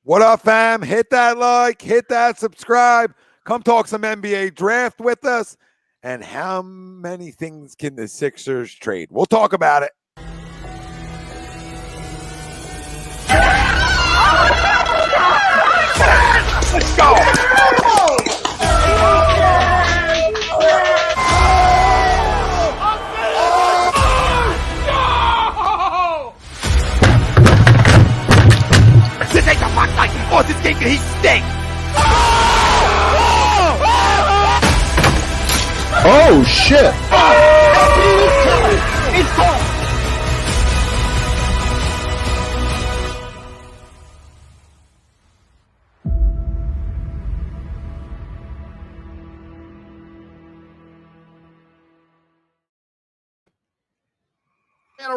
What up, fam? Hit that like, hit that subscribe. Come talk some NBA draft with us. And how many things can the Sixers trade? We'll talk about it. Let's go. This ain't the fuck like oh, this game he stinks. Oh shit! It's gone.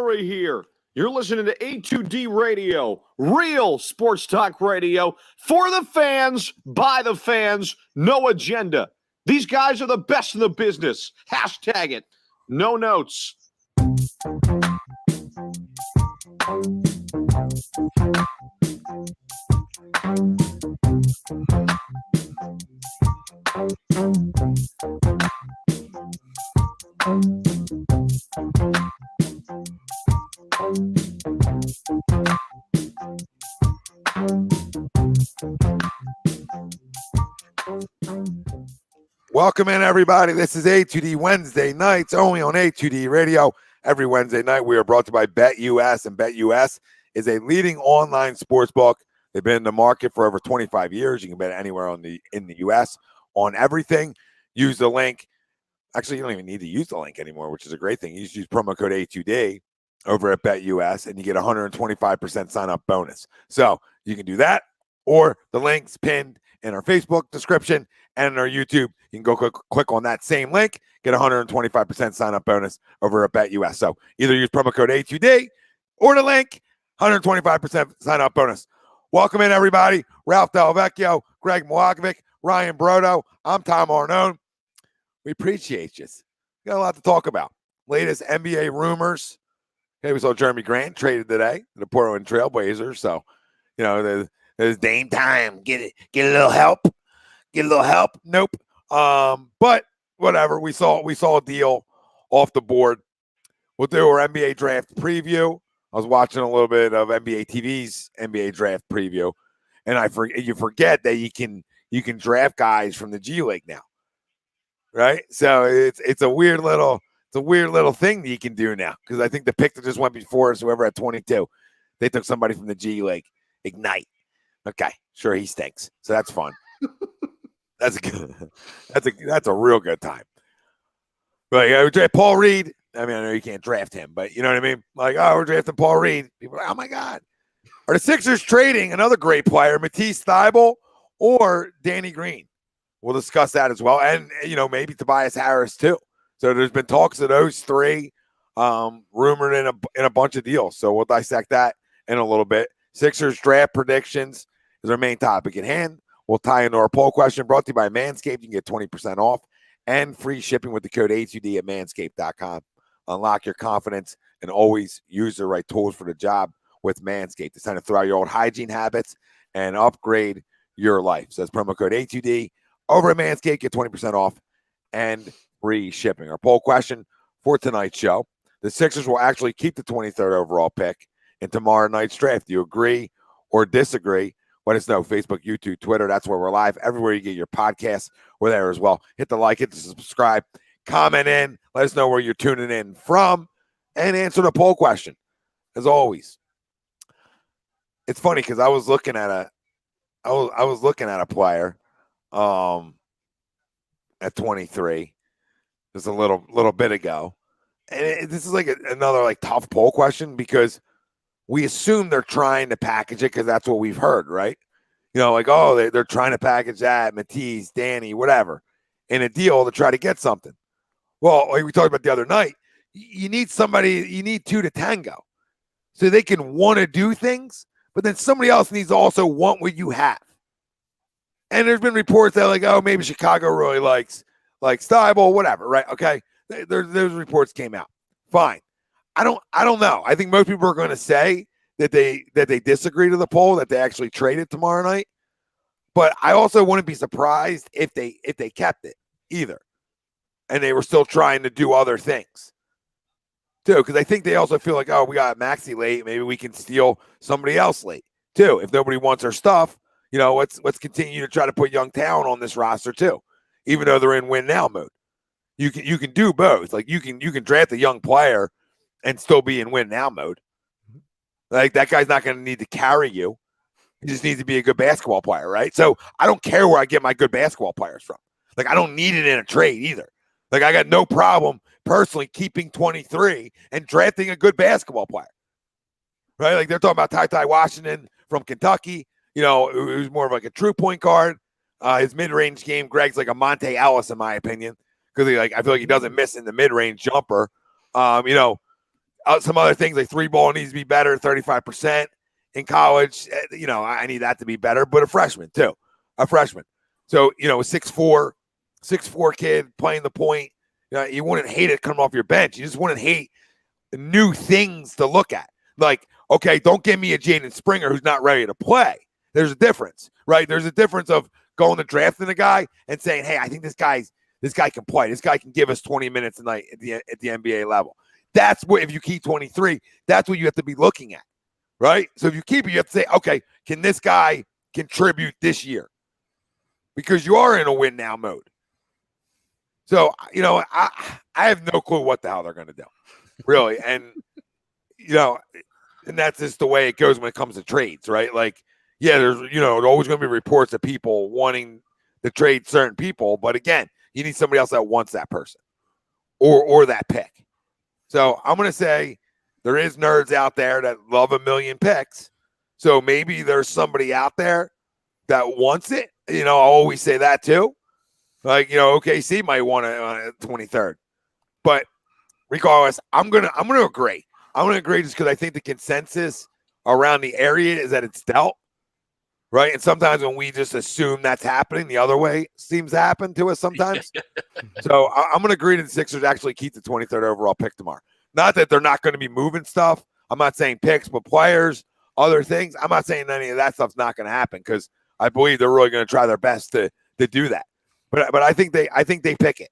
Right here. You're listening to A2D Radio, real sports talk radio for the fans, by the fans, no agenda. These guys are the best in the business. Hashtag it. No notes. Welcome in, everybody. This is A2D Wednesday nights, only on A2D Radio. Every Wednesday night, we are brought to you by BetUS, and BetUS is a leading online sports book. They've been in the market for over 25 years. You can bet anywhere in the U.S. on everything. Use the link. Actually, you don't even need to use the link anymore, which is a great thing. You just use promo code A2D over at BetUS, and you get 125% sign-up bonus. So you can do that, or the link's pinned in our Facebook description and in our YouTube. You can go click on that same link, get 125% sign-up bonus over at BetUS. So either use promo code A2D or the link, 125% sign-up bonus. Welcome in, everybody. Ralph Del Vecchio, Greg Mwakovic, Ryan Brodo. I'm Tom Arnone. We appreciate you. We got a lot to talk about. Latest NBA rumors. Okay, we saw Jeremy Grant traded today to the Portland Trailblazers. So, you know, there's Dame time. Get a little help. Get a little help. Nope. But whatever. We saw a deal off the board. We'll do our NBA draft preview. I was watching a little bit of NBA TV's NBA draft preview, and you forget that you can draft guys from the G League now, right? So it's a weird little thing that you can do now, because I think the pick that just went before us, whoever at 22, they took somebody from the G League, Ignite. Okay, sure, he stinks, so that's fun. That's a real good time. But yeah, we draft Paul Reed. I mean, I know you can't draft him, but you know what I mean? Like, oh, we're drafting Paul Reed. People are like, oh my God. Are the Sixers trading another great player, Mattise Thybulle or Danny Green? We'll discuss that as well. And, you know, maybe Tobias Harris too. So there's been talks of those three, rumored in a bunch of deals. So we'll dissect that in a little bit. Sixers draft predictions is our main topic at hand. We'll tie into our poll question brought to you by Manscaped. You can get 20% off and free shipping with the code A2D at manscaped.com. Unlock your confidence and always use the right tools for the job with Manscaped. It's time to throw out your old hygiene habits and upgrade your life. So that's promo code A2D over at Manscaped. Get 20% off and free shipping. Our poll question for tonight's show: the Sixers will actually keep the 23rd overall pick in tomorrow night's draft. Do you agree or disagree? Let us know. Facebook, YouTube, Twitter. That's where we're live. Everywhere you get your podcasts, we're there as well. Hit the like, hit the subscribe, comment in. Let us know where you're tuning in from, and answer the poll question. As always, it's funny because I was looking at a player at 23 just a little bit ago, and this is like another like tough poll question, because we assume they're trying to package it because that's what we've heard, right? You know, like, oh, they're trying to package that, Matisse, Danny, whatever, in a deal to try to get something. Well, like we talked about the other night, you need two to tango. So they can want to do things, but then somebody else needs to also want what you have. And there's been reports that like, oh, maybe Chicago really likes Thybulle, whatever, right? Okay, those reports came out. Fine. I don't know. I think most people are going to say that they disagree to the poll, that they actually trade it tomorrow night. But I also wouldn't be surprised if they kept it either, and they were still trying to do other things too. Because I think they also feel like, oh, we got Maxey late, maybe we can steal somebody else late too. If nobody wants our stuff, let's continue to try to put young talent on this roster too, even though they're in win now mode. You can do both. Like you can draft a young player and still be in win now mode. Like that guy's not going to need to carry you. He just needs to be a good basketball player, right? So I don't care where I get my good basketball players from. Like I don't need it in a trade either. Like I got no problem personally keeping 23 and drafting a good basketball player, right? Like they're talking about Ty Washington from Kentucky, who's more of like a true point guard. His mid-range game, Greg's like a Monte Ellis in my opinion, because I feel like he doesn't miss in the mid-range jumper. Some other things like three ball needs to be better, 35%. In college, I need that to be better, but a freshman too, a freshman. So, a 6'4" kid playing the point, you wouldn't hate it coming off your bench. You just wouldn't hate new things to look at. Like, okay, don't give me a Jaden Springer who's not ready to play. There's a difference, right? There's a difference of going to drafting a guy and saying, hey, I think this guy can play. This guy can give us 20 minutes a night at the NBA level. That's what, if you keep 23, that's what you have to be looking at. Right? So if you keep it, you have to say, okay, can this guy contribute this year? Because you are in a win now mode. So, I have no clue what the hell they're going to do, really. And, and that's just the way it goes when it comes to trades, right? Like, yeah, there's, always going to be reports of people wanting to trade certain people. But again, you need somebody else that wants that person or that pick. So I'm going to say, there is nerds out there that love a million picks. So maybe there's somebody out there that wants it. I'll always say that too. Like, OKC might want it on a 23rd. But regardless, I'm gonna agree. I'm gonna agree just because I think the consensus around the area is that it's dealt. Right. And sometimes when we just assume that's happening, the other way seems to happen to us sometimes. So I'm gonna agree that the Sixers actually keep the 23rd overall pick tomorrow. Not that they're not going to be moving stuff. I'm not saying picks, but players, other things. I'm not saying any of that stuff's not going to happen because I believe they're really going to try their best to do that. But I think they pick it.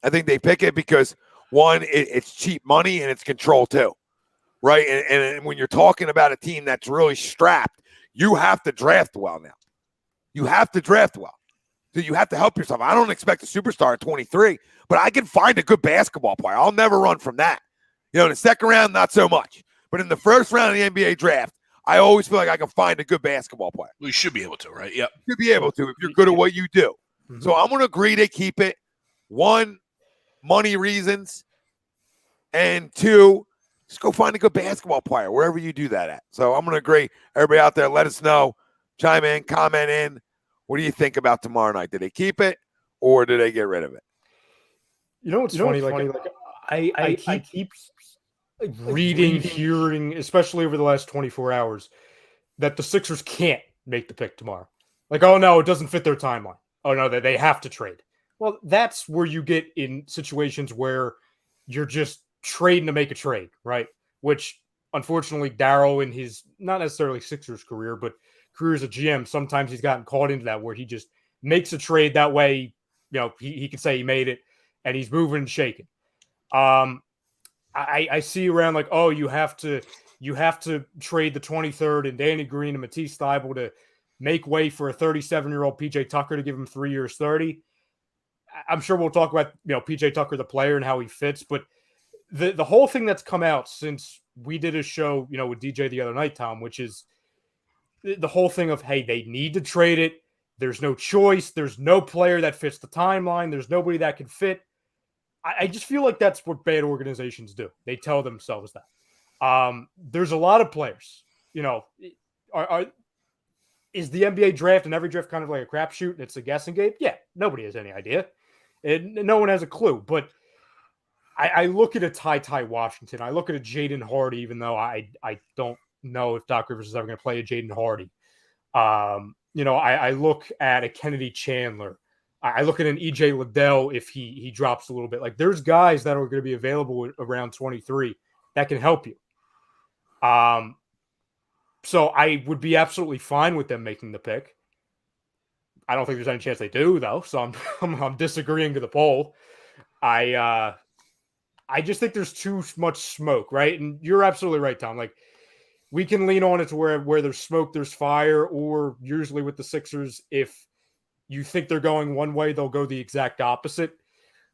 I think they pick it because one, it's cheap money and it's control too, right? And when you're talking about a team that's really strapped, you have to draft well now. You have to draft well. So you have to help yourself. I don't expect a superstar at 23, but I can find a good basketball player. I'll never run from that. In the second round, not so much. But in the first round of the NBA draft, I always feel like I can find a good basketball player. We should be able to, right? Yep. You should be able to if you're good at what you do. Mm-hmm. So I'm going to agree they keep it. One, money reasons. And two, just go find a good basketball player wherever you do that at. So I'm going to agree. Everybody out there, let us know. Chime in, comment in. What do you think about tomorrow night? Did they keep it or did they get rid of it? What's funny? Like I keep reading, hearing, especially over the last 24 hours, that the Sixers can't make the pick tomorrow. Like, oh, no, it doesn't fit their timeline. Oh, no, they have to trade. Well, that's where you get in situations where you're just trading to make a trade, right? Which, unfortunately, Darryl in his, not necessarily Sixers career, but career as a GM, sometimes he's gotten caught into that where he just makes a trade that way, he can say he made it, and he's moving and shaking. I see around like, oh, you have to trade the 23rd and Danny Green and Mattise Thybulle to make way for a 37-year-old PJ Tucker to give him 3 years, 30. I'm sure we'll talk about, PJ Tucker, the player, and how he fits. But the whole thing that's come out since we did a show, with DJ the other night, Tom, which is the whole thing of, hey, they need to trade it. There's no choice. There's no player that fits the timeline. There's nobody that can fit. I just feel like that's what bad organizations do. They tell themselves that. There's a lot of players, is the NBA draft and every draft kind of like a crapshoot and it's a guessing game? Yeah, nobody has any idea. And no one has a clue. But I look at a Ty Washington. I look at a Jaden Hardy, even though I don't know if Doc Rivers is ever going to play a Jaden Hardy. I look at a Kennedy Chandler. I look at an EJ Liddell if he drops a little bit. Like, there's guys that are going to be available around 23 that can help you. So I would be absolutely fine with them making the pick. I don't think there's any chance they do, though. So I'm disagreeing to the poll. I just think there's too much smoke, right? And you're absolutely right, Tom. Like, we can lean on it to where there's smoke, there's fire, or usually with the Sixers, if you think they're going one way, they'll go the exact opposite.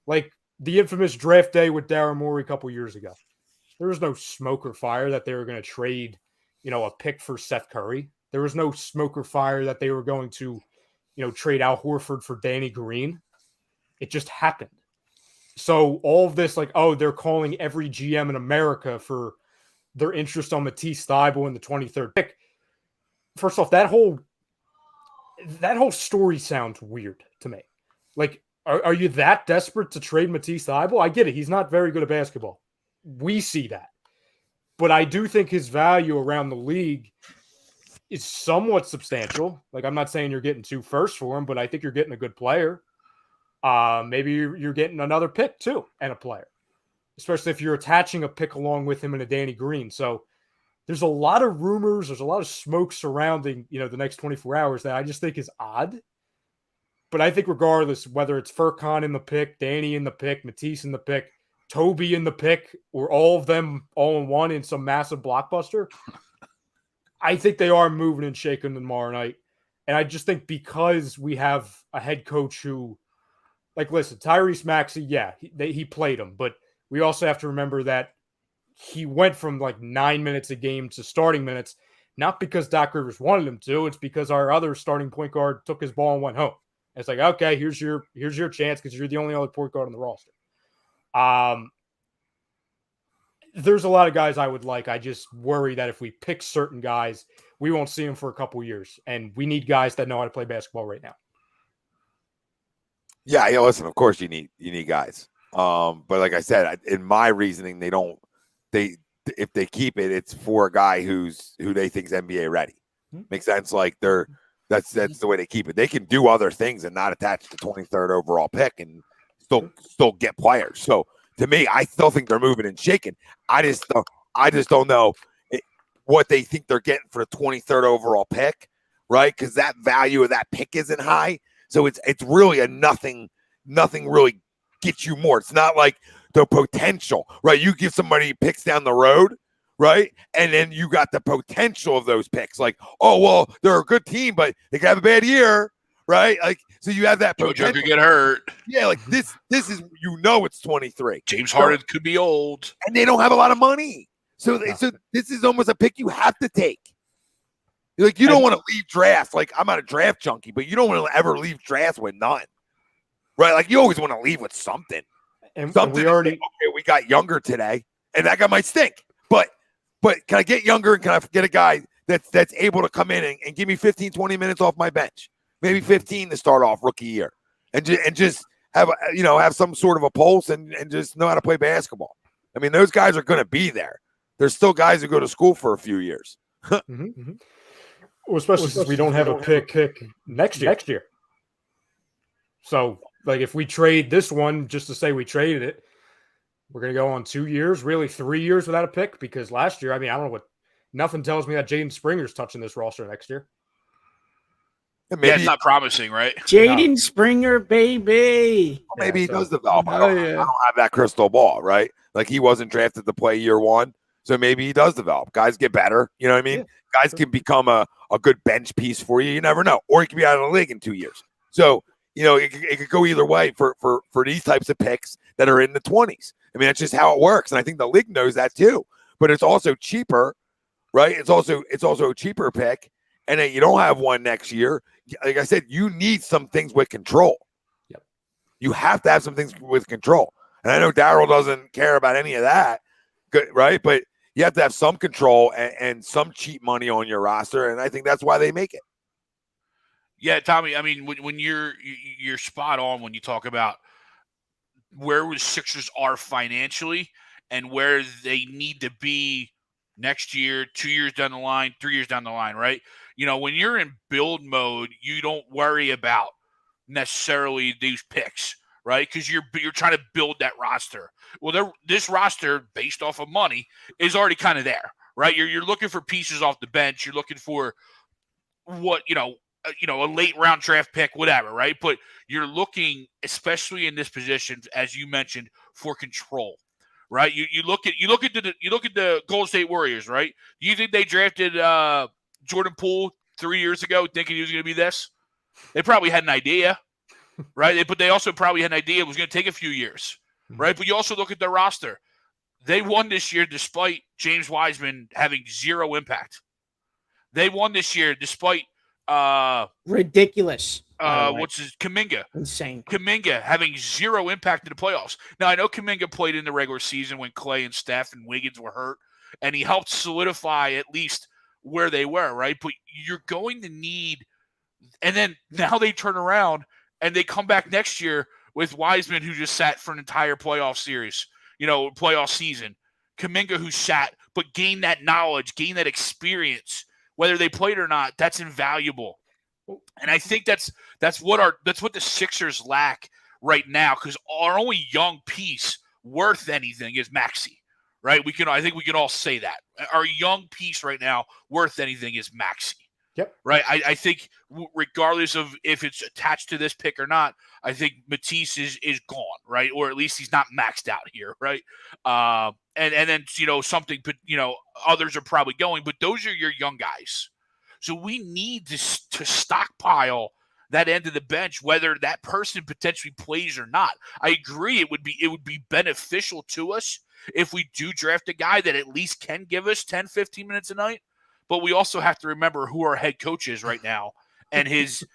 Like the infamous draft day with Daryl Morey a couple years ago. There was no smoke or fire that they were going to trade, a pick for Seth Curry. There was no smoke or fire that they were going to, trade Al Horford for Danny Green. It just happened. So all of this, like, oh, they're calling every GM in America for their interest on Mattise Thybulle in the 23rd pick. First off, that whole story sounds weird to me. Like, are you that desperate to trade Mattise Thybulle? I get it. He's not very good at basketball. We see that. But I do think his value around the league is somewhat substantial. Like, I'm not saying you're getting 2 firsts for him, but I think you're getting a good player. Maybe you're getting another pick too and a player, especially if you're attaching a pick along with him and a Danny Green. So there's a lot of rumors. There's a lot of smoke surrounding, the next 24 hours that I just think is odd. But I think regardless, whether it's Furkan in the pick, Danny in the pick, Matisse in the pick, Toby in the pick, or all of them all in one in some massive blockbuster, I think they are moving and shaking tomorrow night. And I just think because we have a head coach who, like, listen, Tyrese Maxey, yeah, he played him, but we also have to remember that he went from like 9 minutes a game to starting minutes, not because Doc Rivers wanted him to. It's because our other starting point guard took his ball and went home. And it's like, okay, here's your chance because you're the only other point guard on the roster. There's a lot of guys I would like. I just worry that if we pick certain guys, we won't see them for a couple years, and we need guys that know how to play basketball right now. Yeah, listen, of course you need guys. But like I said, in my reasoning, if they keep it, it's for a guy who they think is NBA ready. Makes sense? Like that's the way they keep it. They can do other things and not attach the 23rd overall pick and still get players. So to me, I still think they're moving and shaking. I just don't know what they think they're getting for the 23rd overall pick, right? Because that value of that pick isn't high. So it's really a nothing really gets you more. It's not like the potential, right? You give somebody picks down the road, right? And then you got the potential of those picks. Like, oh, well, they're a good team, but they could have a bad year, right? Like, so you have that potential. JoJo could get hurt. Yeah, like this is, it's 23. James Harden could be old. And they don't have a lot of money. So this is almost a pick you have to take. Like, you don't want to leave drafts. Like, I'm not a draft junkie, but you don't want to ever leave drafts with none. Right? Like, you always want to leave with something. And something. We got younger today, and that guy might stink. But can I get younger, and can I get a guy that's able to come in and give me 15, 20 minutes off my bench? Maybe 15 to start off rookie year. And just have some sort of a pulse and just know how to play basketball. I mean, those guys are going to be there. There's still guys who go to school for a few years. Well, especially since we don't have a pick next year. So, like, if we trade this one just to say we traded it, we're going to go on 2 years, really 3 years without a pick, because last year, I mean, I don't know nothing tells me that Jaden Springer's touching this roster next year. Maybe, it's not promising, right? Jaden Springer, baby. Maybe he does develop. I don't have that crystal ball, right? Like, he wasn't drafted to play year one, so maybe he does develop. Guys get better. You know what I mean? Yeah. Guys can become a good bench piece for you. You never know. Or he could be out of the league in 2 years. So, it could go either way for these types of picks that are in the 20s. I mean, that's just how it works. And I think the league knows that too. But it's also cheaper, right? It's also a cheaper pick. And then you don't have one next year. Like I said, you need some things with control. Yep. You have to have some things with control. And I know Daryl doesn't care about any of that, right? But you have to have some control and some cheap money on your roster. And I think that's why they make it. Yeah, Tommy, I mean, when you're spot on when you talk about where the Sixers are financially and where they need to be next year, 2 years down the line, 3 years down the line, right? When you're in build mode, you don't worry about necessarily these picks, right? Because you're trying to build that roster. Well, this roster, based off of money, is already kind of there, right? You're looking for pieces off the bench. You're looking for what, a late round draft pick, whatever, right? But you're looking, especially in this position, as you mentioned, for control, right? You look at the Golden State Warriors, right? Do you think they drafted Jordan Poole 3 years ago thinking he was going to be this? They probably had an idea, right? But they also probably had an idea it was going to take a few years, right? But you also look at their roster. They won this year despite James Wiseman having zero impact. They won this year despite Ridiculous. Kuminga. Insane. Kuminga having zero impact in the playoffs. Now, I know Kuminga played in the regular season when Clay and Steph and Wiggins were hurt, and he helped solidify at least where they were, right? But you're going to need – and then now they turn around and they come back next year with Wiseman, who just sat for an entire playoff series, playoff season. Kuminga, who sat but gained that knowledge, gained that experience. Whether they played or not, that's invaluable. And I think that's what the Sixers lack right now, because our only young piece worth anything is Maxey, right? I think we can all say that. Our young piece right now worth anything is Maxey. Yep. Right. I think regardless of if it's attached to this pick or not, I think Matisse is gone, right? Or at least he's not maxed out here, right? And then something, others are probably going, but those are your young guys. So we need to stockpile that end of the bench, whether that person potentially plays or not. I agree it would be beneficial to us if we do draft a guy that at least can give us 10, 15 minutes a night. But we also have to remember who our head coach is right now, and his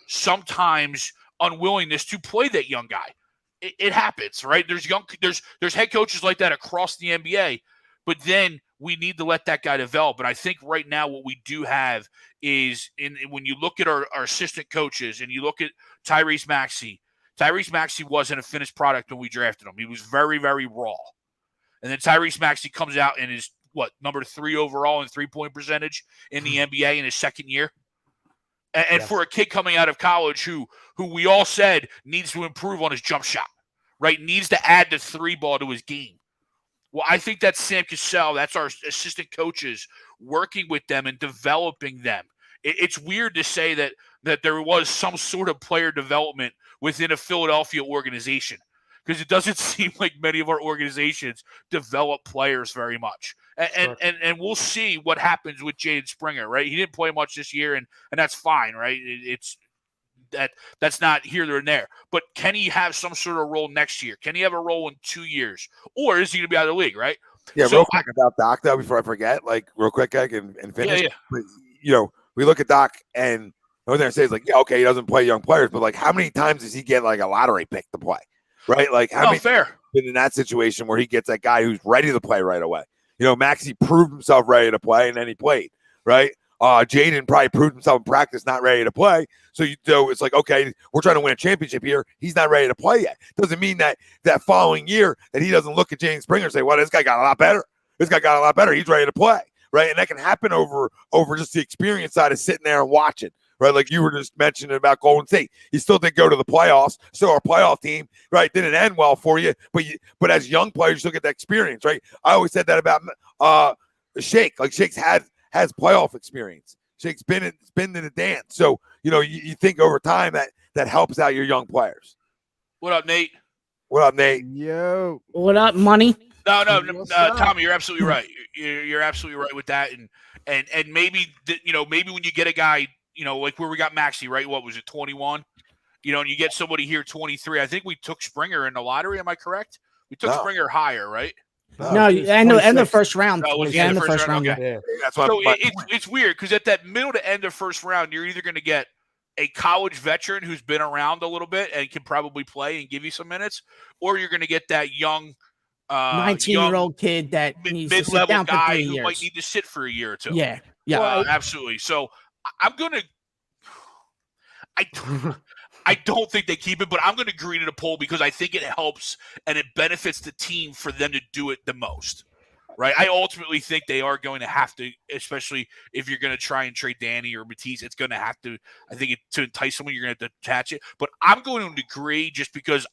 sometimes unwillingness to play that young guy. It happens, right? There's head coaches like that across the NBA, but then we need to let that guy develop. And I think right now what we do have is when you look at our assistant coaches and you look at Tyrese Maxey wasn't a finished product when we drafted him. He was very, very raw. And then Tyrese Maxey comes out and is number 3 overall in 3-point percentage in the NBA in his second year. And for a kid coming out of college who we all said needs to improve on his jump shot, right? Needs to add the 3 ball to his game. Well, I think that's Sam Cassell. That's our assistant coaches working with them and developing them. It's weird to say that there was some sort of player development within a Philadelphia organization, because it doesn't seem like many of our organizations develop players very much. And we'll see what happens with Jaden Springer, right? He didn't play much this year, and that's fine, right? That's not here or there. But can he have some sort of role next year? Can he have a role in 2 years? Or is he going to be out of the league, right? Yeah, real quick about Doc, though, before I forget, real quick, I can finish. Yeah. But, we look at Doc, and the only thing I say is, okay, he doesn't play young players, but, how many times does he get, a lottery pick to play? Right? How many fair. times been in that situation where he gets that guy who's ready to play right away? Maxey proved himself ready to play, and then he played, right? Jaden probably proved himself in practice not ready to play. So it's okay, we're trying to win a championship here. He's not ready to play yet. Doesn't mean that following year that he doesn't look at Jaden Springer and say, well, this guy got a lot better. This guy got a lot better. He's ready to play, right? And that can happen over just the experience side of sitting there and watching. Right, like you were just mentioning about Golden State, you still didn't go to the playoffs. So our playoff team, right, didn't end well for you. But as young players, you still get that experience, right? I always said that about Shake. Shake's has playoff experience. Shake's been in the dance. So you think over time that helps out your young players. What up, Nate? What up, Nate? Yo. What up, money? No, Tommy, you're absolutely right. You're absolutely right with that. And maybe maybe when you get a guy, like where we got Maxey, right? What was it, 21? And you get somebody here 23. I think we took Springer in the lottery. Am I correct? We took Springer higher, right? No, end the first round. No, end the first round. Okay. Yeah. That's why. So it's weird because at that middle to end of first round, you're either going to get a college veteran who's been around a little bit and can probably play and give you some minutes, or you're going to get that young 19-year-old kid that needs to sit down for 3 years. Who might need to sit for a year or two. Yeah. Absolutely. So I'm going to I don't think they keep it, but I'm going to agree to the poll because I think it helps and it benefits the team for them to do it the most, right? I ultimately think they are going to have to, especially if you're going to try and trade Danny or Matisse, it's going to have to, I think to entice someone, you're going to have to attach it. But I'm going to agree just because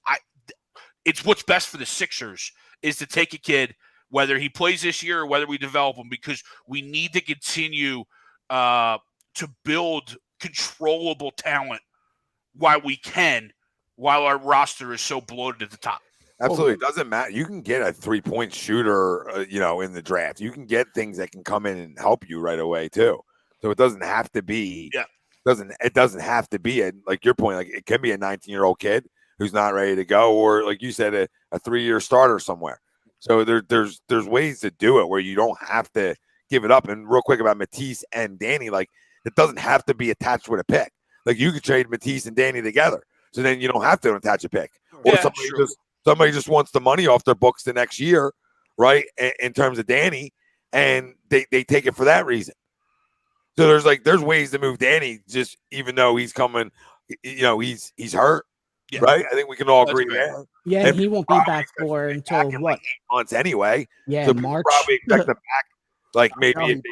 it's what's best for the Sixers is to take a kid whether he plays this year or whether we develop him, because we need to continue to build controllable talent while our roster is so bloated at the top. Absolutely. It doesn't matter. You can get a 3-point shooter, in the draft. You can get things that can come in and help you right away too. So it doesn't have to be, it doesn't have to be like your point. Like it can be a 19-year-old kid who's not ready to go, or like you said, a 3-year starter somewhere. So there's ways to do it where you don't have to give it up. And real quick about Matisse and Danny, like it doesn't have to be attached with a pick. Like you could trade Matisse and Danny together. So then you don't have to attach a pick. Or somebody just wants the money off their books the next year, right? In terms of Danny, and they take it for that reason. So there's ways to move Danny, just even though he's coming, he's hurt, right? I think we can all agree there. Yeah, and he won't be back for until in what? like 8 months anyway. Yeah, so March. Probably expect them back, like maybe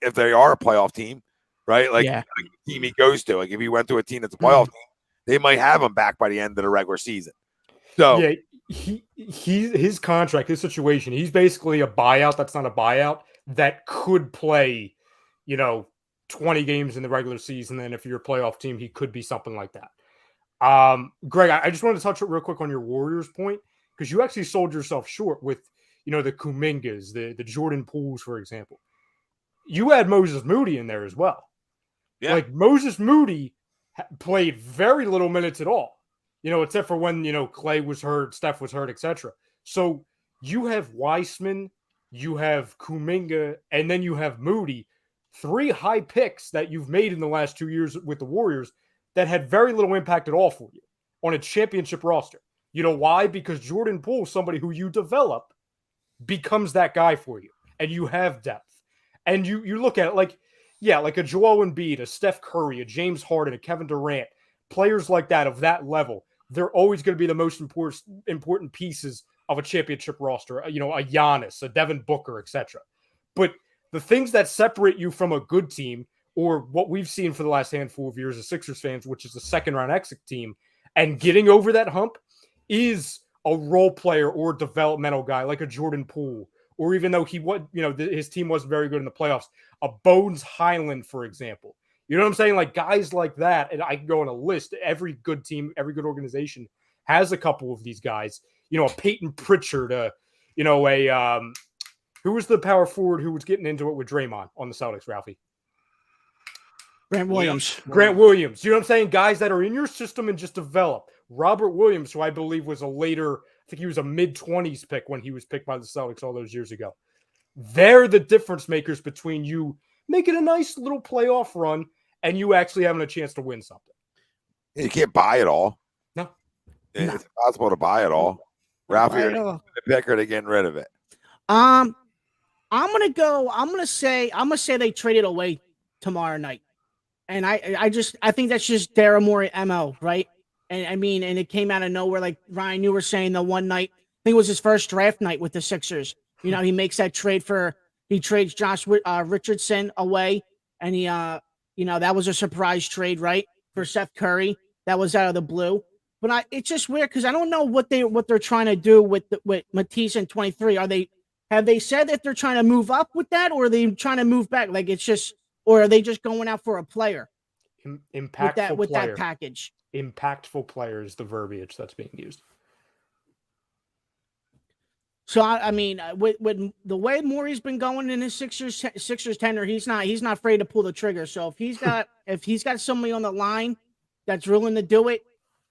if they are a playoff team, right? Like the team he goes to, like if he went to a team that's a playoff team, they might have him back by the end of the regular season. So yeah, his contract, his situation, he's basically a buyout. That's not a buyout that could play, 20 games in the regular season. And if you're a playoff team, he could be something like that. Greg, I just wanted to touch real quick on your Warriors point, because you actually sold yourself short with, the Kumingas, the Jordan Pooles, for example. You had Moses Moody in there as well. Yeah. Like Moses Moody played very little minutes at all. Except for when, Clay was hurt, Steph was hurt, etc. So you have Weissman, you have Kuminga, and then you have Moody, 3 high picks that you've made in the last 2 years with the Warriors that had very little impact at all for you on a championship roster. You know why? Because Jordan Poole, somebody who you develop, becomes that guy for you, and you have depth. And you look at it like a Joel Embiid, a Steph Curry, a James Harden, a Kevin Durant, players like that of that level. They're always going to be the most important pieces of a championship roster, a Giannis, a Devin Booker, etc. But the things that separate you from a good team, or what we've seen for the last handful of years as Sixers fans, which is a second-round exit team, and getting over that hump is a role player or developmental guy like a Jordan Poole, or even though his team wasn't very good in the playoffs, a Bones Highland, for example. You know what I'm saying? Like guys like that, and I can go on a list. Every good team, every good organization has a couple of these guys. A Peyton Pritchard, who was the power forward who was getting into it with Draymond on the Celtics, Ralphie? Grant Williams. Grant Williams. You know what I'm saying? Guys that are in your system and just develop. Robert Williams, who I believe was I think he was a mid-20s pick when he was picked by the Celtics all those years ago. They're the difference makers between you making a nice little playoff run and you actually having a chance to win something. You can't buy it all. No. It's impossible to buy it all. Ralph, you're the picker to getting rid of it. I'm gonna say they traded away tomorrow night. And I think that's just Daryl Morey MO, right? And and it came out of nowhere, like Ryan, you were saying the one night, I think it was his first draft night with the Sixers. He makes that trade he trades Josh Richardson away, and he that was a surprise trade, right? For Seth Curry. That was out of the blue. But it's just weird because I don't know what they're trying to do with Matisse in 23. Have they said that they're trying to move up with that, or are they trying to move back? Like or are they just going out for a player? Impactful with player. That package. Impactful player is the verbiage that's being used. So with the way Morey's been going in his Sixers tenure, he's not afraid to pull the trigger. So if he's got somebody on the line that's willing to do it,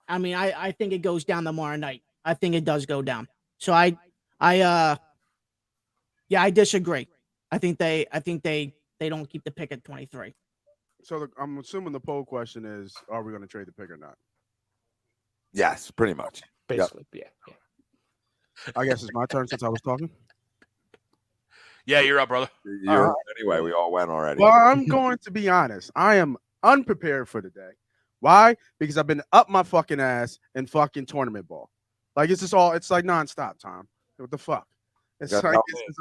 I think it goes down tomorrow night. I think it does go down. So I disagree. I think they don't keep the pick at 23. So I'm assuming the poll question is, are we going to trade the pick or not? Yes, pretty much. Basically, yeah. I guess it's my turn since I was talking. Yeah, you're up, brother. Anyway, we all went already. Well, I'm going to be honest. I am unprepared for today. Why? Because I've been up my fucking ass in fucking tournament ball. Like it's like nonstop, Tom. What the fuck? It's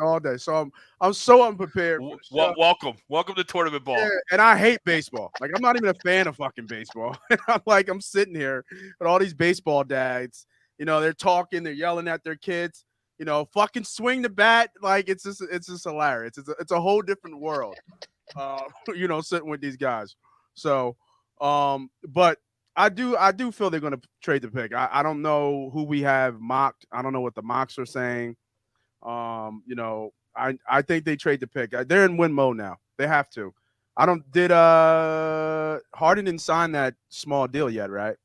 all day. So I'm so unprepared. Welcome to tournament ball. Yeah, and I hate baseball. Like I'm not even a fan of fucking baseball. I'm sitting here with all these baseball dads. They're talking, they're yelling at their kids. fucking swing the bat. Like it's just hilarious. It's a whole different world. Sitting with these guys. So, but I do feel they're going to trade the pick. I don't know who we have mocked. I don't know what the mocks are saying. I think they trade the pick. They're in win mode now. They have to. Harden didn't sign that small deal yet, right?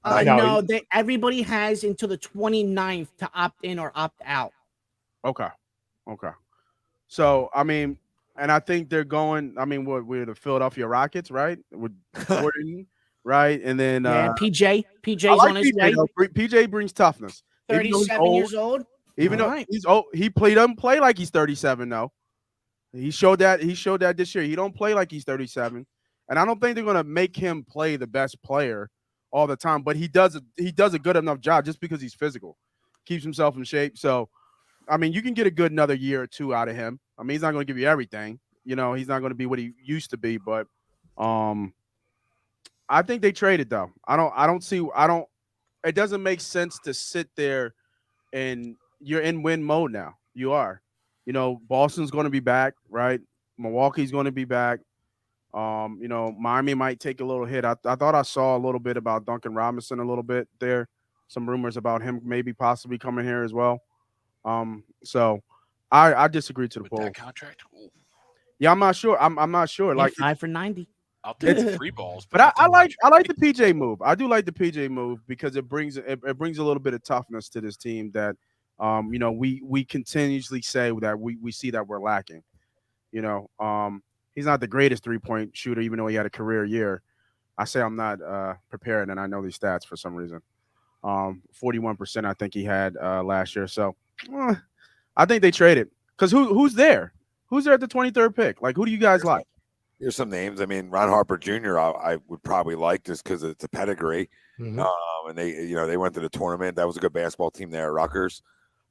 No, everybody has until the 29th to opt in or opt out. Okay. So, and I think they're going, we're the Philadelphia Rockets, right? With Gordon, right? And then PJ's on his way. PJ brings toughness. 37 years old. Even though he's old, he doesn't play like he's 37, though. He showed that this year. He don't play like he's 37. And I don't think they're going to make him play the best player all the time, but he does a good enough job just because he's physical. Keeps himself in shape. So, you can get a good another year or two out of him. He's not going to give you everything. He's not going to be what he used to be, but I think they traded though. It doesn't make sense to sit there and you're in win mode now. You are. Boston's going to be back, right? Milwaukee's going to be back. Miami might take a little hit. I thought I saw a little bit about Duncan Robinson a little bit there. Some rumors about him maybe possibly coming here as well. So I disagree to the poll. That contract? Ooh. Yeah, I'm not sure. I'm not sure. Like 5 for 90. I'll take the 3 balls. But I like the PJ move. I do like the PJ move because it brings a little bit of toughness to this team that we continuously say that we see that we're lacking. He's not the greatest 3-point shooter, even though he had a career year. I say I'm not prepared, and I know these stats for some reason. 41% I think he had last year. So I think they traded because who's there? Who's there at the 23rd pick? Like, who do you guys like? Here's some names. Ron Harper Jr. I would probably like just because it's a pedigree. Mm-hmm. And they went to the tournament. That was a good basketball team there at Rutgers.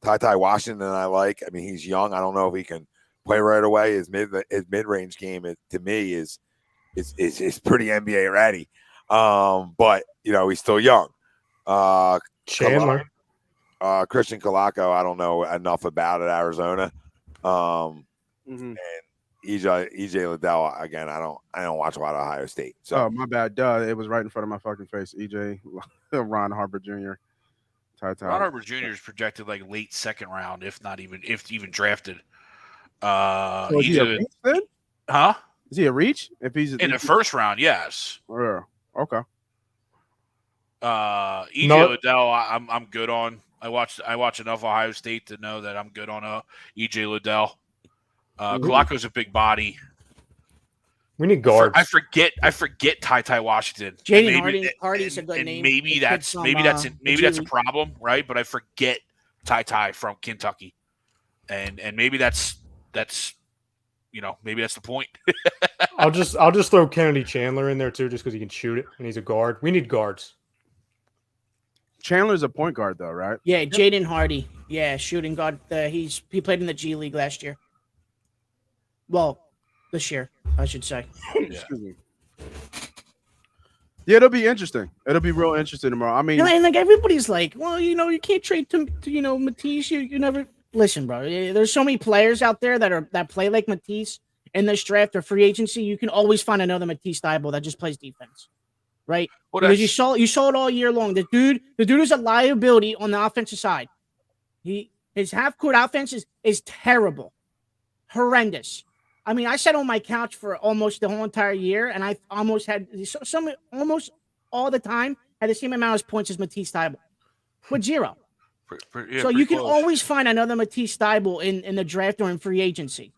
Ty Washington I like. He's young. I don't know if he can play right away. His mid-range game to me is pretty NBA ready. But he's still young. Chandler. Christian Colaco, I don't know enough about at Arizona. And EJ Liddell, again, I don't watch a lot of Ohio State. So my bad. Duh, it was right in front of my fucking face. EJ Ron Harper Jr. Ron Harper Jr. is projected like late second round, if even drafted. So is he a reach then? Huh? Is he a reach? If he's in the first round, yes. Yeah. Okay. EJ Liddell, I'm good on. I watch enough Ohio State to know that I'm good on EJ Liddell. Colaco's a big body. We need guards. I forget Ty Washington. Jaden Hardy's a good name. Maybe that's a problem, right? But I forget Ty from Kentucky, and maybe that's maybe that's the point. I'll just throw Kennedy Chandler in there too, just because he can shoot it and he's a guard. We need guards. Chandler's a point guard though, right? Yeah, Jaden Hardy. Yeah, shooting guard. He played in the G League last year. Well, this year, I should say. Excuse me. Yeah, it'll be interesting. It'll be real interesting tomorrow. And like everybody's like, well, you can't trade to Matisse. You never listen, bro. There's so many players out there that play like Matisse in this draft or free agency. You can always find another Mattise Thybulle that just plays defense, right? Well, because you saw it all year long. The dude is a liability on the offensive side. His half court offense is terrible, horrendous. I sat on my couch for almost the whole entire year, and I almost had almost all the time had the same amount of points as Mattise Thybulle, with 0. So you can always find another Mattise Thybulle in the draft or in free agency.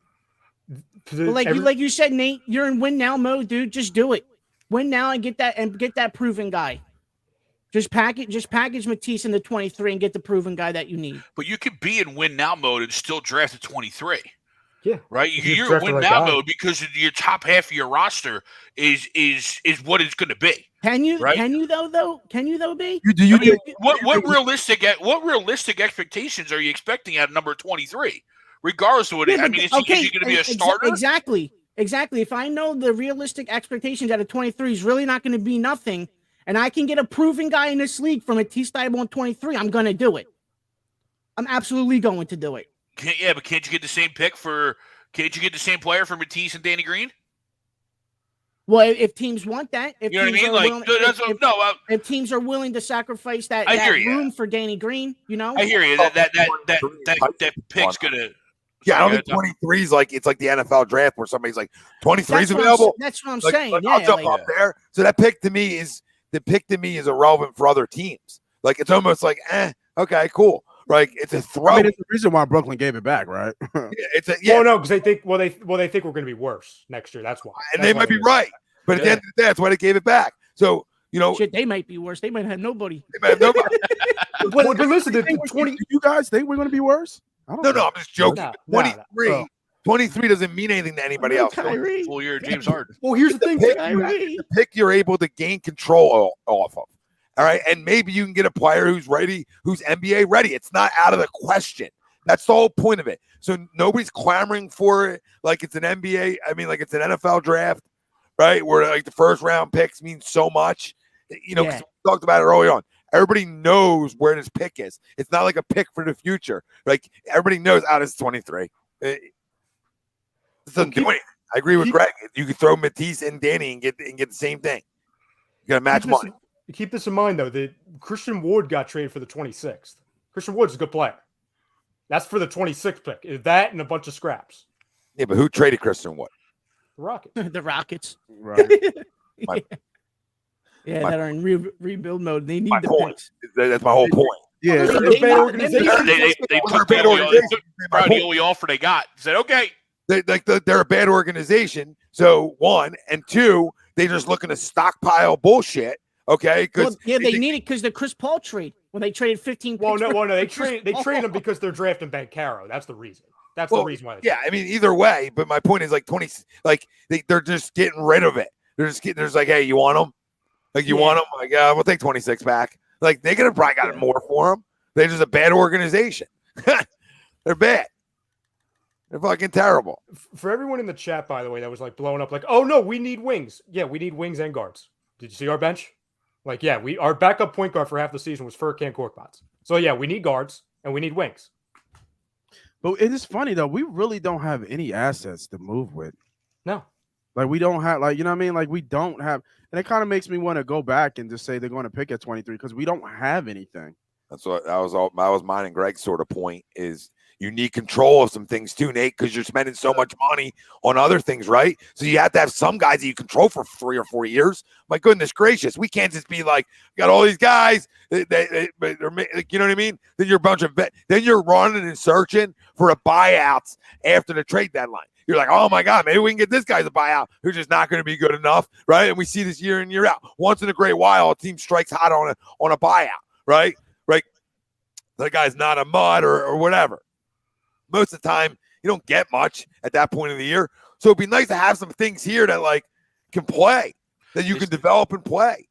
But like you said, Nate, you're in win now mode, dude. Just do it. Win now and get that proven guy. Just package Matisse in the 23 and get the proven guy that you need. But you could be in win now mode and still draft at 23. Yeah, right. You're in win now mode because your top half of your roster is what it's going to be. Can you? Right? Can you though? Can you though? Be what realistic expectations are you expecting at number 23? Regardless of what is he going to be a starter? Exactly. If I know the realistic expectations at a 23 is really not going to be nothing, and I can get a proven guy in this league from Mattise Thybulle on 23, I'm going to do it. I'm absolutely going to do it. But can't you get the same pick for? Can't you get the same player for Matisse and Danny Green? Well, if teams want that, if You know what I teams mean? are Like, willing, that's what, if teams are willing to sacrifice that I hear ya. room for Danny Green, you know. I hear you. That pick's gonna. Yeah, I don't think 23 is like it's like the NFL draft where somebody's like 23 is available. That's what I'm Like, saying. I'll jump like, up there. So that pick to me is irrelevant for other teams. Like it's almost like, okay, cool. Like it's a throw. I mean, it's the reason why Brooklyn gave it back, right? Well, no, because they think they think we're going to be worse next year. That's why. And they might be right, but at the end of the day, that's why they gave it back. So shit, they might be worse. They might have nobody. They might have nobody. but listen, the 20. Do you guys think we're going to be worse? No, I'm just joking. 23 doesn't mean anything to anybody else. Full year, James Harden. Well, here's the thing. The pick you're able to gain control off of. All right. And maybe you can get a player who's ready, who's NBA ready. It's not out of the question. That's the whole point of it. So nobody's clamoring for it like it's an NBA. I mean, like it's an NFL draft, right? Where like the first round picks mean so much. You know, 'cause we talked about it early on. Everybody knows where this pick is. It's not like a pick for the future. Like everybody knows, this is 23. It doesn't do anything. I agree with Greg. You could throw Matisse and Danny and get the same thing. You got to match money. Keep this in mind, though, that Christian Wood got traded for the 26th. Christian Wood's a good player. That's for the 26th pick. Is that and a bunch of scraps? Yeah, but who traded Christian Wood? The Rockets. The Rockets. Right. That are in rebuild mode. They need the picks. That's my whole point. Yeah, they're a bad organization. They took the only offer they got. Said, okay. They're a bad organization. So, one. And two, they're just looking to stockpile bullshit. Okay, they need it because the Chris Paul trade when they traded 15. No, they trade them because they're drafting Bancaro. That's the reason. That's the reason why. I mean, either way. But my point is like 20. Like they're just getting rid of it. They're just like, hey, you want them? Like you want them? Like we'll take 26 back. Like they could have probably gotten more for them. They're just a bad organization. They're bad. They're fucking terrible. For everyone in the chat, by the way, that was like blowing up. Like, oh no, we need wings. Yeah, we need wings and guards. Did you see our bench? Like, yeah, our backup point guard for half the season was Furkan Korkmaz. So, yeah, we need guards and we need wings. But it is funny, though. We really don't have any assets to move with. No. Like, we don't have, like, you know what I mean? Like, we don't have, and it kind of makes me want to go back and just say they're going to pick at 23 because we don't have anything. That was mine and Greg's sort of point is you need control of some things too, Nate, because you're spending so much money on other things, right? So you have to have some guys that you control for 3 or 4 years. My goodness gracious, we can't just be like, got all these guys, but they're, you know what I mean? Then you're a bunch of then you're running and searching for a buyouts after the trade deadline. You're like, oh my God, maybe we can get this guy's a buyout who's just not going to be good enough, right? And we see this year in, year out. Once in a great while, a team strikes hot on a buyout, right? Right? That guy's not a mud or whatever. Most of the time, you don't get much at that point of the year. So it'd be nice to have some things here that like can play, that you can develop and play.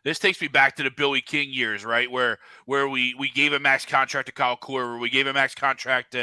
This takes me back to the Billy King years, right? Where we gave a max contract to Kyle Korver, we gave a max contract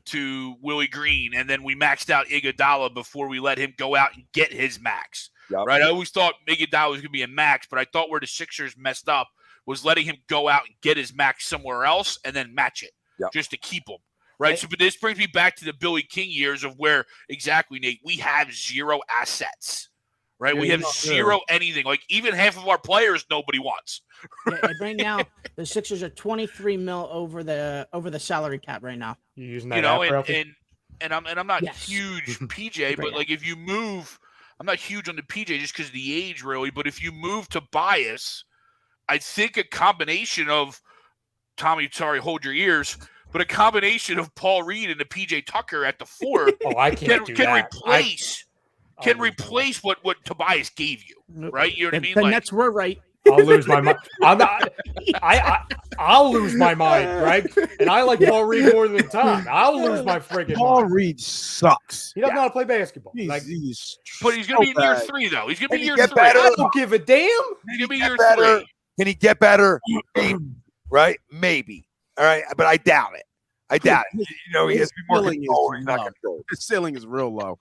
to Willie Green, and then we maxed out Iguodala before we let him go out and get his max. Yep. Right? I always thought Iguodala was going to be a max, but I thought where the Sixers messed up was letting him go out and get his max somewhere else and then match it just to keep him. Right. So, but this brings me back to the Billy King years of where exactly, Nate, we have zero assets, right? We have zero anything. Like even half of our players, nobody wants. And right now, the Sixers are 23 mil over the salary cap right now. You using that? And I'm not huge PJ, but like if you move, I'm not huge on the PJ just because of the age, really. But if you move to Tobias, I think a combination of Tommy, sorry, hold your ears. But a combination of Paul Reed and the PJ Tucker at the 4 can replace what Tobias gave you, right? You know what I mean? The Nets were right. I'll lose my mind. I'll lose my mind, Greg. And I like Paul Reed more than Tom. I'll lose my friggin' Paul mind. Reed sucks. He doesn't know how to play basketball. But he's going to be in year 3, though. He's going to be year 3. I don't give a damn. He's going to be year 3. Can he get better? Maybe, right? Maybe. All right, but I doubt it. You know, he has to be more controlled. He's not controlled. His ceiling is real low.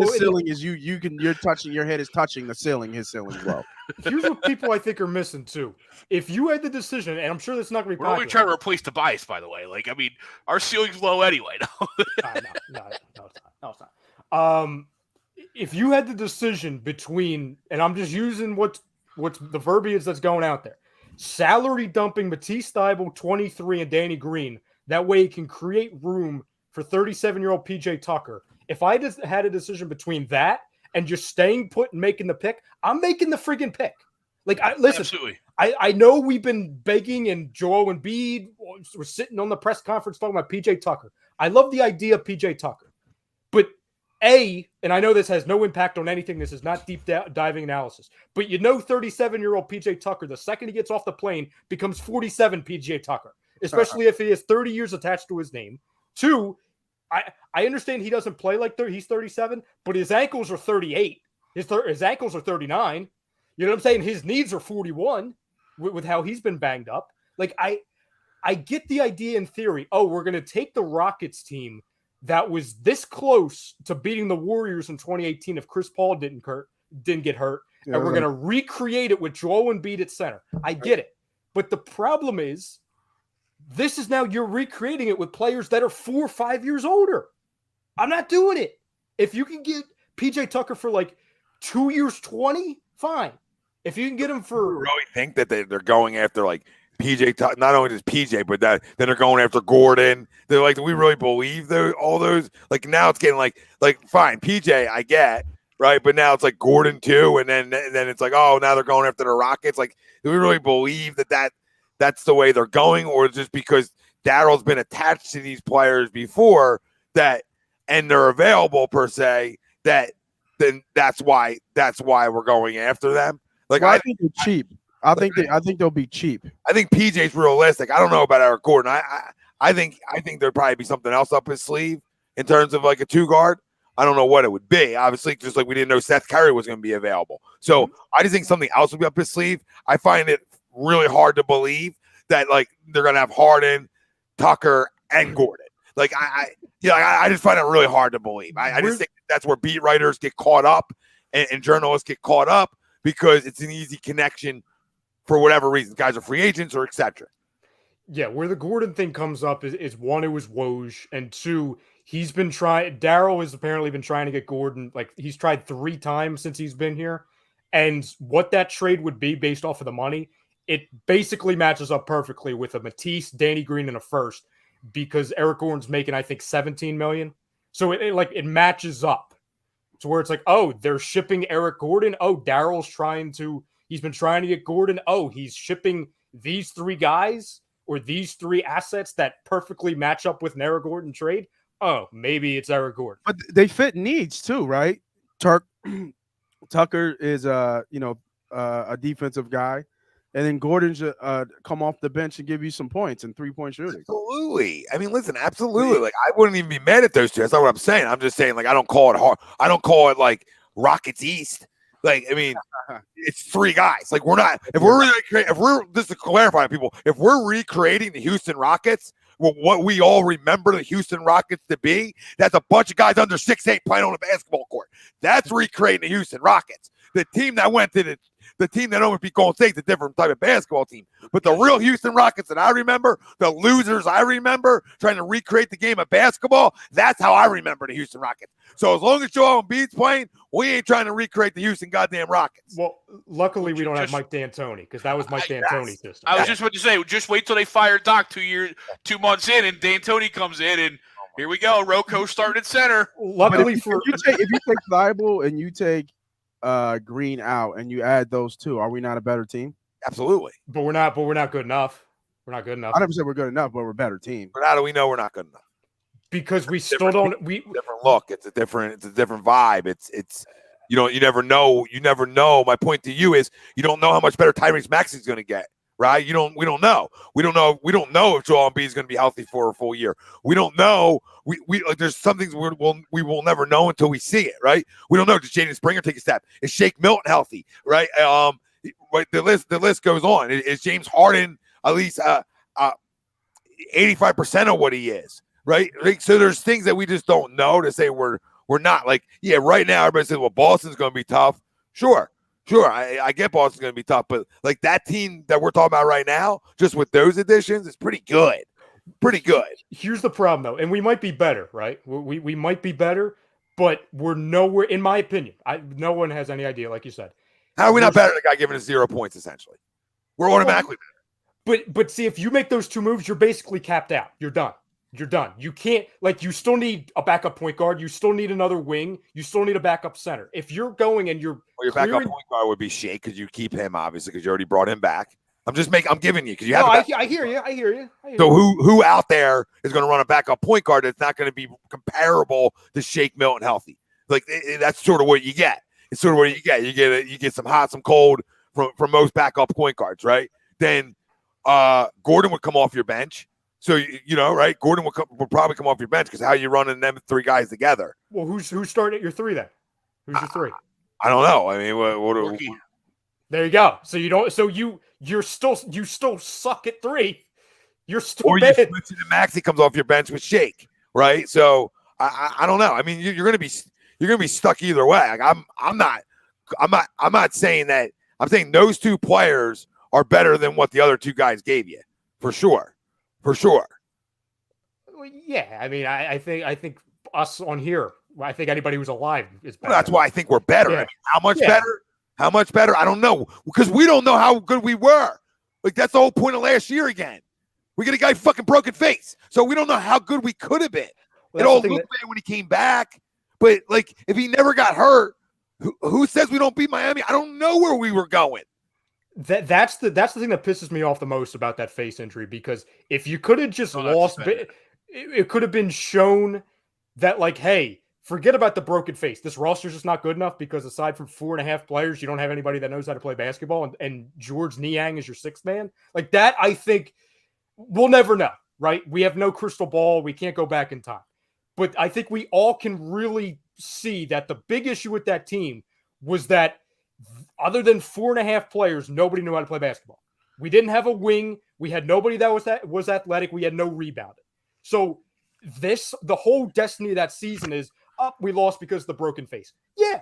ceiling is you're touching, your head is touching the ceiling. His ceiling's low. Here's what people I think are missing too. If you had the decision, and I'm sure that's not going to be We're only trying to replace Tobias, by the way. Like, I mean, our ceiling's low anyway. No, it's not. If you had the decision between, and I'm just using what's the verbiage that's going out there, salary dumping Mattise Thybulle, 23, and Danny Green, that way it can create room for 37-year-old PJ Tucker. If I just had a decision between that and just staying put and making the pick, I'm making the friggin' pick. Like, listen, absolutely. I know we've been begging, and Joel Embiid was sitting on the press conference talking about PJ Tucker. I love the idea of PJ Tucker. But and I know this has no impact on anything. This is not deep diving analysis. But 37-year-old PJ Tucker, the second he gets off the plane, becomes 47 PJ Tucker, especially if he has 30 years attached to his name. 2, I understand he doesn't play like he's 37, but his ankles are 38. His ankles are 39. You know what I'm saying? His knees are 41 with how he's been banged up. Like, I get the idea in theory. Oh, we're going to take the Rockets team that was this close to beating the Warriors in 2018 if Chris Paul didn't get hurt, and we're going to recreate it with Joel Embiid at center. I get it. But the problem is, this is now you're recreating it with players that are 4 or 5 years older. I'm not doing it. If you can get PJ Tucker for like 2 years, 20, fine. If you can get him for, I really think that they're going after like PJ Tucker, not only just PJ, but then they're going after Gordon. They're like, do we really believe all those? Like, now it's getting like fine, PJ, I get, right, but now it's like Gordon too, and then it's like, oh, now they're going after the Rockets. Like, do we really believe that's the way they're going, or just because Daryl's been attached to these players before and they're available per se, then that's why we're going after them. Like, I think they're cheap. I think they'll be cheap. I think PJ's realistic. I don't know about Eric Gordon. I think there'd probably be something else up his sleeve in terms of like a 2-guard. I don't know what it would be. Obviously, just like we didn't know Seth Curry was going to be available. So I just think something else would be up his sleeve. I find it really hard to believe that like they're going to have Harden, Tucker, and Gordon. Like I just find it really hard to believe. I just think that's where beat writers get caught up and journalists get caught up because it's an easy connection for whatever reason. Guys are free agents or etc. Yeah, where the Gordon thing comes up is 1, it was Woj, and 2, he's been trying. Daryl has apparently been trying to get Gordon. Like, he's tried 3 times since he's been here, and what that trade would be based off of the money, it basically matches up perfectly with a Matisse, Danny Green, and a first, because Eric Gordon's making, I think, $17 million. So it matches up to where it's like, oh, they're shipping Eric Gordon. Oh, he's been trying to get Gordon. Oh, he's shipping these 3 guys or these 3 assets that perfectly match up with an Eric Gordon trade. Oh, maybe it's Eric Gordon. But they fit needs too, right? Tucker is a defensive guy, and then Gordon should come off the bench and give you some points and 3-point shooting. Absolutely. I mean, listen, absolutely. Like, I wouldn't even be mad at those 2. That's not what I'm saying. I'm just saying, like, I don't call it hard. I don't call it like Rockets East. Like, I mean, it's 3 guys. Like, just to clarify, people, if we're recreating the Houston Rockets, what we all remember the Houston Rockets to be, that's a bunch of guys under 6'8" playing on a basketball court. That's recreating the Houston Rockets. The team that went to the team that almost beat Golden State's a different type of basketball team. But the real Houston Rockets that I remember, the losers I remember, trying to recreate the game of basketball, that's how I remember the Houston Rockets. So as long as Joel Embiid's playing, we ain't trying to recreate the Houston goddamn Rockets. Well, luckily we don't have Mike D'Antoni, because that was Mike D'Antoni's system. I was just about to say, just wait till they fire Doc 2 months in, and D'Antoni comes in, and here we go. Rocco starting at center. Luckily if you take Thybulle and you take Green out and you add those 2, are we not a better team? Absolutely. But we're not good enough. We're not good enough. I never said we're good enough, but we're a better team. But how do we know we're not good enough? Because we still don't. Different look. It's a different vibe. It's you never know. You never know. My point to you is you don't know how much better Tyrese Maxey's going to get. Right? We don't know. We don't know if Joel Embiid is going to be healthy for a full year. We don't know. We like, there's some things we will never know until we see it. Right? We don't know. Does Jaden Springer take a step? Is Shake Milton healthy? Right? The list goes on. Is James Harden at least 85% of what he is? Right? So there's things that we just don't know to say we're We're not like, yeah, right now everybody says, well, Boston's going to be tough. Sure. I get Boston's going to be tough, but like that team that we're talking about right now, just with those additions, is pretty good. Pretty good. Here's the problem, though, and we might be better, right? We might be better, but we're nowhere, in my opinion. No one has any idea, like you said. How are we not better than the guy giving us 0 points, essentially? We're automatically better. But see, if you make those 2 moves, you're basically capped out. You're done. You can't, like, you still need a backup point guard. You still need another wing. You still need a backup center. If you're going and you're your backup point guard would be Shake, because you keep him, obviously, because you already brought him back. I'm giving you, because you have. I hear you. So who out there is going to run a backup point guard that's not going to be comparable to Shake Milton healthy? Like that's sort of what you get. It's sort of what you get. You get some hot, some cold from most backup point guards, right? Then Gordon would come off your bench. So right? Gordon would probably come off your bench, because how you running them 3 guys together? Well, who's starting at your 3 then? Who's your 3? I don't know. I mean, what there you go. So you don't. So you still suck at 3. You're still or bad. You switch to Maxey comes off your bench with Shake, right? So I don't know. I mean, you're gonna be stuck either way. Like, I'm not saying that. I'm saying those 2 players are better than what the other 2 guys gave you, for sure. Well, yeah, I mean, I think us on here. I think anybody who's alive is better. Well, that's why I think we're better. Yeah. I mean, how much better? How much better? I don't know, because we don't know how good we were. Like, that's the whole point of last year again. We get a guy fucking broken face, so we don't know how good we could have been. It all looked bad when he came back, but like if he never got hurt, who says we don't beat Miami? I don't know where we were going. That's the thing that pisses me off the most about that face injury, because if you could have just lost, it could have been shown that, like, hey, forget about the broken face. This roster's just not good enough, because aside from 4.5 players, you don't have anybody that knows how to play basketball, and George Niang is your 6th man. Like that, I think we'll never know, right? We have no crystal ball. We can't go back in time. But I think we all can really see that the big issue with that team was that other than 4.5 players, nobody knew how to play basketball. We didn't have a wing. We had nobody that was athletic. We had no rebounding. So the whole destiny of that season is, we lost because of the broken face. Yeah,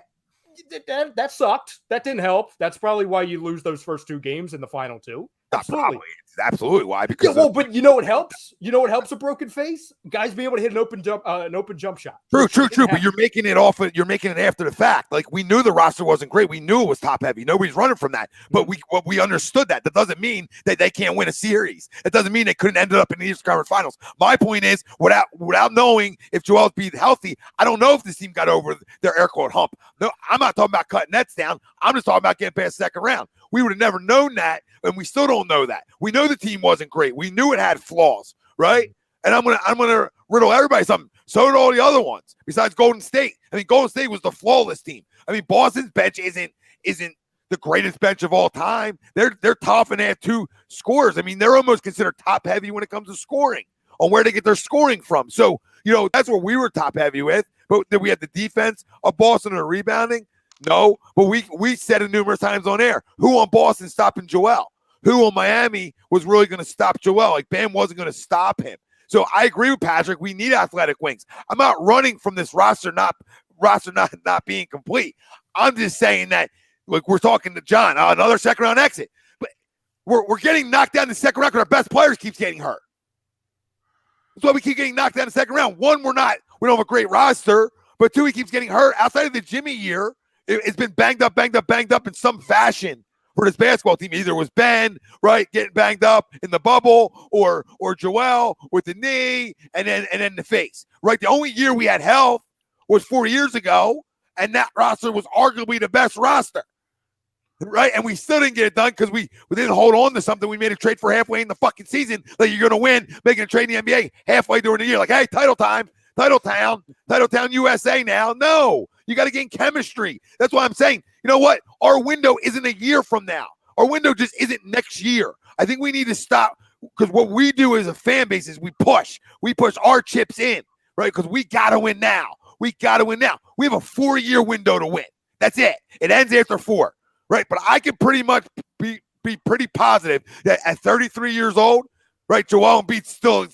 that sucked. That didn't help. That's probably why you lose those first 2 games in the final 2. Absolutely. It's absolutely why. Because but you know what helps? You know what helps a broken face? Guys be able to hit an open jump shot. True. But you're making it after the fact. Like, we knew the roster wasn't great. We knew it was top heavy. Nobody's running from that. But we understood that. That doesn't mean that they can't win a series. It doesn't mean they couldn't end up in the Eastern Conference Finals. My point is, without knowing if Joel's being healthy, I don't know if this team got over their air quote hump. No, I'm not talking about cutting nets down. I'm just talking about getting past the second round. We would have never known that, and we still don't know that. We know the team wasn't great. We knew it had flaws, right? And I'm gonna riddle everybody something. So did all the other ones, besides Golden State. I mean, Golden State was the flawless team. I mean, Boston's bench isn't the greatest bench of all time. They're tough, and they have 2 scorers. I mean, they're almost considered top heavy when it comes to scoring, on where they get their scoring from. So, that's where we were top heavy with. But then we had the defense of Boston and the rebounding. No, but we said it numerous times on air. Who on Boston stopping Joel? Who on Miami was really going to stop Joel? Like, Bam wasn't going to stop him. So I agree with Patrick. We need athletic wings. I'm not running from this roster not being complete. I'm just saying that, like, we're talking to John, another second round exit. But we're getting knocked down in the second round because our best players keeps getting hurt. That's why we keep getting knocked down in the second round. 1, we don't have a great roster, but 2, he keeps getting hurt. Outside of the Jimmy year, it's been banged up in some fashion for this basketball team. Either it was Ben, right, getting banged up in the bubble, or Joel with the knee and then the face, right? The only year we had health was 4 years ago, and that roster was arguably the best roster, right? And we still didn't get it done because we didn't hold on to something. We made a trade for halfway in the fucking season. Like, you're going to win, making a trade in the NBA halfway during the year. Like, hey, title time. Title Town USA now. No, you got to gain chemistry. That's why I'm saying, you know what? Our window isn't a year from now. Our window just isn't next year. I think we need to stop, because what we do as a fan base is we push our chips in, right? Because we got to win now. We have a 4-year window to win. That's it. It ends after 4, right? But I can pretty much be pretty positive that at 33 years old, right, Joel Embiid's still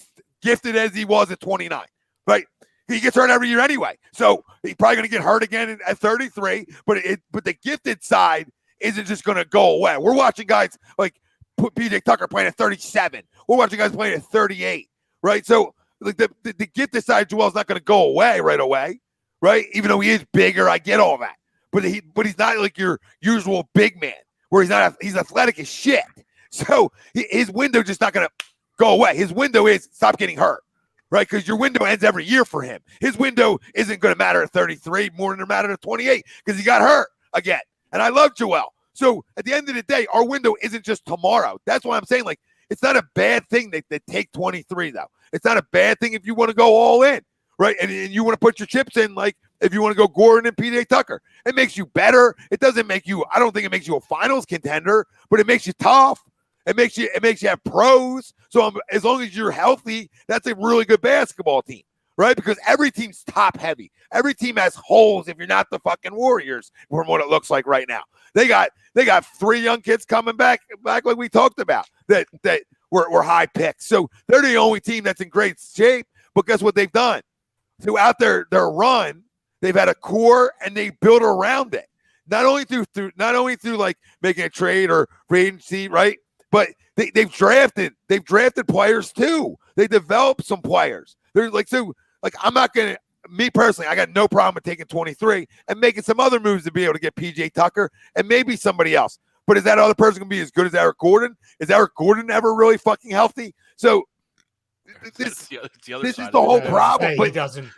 gifted as he was at 29. Right? He gets hurt every year anyway. So he's probably going to get hurt again at 33. But the gifted side isn't just going to go away. We're watching guys like PJ Tucker playing at 37. We're watching guys playing at 38, right? So like the gifted side of Joel's not going to go away right away, right? Even though he is bigger, I get all that. But he's not like your usual big man where he's athletic as shit. So his window just not going to go away. His window is stop getting hurt. Right, because your window ends every year for him. His window isn't going to matter at 33 more than it mattered at 28 because he got hurt again. And I love Joel. So at the end of the day, our window isn't just tomorrow. That's why I'm saying, like, it's not a bad thing that they take 23, though. It's not a bad thing if you want to go all in, right? And you want to put your chips in, like, if you want to go Gordon and PJ Tucker. It makes you better. It doesn't make you, I don't think it makes you a finals contender, but it makes you tough. It makes you have pros. So as long as you're healthy, that's a really good basketball team, right? Because every team's top heavy. Every team has holes if you're not the fucking Warriors, from what it looks like right now. They got 3 young kids coming back like we talked about that were high picks. So they're the only team that's in great shape. But guess what they've done? Throughout their run, they've had a core and they built around it. Not only through like making a trade or free agency, right? But they've drafted players too. They developed some players. They're like, so like, I'm not going to, me personally, I got no problem with taking 23 and making some other moves to be able to get PJ Tucker and maybe somebody else. But is that other person going to be as good as Eric Gordon? Is Eric Gordon ever really fucking healthy? So this is the whole problem. But he doesn't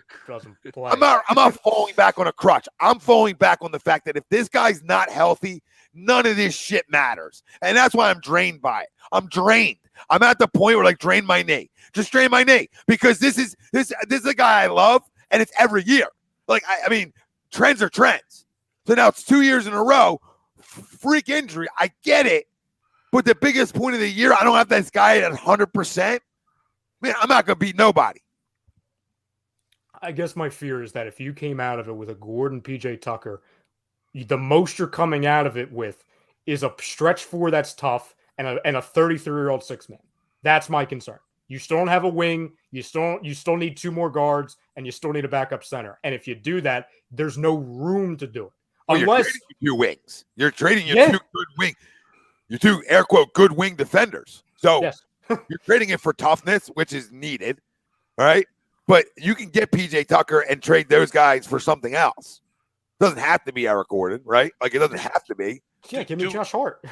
play. I'm not falling back on a crutch. I'm falling back on the fact that if this guy's not healthy, none of this shit matters. And that's why I'm drained by it. I'm drained. I'm at the point where, like, drain my knee. Just drain my knee. Because this is a guy I love, and it's every year. Like, I mean, trends are trends. So now it's 2 years in a row. Freak injury. I get it. But the biggest point of the year, I don't have this guy at 100%. Man, I'm not going to beat nobody. I guess my fear is that if you came out of it with a Gordon, PJ Tucker, the most you're coming out of it with is a stretch 4 that's tough and a 33-year-old 6-man. That's my concern. You still don't have a wing. You still need 2 more guards, and you still need a backup center. And if you do that, there's no room to do it. Unless you're trading 2 wings. You're trading your 2 good wing, your 2 air quote good wing defenders. So yes. You're trading it for toughness, which is needed, right? But you can get PJ Tucker and trade those guys for something else. Doesn't have to be Eric Gordon, right? Like, it doesn't have to be. Yeah, give me Josh Hart.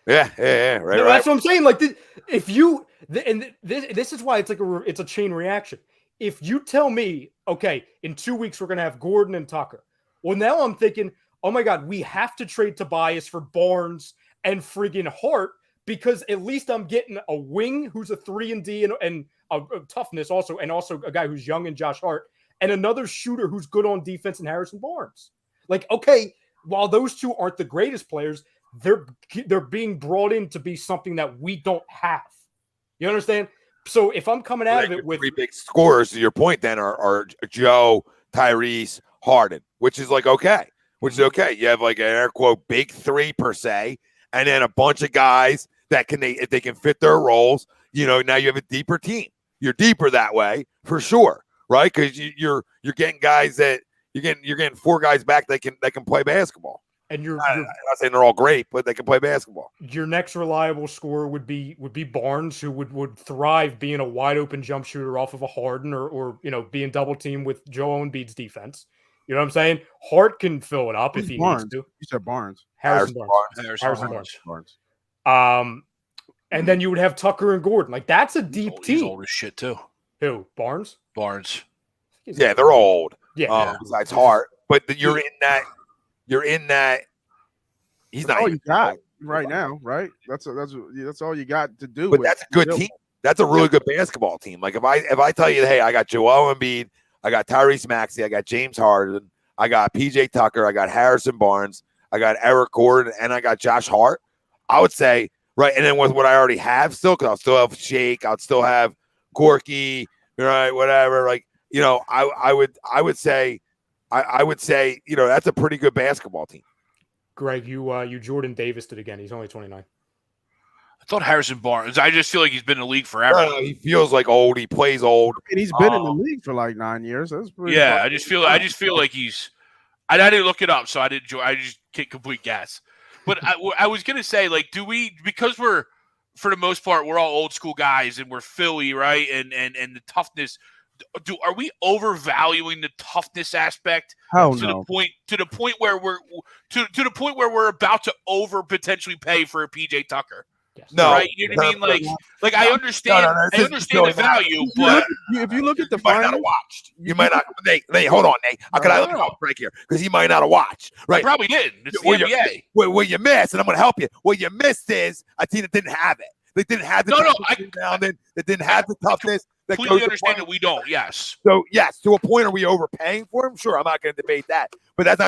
Yeah, right. No, that's what I'm saying. Like, this is why it's like it's a chain reaction. If you tell me, okay, in 2 weeks we're gonna have Gordon and Tucker, well, now I'm thinking, oh my God, we have to trade Tobias for Barnes and friggin' Hart because at least I'm getting a wing who's a 3-and-D and a toughness also, and also a guy who's young and Josh Hart, and another shooter who's good on defense in Harrison Barnes. Like, okay, while those 2 aren't the greatest players, they're being brought in to be something that we don't have. You understand? So if I'm coming out of it with 3 big scorers, to your point, then are Joe, Tyrese, Harden, which is like okay. You have like an air quote big 3 per se, and then a bunch of guys that if they can fit their roles. You know, now you have a deeper team. You're deeper that way for sure, right? Because you're getting guys that you're getting 4 guys back that can play basketball. And I'm not saying they're all great, but they can play basketball. Your next reliable scorer would be Barnes, who would thrive being a wide open jump shooter off of a Harden or being double teamed with Joel Embiid's defense. You know what I'm saying? Hart can fill it up if he needs to. You said Barnes. Harrison Barnes. And then you would have Tucker and Gordon. Like, that's a deep team. He's old as shit too. Who? Barnes. Yeah, they're old. Yeah. Besides Hart, but you're in that. He's not all you got right now, right? That's all you got to do. But that's a good team. That's a really good basketball team. Like if I tell you, hey, I got Joel Embiid, I got Tyrese Maxey, I got James Harden, I got PJ Tucker, I got Harrison Barnes, I got Eric Gordon, and I got Josh Hart, I would say, right, and then with what I already have still, because I'll still have Shake, I'll still have Corky, right, whatever. Like, I would say, that's a pretty good basketball team. Greg, you Jordan Davis did again. He's only 29. I thought Harrison Barnes. I just feel like he's been in the league forever. No, he feels like old. He plays old. And he's been in the league for like 9 years. That's pretty Yeah, fucking I just feel like he's. I didn't look it up, so I didn't. I just can't complete guess. But I was gonna say, like, because we're for the most part we're all old school guys and we're Philly, right? And the toughness. Are we overvaluing the toughness aspect Hell to no. the point where we're about to over potentially pay for a PJ Tucker? Yes. No, Right? You know what I mean? Like I understand. No, I understand the value, but If you look at the you might not have finals, watched. You might not. Nate, hold on, Nate. I gotta let you off break here because he might not have watched. I Right? probably didn't. It's the Well, NBA. What you missed, and I'm gonna help you. What you missed is a team that didn't have it. They didn't have the rebounding. That didn't have the toughness. That Completely goes understand that we don't. Yes. So yes, to a point, are we overpaying for him? Sure, I'm not going to debate that, but that's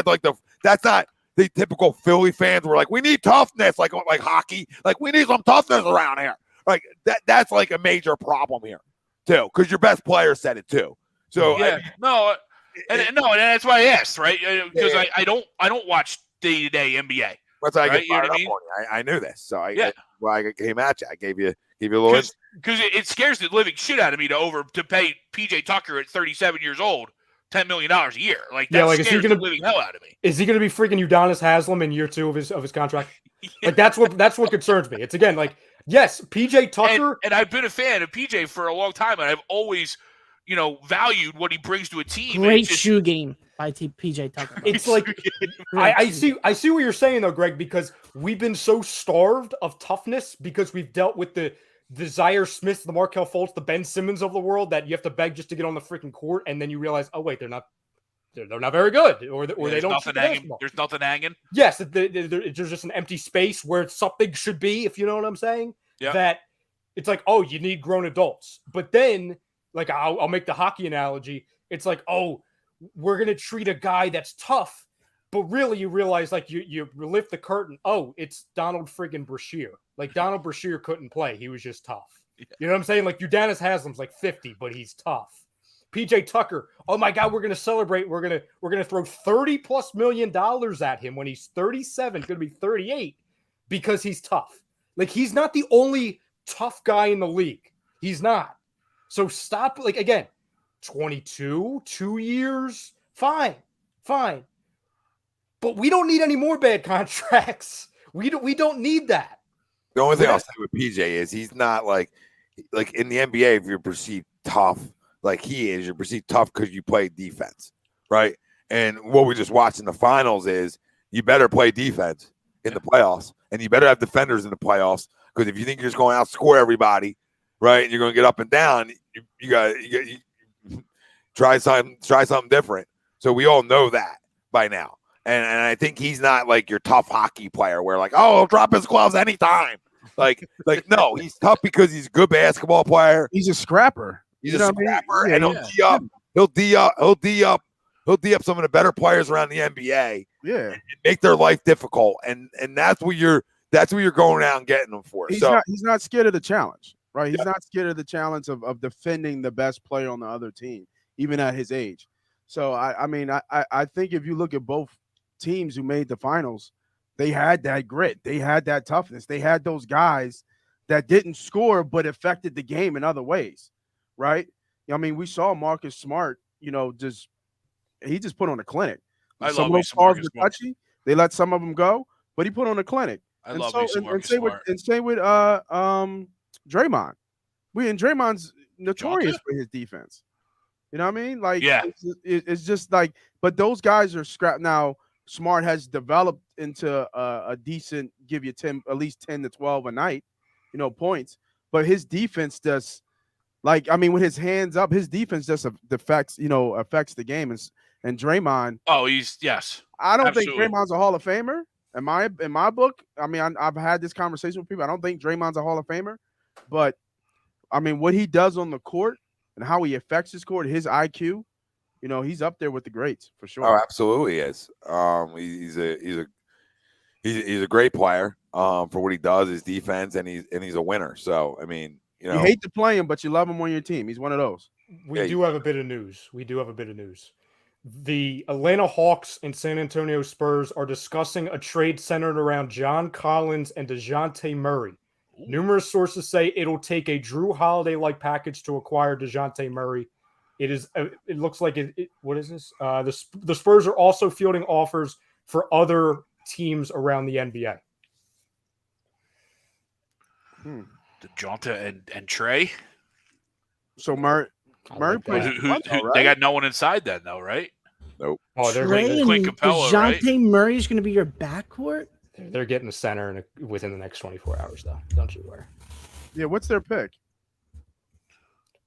not the typical Philly fans. We're like, we need toughness, like hockey, like we need some toughness around here. Like that's like a major problem here too, because your best player said it too. So yeah, and that's why I asked, right? Because I don't watch day-to-day NBA. That's how I Right, get you know fired what I up mean? on you. I knew this, so Yeah. I came at you. I gave you a little. Because it scares the living shit out of me to pay PJ Tucker at 37 years old $10 million a year. Like that scares the living hell out of me. Is he going to be freaking Udonis Haslem in year 2 of his contract? Like that's what concerns me. It's again like yes, PJ Tucker, and I've been a fan of PJ for a long time, and I've always valued what he brings to a team. Great shoe game by PJ Tucker. it's like I see what you're saying though, Greg, because we've been so starved of toughness because we've dealt with the Zaire Smiths, the Markelle Fultz, the Ben Simmons of the world that you have to beg just to get on the freaking court, and then you realize, oh wait, they're not very good, or they don't. There's nothing hanging. Yes, there's just an empty space where something should be, if you know what I'm saying. Yeah. That it's like, oh, you need grown adults, but then like I'll make the hockey analogy. It's like, oh, we're gonna treat a guy that's tough, but really you realize like you lift the curtain. Oh, it's Donald friggin' Brashear. Like Donald Brashear couldn't play. He was just tough. Yeah. You know what I'm saying? Like Udonis Haslem's like 50, but he's tough. PJ Tucker, oh my God, we're gonna celebrate. We're gonna throw $30+ million at him when he's 37, gonna be 38, because he's tough. Like he's not the only tough guy in the league. He's not. So stop. Like again, 22, 2 years, fine. But we don't need any more bad contracts. We don't need that. The only thing I'll say with PJ is he's not like in the NBA, if you're perceived tough like he is, you're perceived tough because you play defense, right? And what we just watched in the finals is you better play defense in the playoffs, and you better have defenders in the playoffs, because if you think you're just going to outscore everybody, right, and you're going to get up and down, you got try something different. So we all know that by now. And I think he's not like your tough hockey player where like, oh, he'll drop his gloves anytime. Like no, he's tough because he's a good basketball player. he's a scrapper. He's a scrapper, and he'll D up some of the better players around the NBA. Yeah, and make their life difficult, and that's what you're going out and getting them for. He's not scared of the challenge, right? He's not scared of the challenge of defending the best player on the other team, even at his age. So I think if you look at both teams who made the finals, they had that grit, they had that toughness, they had those guys that didn't score but affected the game in other ways, right? I mean, we saw Marcus Smart, he just put on a clinic. Some of those calls were touchy. They let some of them go, but he put on a clinic. Same with Draymond. Draymond's notorious for his defense. You know what I mean? Like, it's just like, but those guys are scrapped now. Smart has developed into a decent, give you at least 10 to 12 a night, points. But his defense does, with his hands up, his defense just affects the game. And Draymond. Oh, yes. I don't think Draymond's a Hall of Famer. In my book, I've had this conversation with people. I don't think Draymond's a Hall of Famer, but what he does on the court and how he affects his court, his IQ, he's up there with the greats for sure. Oh, absolutely he is. He's a great player for what he does, his defense, and he's a winner. So you hate to play him, but you love him on your team. He's one of those. We do have a bit of news. The Atlanta Hawks and San Antonio Spurs are discussing a trade centered around John Collins and DeJounte Murray. Numerous sources say it'll take a Drew Holiday-like package to acquire DeJounte Murray. It looks like what is this? The Spurs are also fielding offers for other teams around the NBA. DeJounte and Trey. So Murray plays. They got no one inside then, though, right? Nope. Oh, they're Trey and Clint Capella, right? DeJounte Murray is going to be your backcourt? They're getting a center within the next 24 hours, though. Don't you worry. Yeah, what's their pick?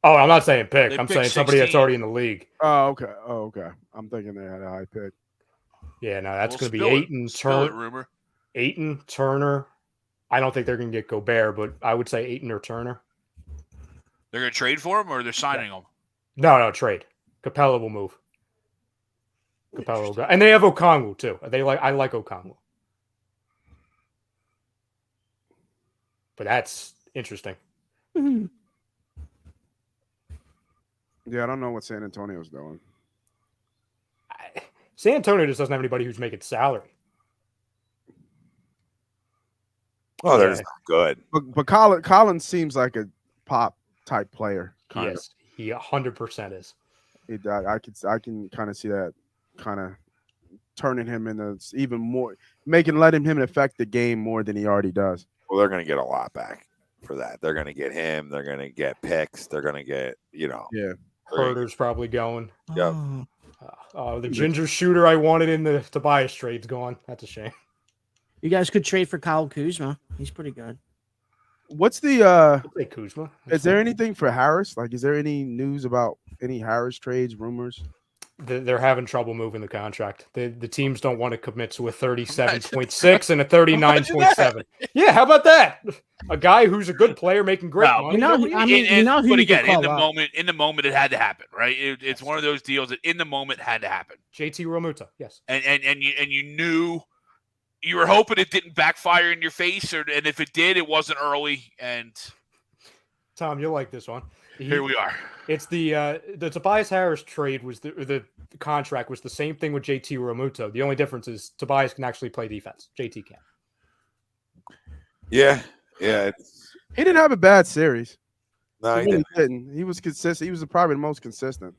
Oh, I'm not saying pick. They I'm picked saying somebody that's 16. already in the league. Oh, okay. I'm thinking they had a high pick. Yeah, no, that's going to be Spill it. Ayton, Spill it, Turner. rumor. Ayton, Turner. I don't think they're going to get Gobert, but I would say Ayton or Turner. They're going to trade for him, or they're signing him? No, trade. Capella will move. Capella will go. And they have Okongwu, too. I like Okongwu. But that's interesting. Mm-hmm. Yeah, I don't know what San Antonio's doing. San Antonio just doesn't have anybody who's making salary. Oh, they're just not good. But Collins seems like a pop type player. Yes, he 100% is. I can kind of see that kind of turning him into even more, letting him affect the game more than he already does. Well, they're going to get a lot back for that. They're going to get him. They're going to get picks. They're going to get, Yeah. Herder's probably going. Yep. The ginger shooter I wanted in the Tobias trade's gone. That's a shame. You guys could trade for Kyle Kuzma. He's pretty good. What's the I'll say Kuzma. is there anything for Harris? Like, is there any news about any Harris trades, rumors? They're having trouble moving the contract. The teams don't want to commit to a 37.6 and a 39.7. Yeah, how about that? A guy who's a good player making great money. But again, in the moment, it had to happen, right? It's one of those deals that in the moment had to happen. JT Realmuto, yes. And you knew, you were hoping it didn't backfire in your face, and if it did, it wasn't early. And Tom, you'll like this one. Here we are. It's the Tobias Harris trade was the contract was the same thing with JT Realmuto. The only difference is Tobias can actually play defense. JT can't. Yeah. He didn't have a bad series. No, He didn't. He was consistent. He was probably the most consistent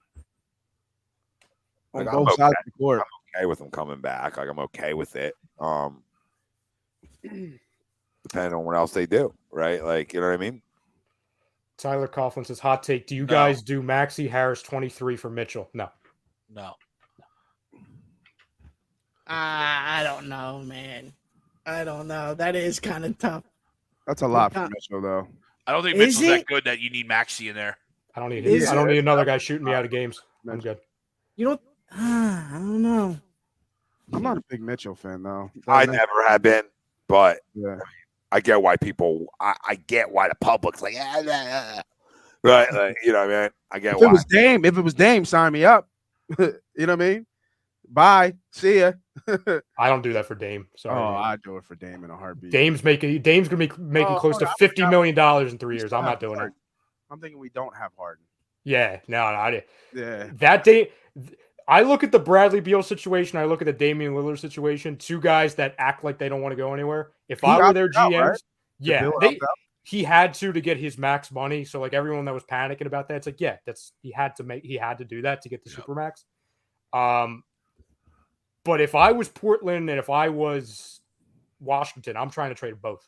on Like, both sides of the court. I'm okay with him coming back. Like, I'm okay with it. Depending on what else they do, right? Like, you know what I mean? Tyler Coughlin says, hot take. Do you guys do Maxey Harris 23 for Mitchell? No. I don't know, man. I don't know. That is kind of tough. That's a lot for Mitchell, though. I don't think Mitchell's that good that you need Maxey in there. I don't need him. I don't need another guy shooting me out of games. I'm good. I don't know. I'm not a big Mitchell fan, though. I never have been, but Yeah. I get why people. I get why the public's like, right? Like, you know what I mean? I get If why. it was Dame, sign me up. You know what I mean? Bye. See ya. I don't do that for Dame. Sorry. Oh, I'd do it for Dame in a heartbeat. Dame's gonna be making close to $50 million in 3 years. I'm not doing it. I'm thinking we don't have Harden. Yeah, no, I did. Yeah. That day, I look at the Bradley Beal situation. I look at the Damian Lillard situation. Two guys that act like they don't want to go anywhere. If I were their GMs, right? yeah, he had to get his max money. So like everyone that was panicking about that, it's like, yeah, he had to do that to get the super max. But if I was Portland and if I was Washington, I'm trying to trade both.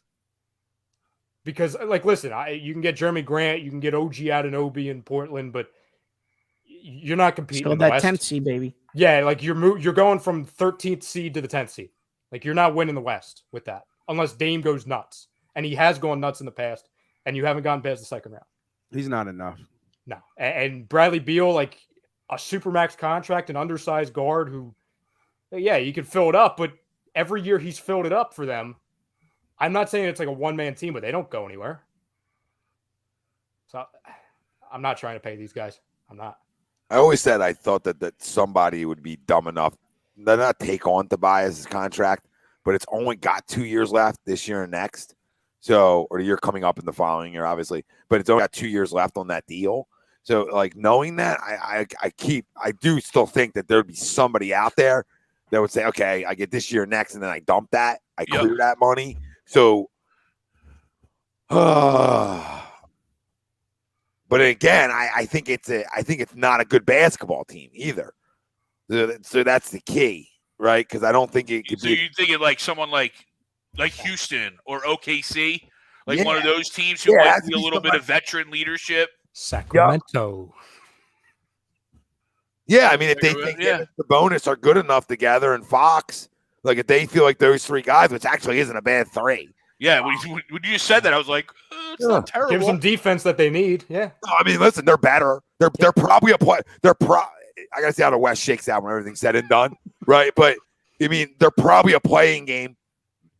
Because, like, listen, you can get Jeremy Grant, you can get OG Anunoby in Portland, but you're not competing. Still in the that West. 10th seed, baby. Yeah, like you're going from 13th seed to the 10th seed. Like you're not winning the West with that, unless Dame goes nuts, and he has gone nuts in the past, and you haven't gotten past the second round. He's not enough. No, and Bradley Beal, like a supermax contract, an undersized guard who, yeah, you can fill it up, but every year he's filled it up for them. I'm not saying it's like a one-man team, but they don't go anywhere. So I'm not trying to pay these guys. I'm not. I always said I thought that somebody would be dumb enough to not take on Tobias' contract, but it's only got 2 years left this year and next. So, or the year coming up in the following year, obviously, but it's only got 2 years left on that deal. So, like, knowing that, I do still think that there'd be somebody out there that would say, okay, I get this year next, and then I dump that. I clear that money. So But again, I think it's not a good basketball team either. So that's the key, right? Because I don't think it could So be. you're thinking like someone like Houston or OKC, like one of Yeah. those teams who Yeah, it might has to be a be little bit somebody- of veteran leadership. Sacramento. Yeah, I mean, if they think Yeah. the bonus are good enough together, and Fox, like if they feel like those three guys, which actually isn't a bad three. Yeah, when you just said that, I was like, it's not terrible. Give them defense that they need. Yeah. No, I mean, listen, they're better. They're probably a play. I gotta see how the West shakes out when everything's said and done, right? But I mean, they're probably a playing game.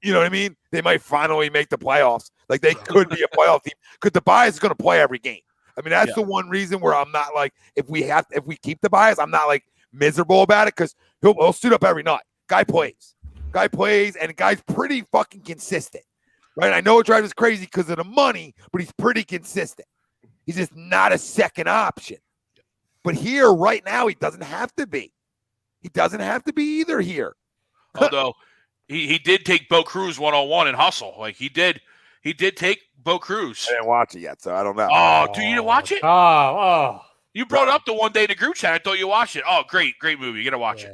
You know what I mean? They might finally make the playoffs. Like they could be a playoff team because Tobias is going to play every game. I mean, that's the one reason where I'm not like, if we keep Tobias, I'm not like miserable about it because he'll suit up every night. Guy plays, and guy's pretty fucking consistent, right? I know it drives us crazy because of the money, but he's pretty consistent. He's just not a second option. But here, right now, he doesn't have to be. He doesn't have to be either here. Although he did take Bo Cruz one-on-one and hustle. Like he did take Bo Cruz. I didn't watch it yet, so I don't know. Oh, do you didn't watch it? Oh. You brought it up the one day in the group chat. I thought you watched it. Oh, great movie. You gotta watch it.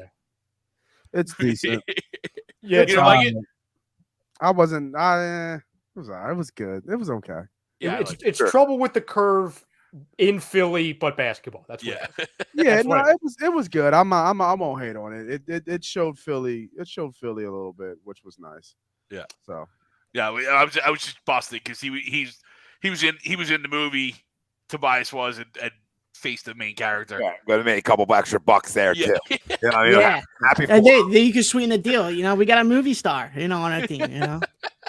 It's decent. Yeah, You don't like it? I wasn't. It was all right. It was good. It was okay. Yeah, it's trouble with the curve in Philly, but basketball. That's what it is. Yeah, That's no, what it was good. I won't hate on it. It showed Philly. It showed Philly a little bit, which was nice. Yeah. So. Yeah, I was just busting because he was in the movie. Tobias was and faced the main character. Yeah, going to make a couple extra bucks there too. You know, I mean, Yeah. happy for And him. you can sweeten the deal. You know, we got a movie star, on our team, Yeah,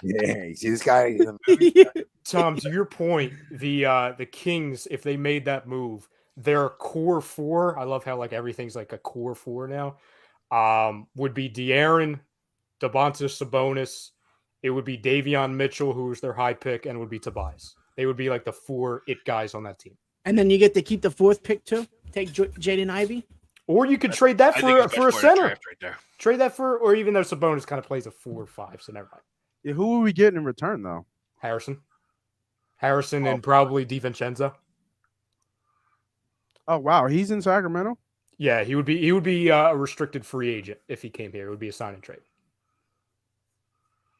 you see this guy? He's a movie star. Tom, to your point, the Kings, if they made that move, their core four, I love how like everything's like a core four now, would be De'Aaron, Domantas Sabonis, it would be Davion Mitchell, who's their high pick, and it would be Tobias. They would be like the four it guys on that team. And then you get to keep the fourth pick too. Take Jaden Ivey. Or you could trade that for a center. Right there. Trade that for, or even though Sabonis kind of plays a 4 or 5, so never mind. Yeah, who are we getting in return though? Harrison, and probably DiVincenzo. Oh wow, he's in Sacramento. Yeah, he would be a restricted free agent if he came here. It would be a sign and trade.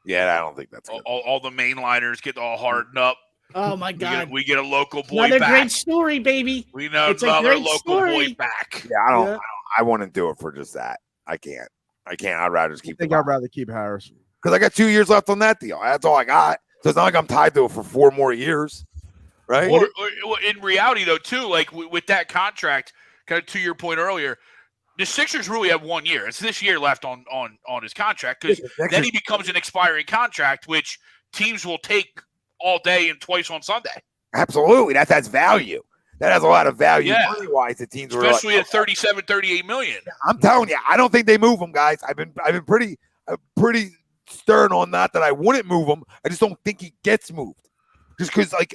Yeah, I don't think that's good. All the mainliners get all hardened up. Oh my God! We get a local boy Another back. great story, baby. We know It's a another great local story. boy back. Yeah, I wouldn't do it for just that. I can't. I'd rather just I keep. think I'd rather keep Harris. Because I got 2 years left on that deal. That's all I got. So it's not like I'm tied to it for 4 more years, right? Or in reality, though, too, like with that contract, kind of to your point earlier, the Sixers really have 1 year. It's this year left on his contract because then he becomes an expiring contract, which teams will take all day and twice on Sunday. Absolutely. That has value. That has a lot of value money-wise to teams. Especially at 37, 38 million. I'm telling you, I don't think they move him, guys. I've been pretty stern on that I wouldn't move him. I just don't think he gets moved. Just because, like,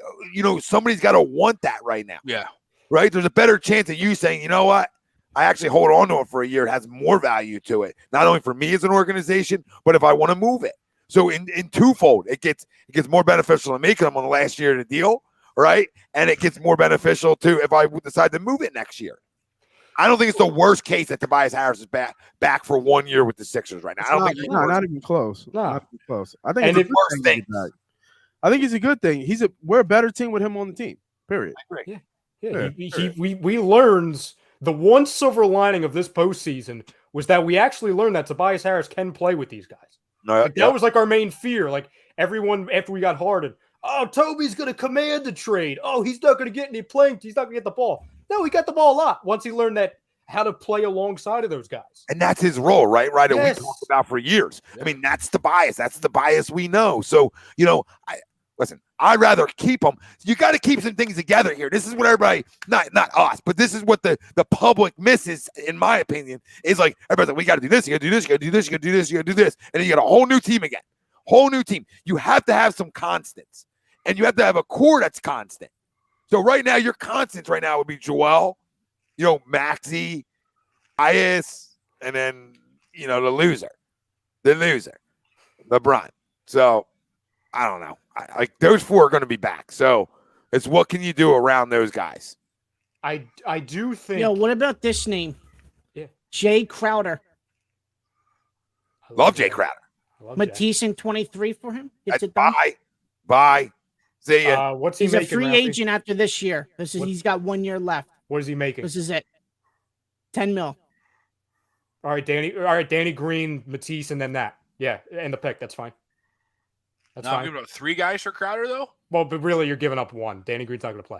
somebody's got to want that right now. Yeah. Right? There's a better chance of you saying, you know what? I actually hold on to it for a year. It has more value to it, not only for me as an organization, but if I want to move it. So in twofold, it gets more beneficial to me because I'm on the last year of the deal, right? And it gets more beneficial too if I decide to move it next year. I don't think it's the worst case that Tobias Harris is back for 1 year with the Sixers right now. I don't think not even close. No. Not even close. I think it's it's the worst thing. I think it's a good thing. We're a better team with him on the team. Period. Yeah. We learned the one silver lining of this postseason was that we actually learned that Tobias Harris can play with these guys. That was like our main fear. Like everyone after we got Harden, oh, Toby's going to command the trade. Oh, he's not going to get any playing. He's not going to get the ball. No, he got the ball a lot once he learned that how to play alongside of those guys. And that's his role, right? Right. Yes. We talked about for years. I mean, that's the bias. That's the bias we know. So, listen, I'd rather keep them. You got to keep some things together here. This is what everybody, not us, but this is what the public misses, in my opinion, is like, everybody's like, we got to do this, you got to do this, you got to do this, you got to do this, you got to do this. And then you got a whole new team again. Whole new team. You have to have some constants. And you have to have a core that's constant. So right now, your constants right now would be Joel, Maxey, Ias, and then, the loser, LeBron. So I don't know. like those 4 are going to be back. So it's what can you do around those guys? I do think. Yo, what about this name? Yeah. Jay Crowder. I Love Jay Crowder. I love Jay. Matisse in 23 for him. Gets That's it done. Bye. See ya. What's he He's a making? free Ralphie? agent after this year. He's got 1 year left. What is he making? This is it. 10 mil. All right, Danny Green, Matisse, and then that. Yeah, and the pick. That's fine. That's Now I'm fine. giving up 3 guys for Crowder, though? Well, but really, you're giving up 1. Danny Green's not going to play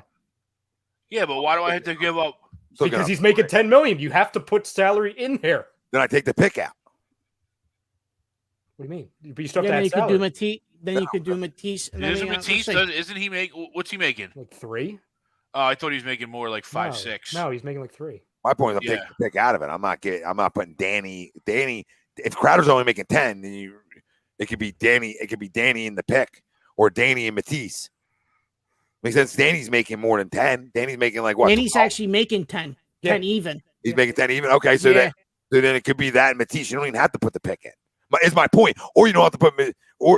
Yeah, but why do I have to give up? Still because gonna- he's making $10 million. You have to put salary in there. Then I take the pick out. What do you mean? But you still Yeah, have to then add you could do salary. Matisse. Then you could do Matisse. And then, Isn't let's Matisse? see. Isn't he make? What's he making? Like 3? Oh, I thought he was making more like 5, No. 6. No, he's making like 3. My point is I'm Yeah. taking the pick out of it. I'm not putting Danny. If Crowder's only making 10, then it could be Danny. It could be Danny in the pick or Danny and Matisse. Makes sense. Danny's making more than 10. Danny's making like what? And he's 12? actually making 10. Yeah. 10 even. He's making 10 even. Okay, so Yeah. then it could be that and Matisse. You don't even have to put the pick in. Is my point. Or you don't have to put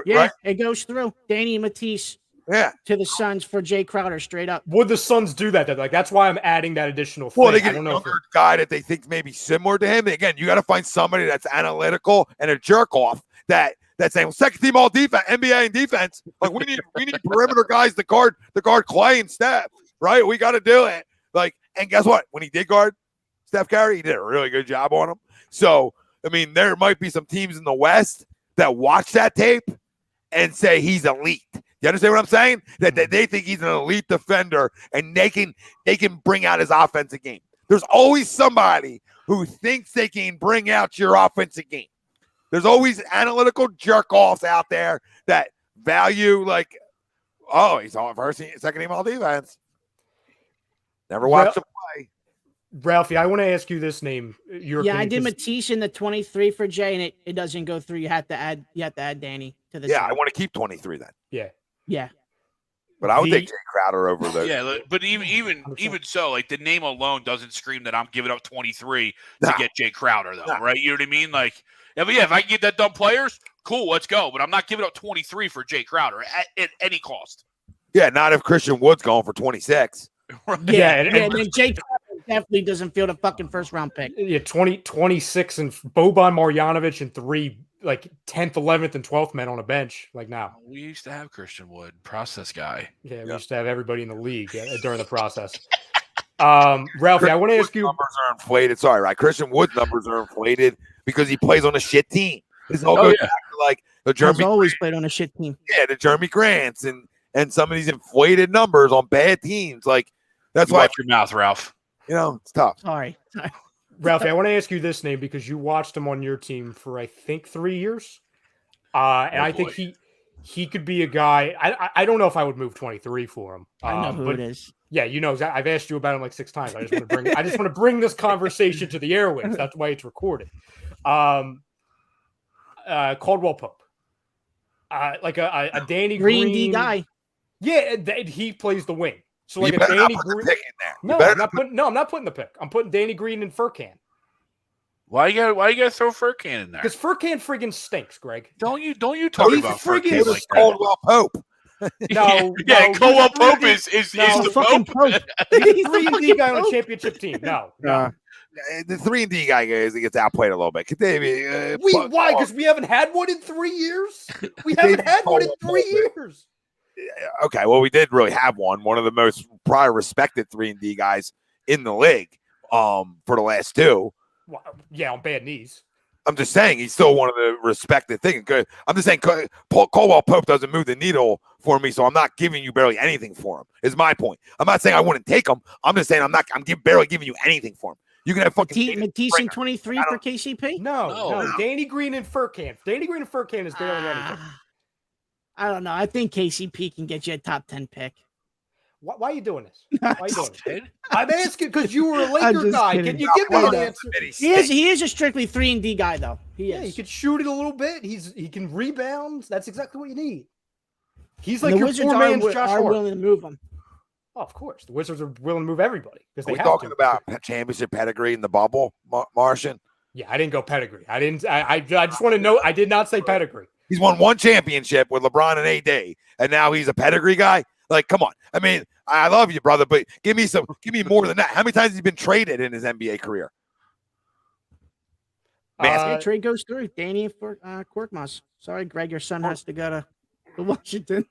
Yeah, right? it goes through. Danny and Matisse Yeah. to the Suns for Jay Crowder straight up. Would the Suns do that? Like that's why I'm adding that additional thing. Well, they I get a don't know if younger guy that they think maybe similar to him. Again, you got to find somebody that's analytical and a jerk off that's saying, well, second team all defense, NBA and defense. Like we need perimeter guys to guard Clay and Steph, right? We got to do it. Like, and guess what? When he did guard Steph Curry, he did a really good job on him. So, I mean, there might be some teams in the West that watch that tape and say he's elite. You understand what I'm saying? That they think he's an elite defender and they can bring out his offensive game. There's always somebody who thinks they can bring out your offensive game. There's always analytical jerk-offs out there that value like, oh, he's on first team, second team all defense. Never watched him play. Ralphie, I want to ask you this name. Your Yeah, I opinion, did 'cause- Matisse in the 23 for Jay, and it doesn't go through. You have to add Danny to the Yeah, side. I want to keep 23 then. Yeah. But I would The- take Jay Crowder over the. Yeah, but even so, like the name alone doesn't scream that I'm giving up 23 to Nah. get Jay Crowder, though, Nah. right? You know what I mean? Like, if I can get that done players, cool, let's go. But I'm not giving up 23 for Jay Crowder at any cost. Yeah, not if Christian Wood's going for 26. Yeah, and- And then Jay Crowder definitely doesn't feel the fucking first round pick. Yeah, 26 and Boban Marjanovic and 3 like 10th, 11th, and 12th men on a bench. Like now, We used to have Christian Wood, process guy. yeah, we Yeah. used to have everybody in the league during the process. Ralphie, I want to ask you. Numbers are inflated. Sorry, right? Christian Wood's numbers are inflated because he plays on a shit team. This all Oh, goes yeah. back to like the He's Jeremy, always played on a shit team. the Jeremy Grants and some of these inflated numbers on bad teams. Like that's You why watch your mouth, Ralph. it's tough. Sorry. Ralphie, I want to ask you this name because you watched him on your team for I think 3 years, and I think he could be a guy. I don't know if I would move 23 for him. I know who but it is. yeah, you know, I've asked you about him like 6 times. I just want to bring this conversation to the airwaves. That's why it's recorded. Caldwell Pope, like a Danny Green D guy. Yeah, he plays the wing. So like you a better Danny not put the Green. pick in there. You No, better I'm not putting the pick. I'm putting Danny Green and Furkan Why you gotta throw Furkan in there? because Furkan friggin' stinks, Greg. Don't you talk He's about friggin' Furkan It was like that? Caldwell Pope. No, Yeah, no, Caldwell he's a Pope 3D is No, the fucking Pope. Pope. He's a He's the 3 and D fucking guy on a Pope. championship team. No. The 3-and-D guy he gets outplayed a little bit. Why? Because we haven't had one in 3 years. We haven't had one in 3 years. Okay, well, we did really have one of the most probably respected 3-and-D guys in the league for the last 2. Well, yeah, on bad knees. I'm just saying he's still one of the respected things. Good. I'm just saying Caldwell Pope doesn't move the needle for me, so I'm not giving you barely anything for him. Is my point. I'm not saying I wouldn't take him. I'm just saying I'm barely giving you anything for him. You can have fucking Matisse in 23 for KCP? No. Danny Green and Furkan. Danny Green and Furkan is barely anything. I don't know. I think KCP can get you a top 10 pick. Why are you doing this? Why are you doing this? I'm asking because you were a I'm Laker just guy. kidding. Can you give me an answer? He is a strictly 3-and-D guy, though. He Yeah, he is. can shoot it a little bit. He can rebound. That's exactly what you need. He's And like the your Wizards 4-man's Josh are Hart. willing to move him. Oh, of course. The Wizards are willing to move everybody because Are they we have talking to. about championship pedigree in the bubble, Martian? Yeah, I didn't go pedigree. I just want to know. I did not say pedigree. He's won 1 championship with LeBron and AD, and now he's a pedigree guy. Like, come on. I mean, I love you, brother, but give me more than that. How many times has he been traded in his NBA career? The trade goes through. Danny for Korkmaz. Sorry, Greg, your son has to go to Washington.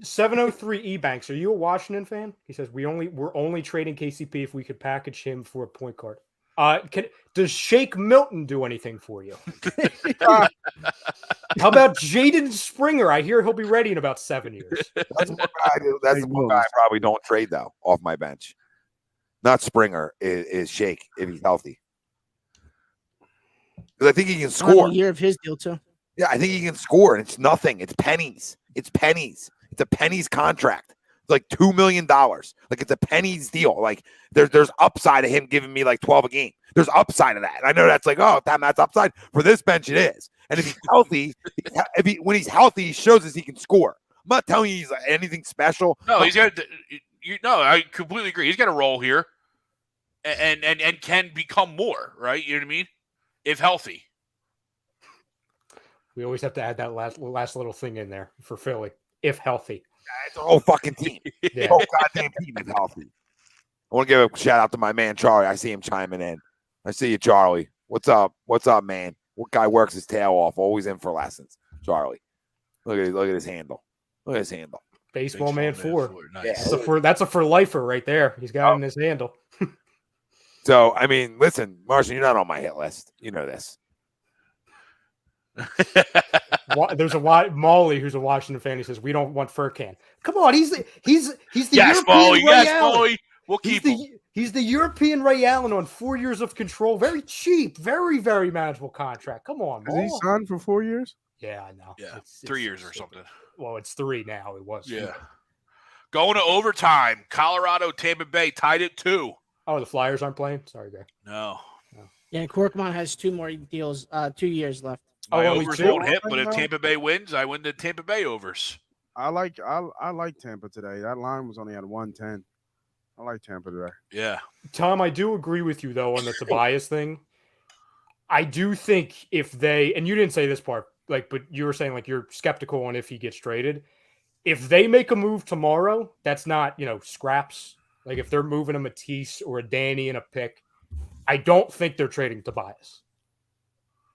703 Ebanks. Are you a Washington fan? He says we're only trading KCP if we could package him for a point guard. Does Shake Milton do anything for you? How about Jaden Springer? I hear he'll be ready in about 7 years. That's the one guy I probably don't trade though off my bench. Not Springer, is Shake if he's healthy. Because I think he can score. A year of his deal too. Yeah, I think he can score, and it's nothing. It's pennies. It's pennies. It's a pennies contract. It's like $2 million. Like, it's a pennies deal. Like, there's upside of him giving me like 12 a game. There's upside of that. And I know that's like, oh, that's upside. For this bench, it is. And if he's healthy, when he's healthy, he shows us he can score. I'm not telling you he's anything special. No, he's got. No, I completely agree. He's got a role here, and can become more. Right? You know what I mean? If healthy. We always have to add that last little thing in there for Philly. If healthy. It's a whole fucking team. Yeah. The whole goddamn team is healthy. I want to give a shout out to my man Charlie. I see him chiming in. I see you, Charlie. What's up? What's up, man? What guy works his tail off? Always in for lessons. Charlie. Look at his handle. Look at his handle. Baseball man 4. Nice. That's a for lifer right there. He's got in his handle. So, I mean, listen, Martian, you're not on my hit list. You know this. There's a Molly who's a Washington fan. He says we don't want Furkan. Come on, he's the yes, European Molly. Ray Yes, Allen. Molly. We'll keep him. He's the European Ray Allen on 4 years of control. Very cheap, very very manageable contract. Come on, Is he signed for 4 years? Yeah, I know. Yeah, It's 3 years or something. Well, it's 3 now. It was. Yeah. Going to overtime. Colorado, Tampa Bay tied it 2. Oh, the Flyers aren't playing. Sorry, Greg. No. Yeah, Korkmaz has 2 more deals, 2 years left. My only overs 2? won't hit, but if Tampa Bay wins, I win the Tampa Bay overs. I like Tampa today. That line was only at 110. I like Tampa today. Yeah. Tom, I do agree with you though on the Tobias thing. I do think if they, and you didn't say this part, like, but you were saying like you're skeptical on if he gets traded. If they make a move tomorrow, that's not, scraps. Like if they're moving a Matisse or a Danny and a pick, I don't think they're trading Tobias.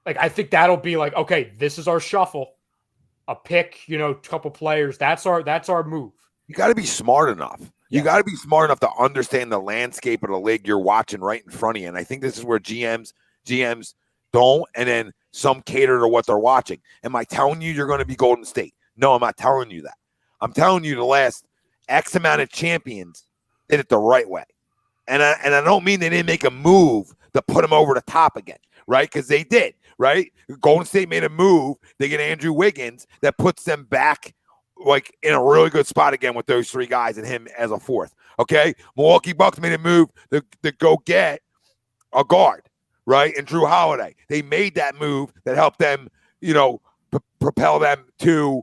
Like, I think that'll be like, okay, this is our shuffle, a pick, couple players. That's our move. You got to be smart enough. You Yes. got to be smart enough to understand the landscape of the league you're watching right in front of you. And I think this is where GMs don't, and then some cater to what they're watching. Am I telling you you're going to be Golden State? No, I'm not telling you that. I'm telling you the last X amount of champions did it the right way. And I don't mean they didn't make a move to put them over the top again, right? Because they did, right? Golden State made a move. They get Andrew Wiggins that puts them back like in a really good spot again with those 3 guys and him as a 4th. Okay. Milwaukee Bucks made a move to go get a guard, right? And Drew Holiday. They made that move that helped them, propel them to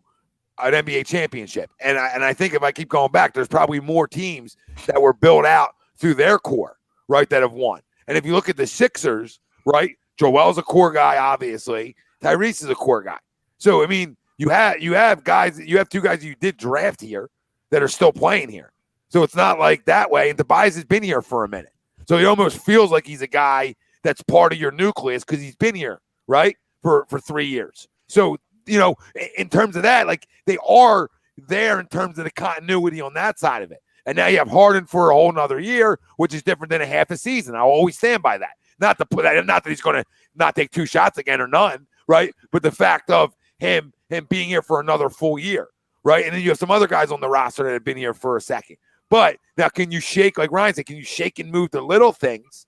an NBA championship. And I think if I keep going back, there's probably more teams that were built out through their core, right, that have won. And if you look at the Sixers, right, Joel's a core guy, obviously. Tyrese is a core guy. So, I mean, you have guys, you have 2 guys you did draft here that are still playing here. So it's not like that way. And Tobias has been here for a minute. So it almost feels like he's a guy that's part of your nucleus because he's been here, right, for 3 years. So, in terms of that, like they are there in terms of the continuity on that side of it. And now you have Harden for a whole nother year, which is different than a half a season. I'll always stand by that. Not that he's going to not take 2 shots again or none, right? But the fact of him being here for another full year, right? And then you have some other guys on the roster that have been here for a second. But now can you shake, like Ryan said, can you shake and move the little things,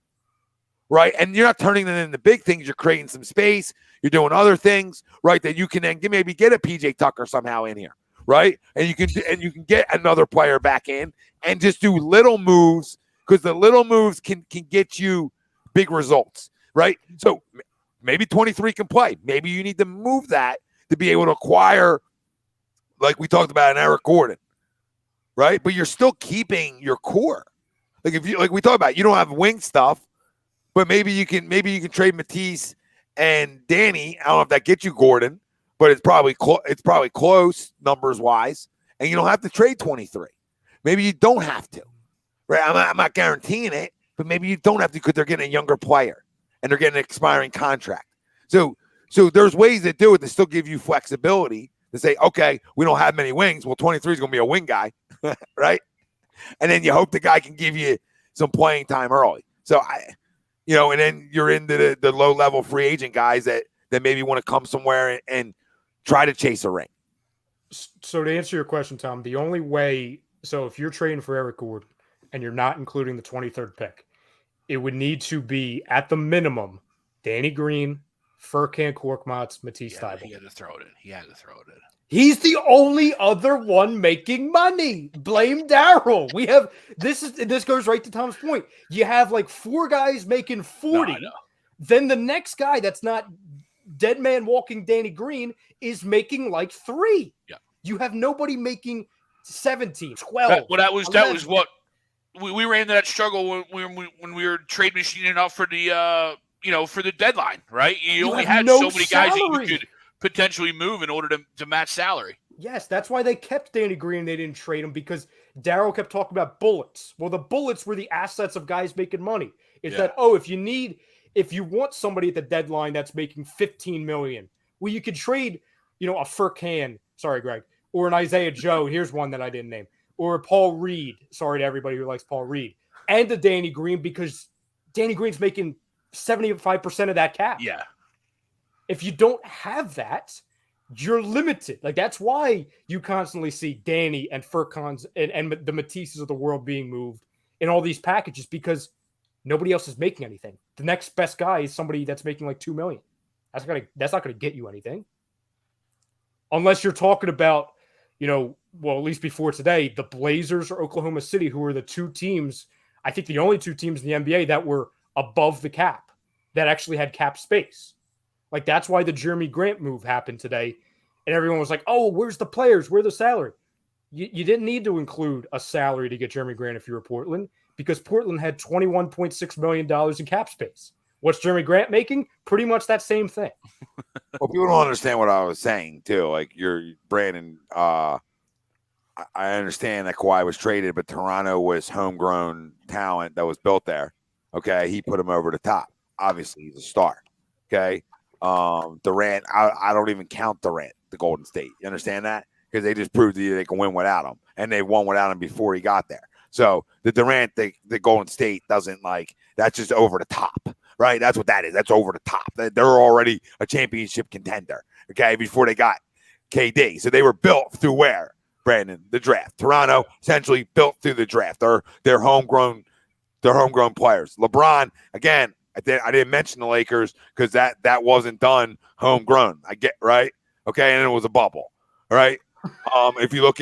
right? And you're not turning them into big things. You're creating some space. You're doing other things, right, that you can then maybe get a PJ Tucker somehow in here, right? And you can get another player back in and just do little moves because the little moves can get you big results, right? So maybe 23 can play. Maybe you need to move that to be able to acquire, like we talked about, an Eric Gordon, right? But you're still keeping your core. Like if you like we talked about, you don't have wing stuff, but maybe you can trade Matisse and Danny. I don't know if that gets you Gordon, but it's probably close numbers wise, and you don't have to trade 23. Maybe you don't have to, right? I'm not guaranteeing it, but maybe you don't have to because they're getting a younger player and they're getting an expiring contract. So there's ways to do it to still give you flexibility to say, okay, we don't have many wings. Well, 23 is going to be a wing guy, right? And then you hope the guy can give you some playing time early. So and then you're into the low level free agent guys that maybe want to come somewhere and try to chase a ring. So to answer your question, Tom, the only way, so if you're trading for Eric Gordon and you're not including the 23rd pick, it would need to be at the minimum Danny Green, Furkan Korkmaz, Mattise Thybulle. He had to throw it in. He's the only other one making money. Blame Daryl. We have this goes right to Tom's point. You have like 4 guys making 40. No. Then the next guy that's not dead man walking Danny Green is making like 3. Yeah. You have nobody making 17, 12. That was what we ran into that struggle when we were trade machining up for the for the deadline, right? You only had so many guys that you could potentially move in order to match salary. Yes, that's why they kept Danny Green and they didn't trade him, because Daryl kept talking about bullets. Well, the bullets were the assets of guys making money. It's that, if you want somebody at the deadline that's making $15 million, well, you could trade, a Furkan, sorry, Greg, or an Isaiah Joe. Here's one that I didn't name, or a Paul Reed. Sorry to everybody who likes Paul Reed, and a Danny Green, because Danny Green's making 75% of that cap. Yeah. If you don't have that, you're limited. Like, that's why you constantly see Danny and Furkan's and the Matisses of the world being moved in all these packages, because nobody else is making anything. The next best guy is somebody that's making like $2 million. That's not going to get you anything. Unless you're talking about, at least before today, the Blazers or Oklahoma City, who are the 2 teams, I think the only 2 teams in the NBA that were above the cap, that actually had cap space. Like, that's why the Jeremy Grant move happened today. And everyone was like, oh, where's the players? Where's the salary? You didn't need to include a salary to get Jeremy Grant if you were Portland, because Portland had $21.6 million in cap space. What's Jeremy Grant making? Pretty much that same thing. Well, people don't understand what I was saying, too. Like, Brandon, I understand that Kawhi was traded, but Toronto was homegrown talent that was built there. Okay, he put him over the top. Obviously, he's a star. Okay. Durant, I don't even count Durant, the Golden State. You understand that? Because they just proved that they can win without him, and they won without him before he got there. So the Durant, the Golden State doesn't that's just over the top, right? That's what that is. That's over the top. They're already a championship contender, okay, before they got KD. So they were built through where, Brandon? The draft. Toronto essentially built through the draft. They're homegrown players. LeBron, again, I didn't mention the Lakers because that wasn't done homegrown. I get right, okay, and it was a bubble, all right. If you look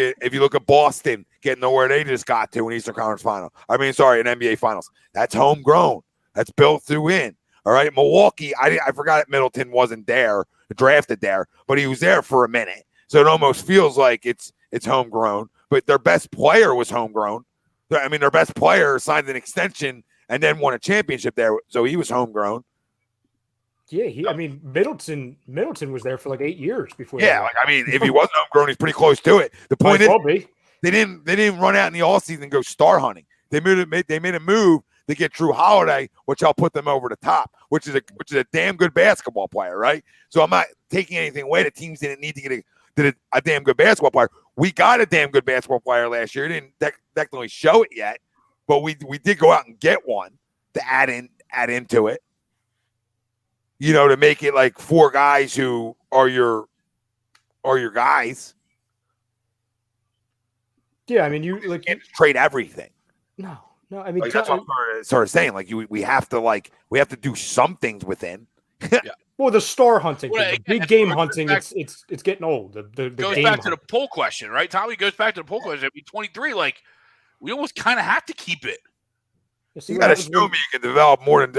at Boston getting to where they just got to an Eastern Conference Final, an NBA Finals, that's homegrown. That's built through in. All right, Milwaukee. I forgot that Middleton wasn't there, drafted there, but he was there for a minute, so it almost feels like it's homegrown. But their best player was homegrown. I mean, their best player signed an extension and then won a championship there, so he was homegrown. Yeah, Middleton was there for like 8 years before. Yeah, if he wasn't homegrown, he's pretty close to it. The point is, they didn't run out in the offseason and go star hunting. They made a move to get Drew Holiday, which I'll put them over the top, which is a damn good basketball player, right? So I'm not taking anything away. The teams didn't need to get a damn good basketball player. We got a damn good basketball player last year. Didn't technically show it yet, but we did go out and get one to add into it. To make it like 4 guys who are your guys. Yeah, you can't trade everything. No. That's what I'm sort of saying. We have to do some things within. Yeah. Well, the star hunting, the big game hunting, it's getting old. The goes game back to the poll question, right, Tommy? Goes back to the poll question. 23, we almost kind of have to keep it. You got to show me you can develop more than.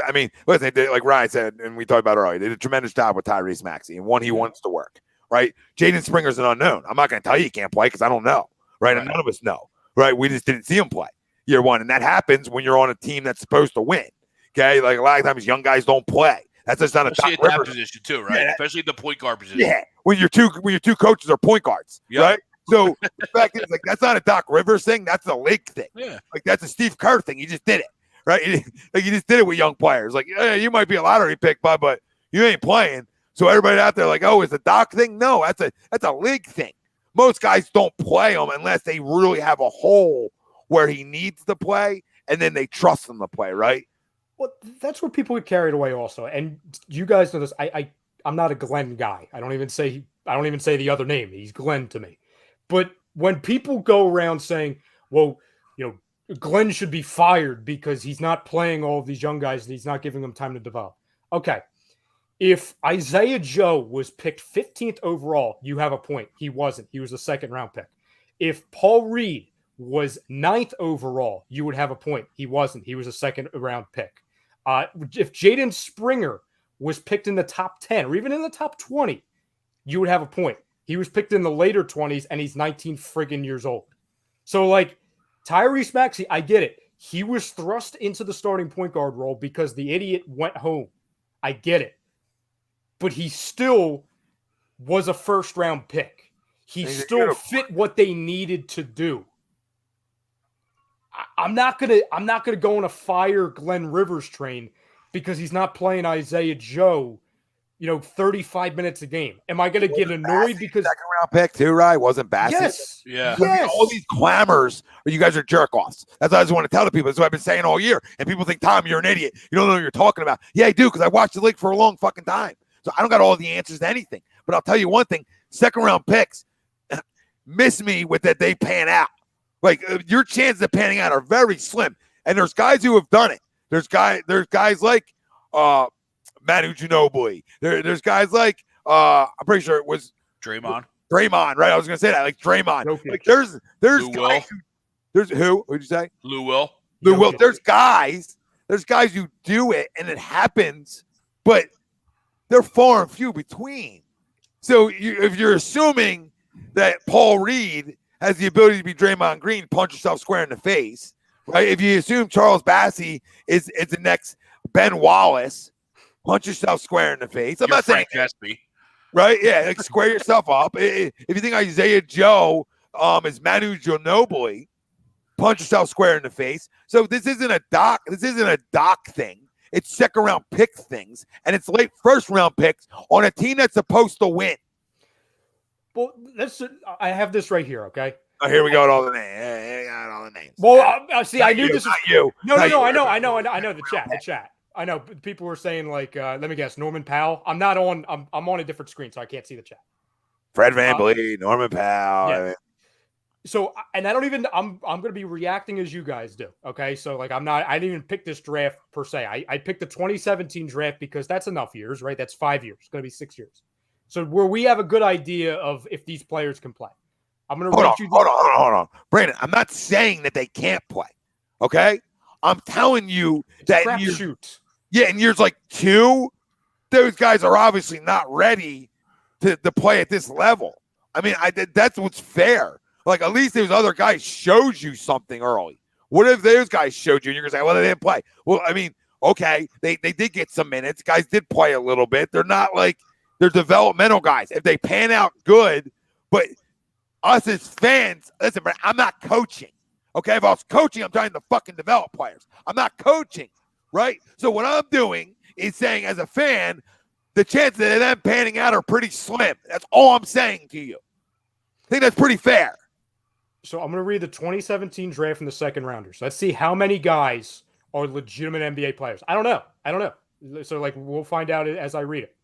Listen, like Ryan said, and we talked about earlier, they did a tremendous job with Tyrese Maxey, and one he wants to work. Right, Jaden Springer's an unknown. I'm not going to tell you he can't play because I don't know. Right, and none of us know. Right, we just didn't see him play year one, and that happens when you're on a team that's supposed to win. Okay, like a lot of times young guys don't play. That's just not a Especially Doc at that Rivers. position too, right? Yeah. Especially the point guard position. Yeah, when your two coaches are point guards, Yep. right? So the fact is, like, that's not a Doc Rivers thing. That's a league thing. Yeah. Like, that's a Steve Kerr thing. He just did it, right? Like, he just did it with young players. Like, yeah, you might be a lottery pick, bud, but you ain't playing. So everybody out there, like, oh, it's a Doc thing? No, that's a league thing. Most guys don't play him unless they really have a hole where he needs to play, and then they trust him to play, right? Well, that's where people get carried away also. And you guys know this. I'm not a Glenn guy. I don't even say the other name. He's Glenn to me. But when people go around saying, well, Glenn should be fired because he's not playing all of these young guys and he's not giving them time to develop. Okay. If Isaiah Joe was picked 15th overall, you have a point. He wasn't. He was a second-round pick. If Paul Reed was 9th overall, you would have a point. He wasn't. He was a second-round pick. If Jaden Springer was picked in the top 10 or even in the top 20, you would have a point. He was picked in the later 20s, and he's 19 friggin' years old. So, like, Tyrese Maxey, I get it. He was thrust into the starting point guard role because the idiot went home. I get it. But he still was a first-round pick. He still fit what they needed to do. I'm not gonna go on a fire Glenn Rivers train because he's not playing Isaiah Joe, 35 minutes a game. Am I gonna get annoyed because second-round pick too, right? Wasn't Bassett? Yes. Yeah. Yes. All these clamors, you guys are jerk-offs. That's what I just want to tell the people. That's what I've been saying all year. And people think, Tom, you're an idiot. You don't know what you're talking about. Yeah, I do, because I watched the league for a long fucking time. So I don't got all the answers to anything. But I'll tell you one thing. Second-round picks miss me with that they pan out. Like, your chances of panning out are very slim. And there's guys who have done it. There's guys like Manu Ginobili. There's guys like I'm pretty sure it was Draymond, right? I was gonna say that, like Draymond. Jokic. Like there's Lou guys Will. there's who? Who'd you say? Lou Will. Lou Will. There's guys who do it and it happens, but they're far and few between. So if you're assuming that Paul Reed has the ability to be Draymond Green, punch yourself square in the face, right? If you assume Charles Bassey is the next Ben Wallace, punch yourself square in the face. I'm not saying Gillespie. Right? Yeah, like square yourself up. If you think Isaiah Joe is Manu Ginobili, punch yourself square in the face. So this isn't a Doc thing. It's second round pick things, and it's late first round picks on a team that's supposed to win. Well, I have this right here, okay? Oh, here we go with all the names. Well, see, I knew this was Not you. No, Not you. I know the chat. I know people were saying like, let me guess, Norman Powell. I'm on a different screen, so I can't see the chat. Fred VanVleet, Norman Powell. Yeah. So, and I don't even, I'm going to be reacting as you guys do. Okay. So like, I didn't even pick this draft per se. I picked the 2017 draft because that's enough years, right? That's 5 years. It's going to be 6 years. So where we have a good idea of if these players can play. I'm going to hold on. Brandon, I'm not saying that they can't play. Okay. I'm telling you that in years like 2, those guys are obviously not ready to play at this level. I mean, that's what's fair. Like, at least those other guys showed you something early. What if those guys showed you and you're going to say, well, they didn't play? Well, I mean, okay, they did get some minutes. Guys did play a little bit. They're not like they're developmental guys. If they pan out good, but us as fans, listen, I'm not coaching. Okay, if I was coaching, I'm trying to fucking develop players. I'm not coaching, right? So what I'm doing is saying as a fan, the chances of them panning out are pretty slim. That's all I'm saying to you. I think that's pretty fair. So I'm going to read the 2017 draft from the second rounders. Let's see how many guys are legitimate NBA players. I don't know. So like we'll find out as I read it.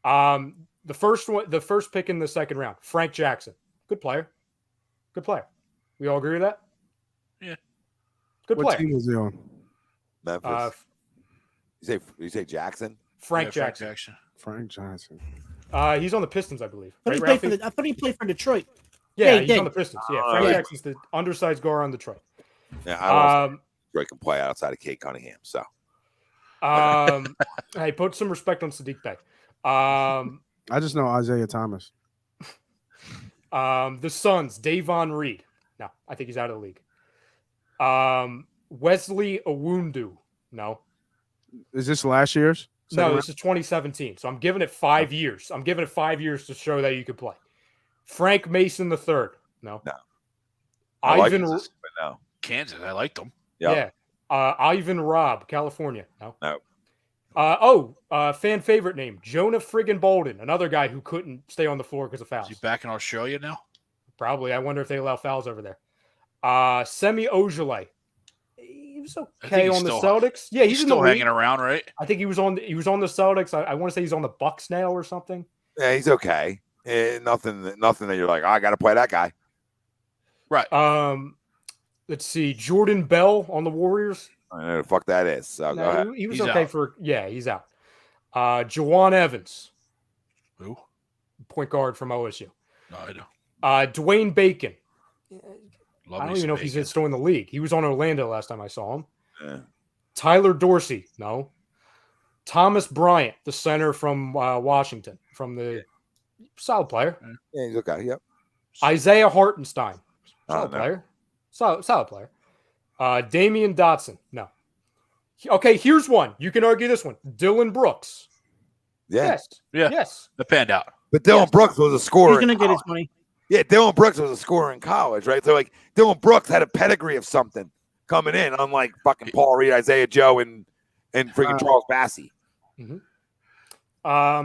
The first pick in the second round, Frank Jackson. Good player. We all agree with that? Yeah. Good player. What team was he on? Memphis. You say Jackson? Frank Jackson. Frank Johnson. He's on the Pistons, I believe. I thought he played for Detroit. Yeah, he's on the Pistons. Yeah, Frank Jackson's the undersized guard on Detroit. Yeah, I don't Detroit can play outside of Kate Cunningham. So, hey, put some respect on Sadiq Bey. I just know Isaiah Thomas. The Suns, Davon Reed. No, I think he's out of the league. Wesley Iwundu. No. Is this last year's? Second this is 2017. So I'm giving it 5 years. I'm giving it 5 years to show that you could play. Frank Mason III. No. I like Ivan. Kansas, but no. Kansas, I liked them. Yep. Yeah. Ivan Robb, California. No. No. Fan favorite name, Jonah friggin' Bolden, another guy who couldn't stay on the floor because of Is fouls. he back in Australia now? Probably. I wonder if they allow fouls over there. Semi Ojeleye. He was okay he's on the still- Celtics. Yeah, he's in the still league. hanging around, right? I think he was on the Celtics. I want to say he's on the Bucks now or something. Yeah, he's okay. Nothing that you're like, I got to play that guy. Right. Let's see. Jordan Bell on the Warriors. I don't know who the fuck that is. So go ahead. He was He's okay out. he's out. Jawan Evans, Who? point guard from OSU. No, I don't. Dwayne Bacon. Love I me don't even some know if he's bacon. still in the league. He was on Orlando last time I saw him. Yeah. Tyler Dorsey. No. Thomas Bryant, the center from Washington, from the solid player. Yeah, he's okay. Yep. Isaiah Hartenstein, solid no. player. Solid player. Damian Dotson. No. Okay, here's one. You can argue this one. Dylan Brooks. Yeah. Yes. Yeah. Yes. That panned out. But Dylan Brooks was a scorer. He's gonna in get his college. money. Yeah, Dylan Brooks was a scorer in college, right? So like Dylan Brooks had a pedigree of something coming in, unlike fucking Paul Reed, Isaiah Joe, and freaking Charles Bassey.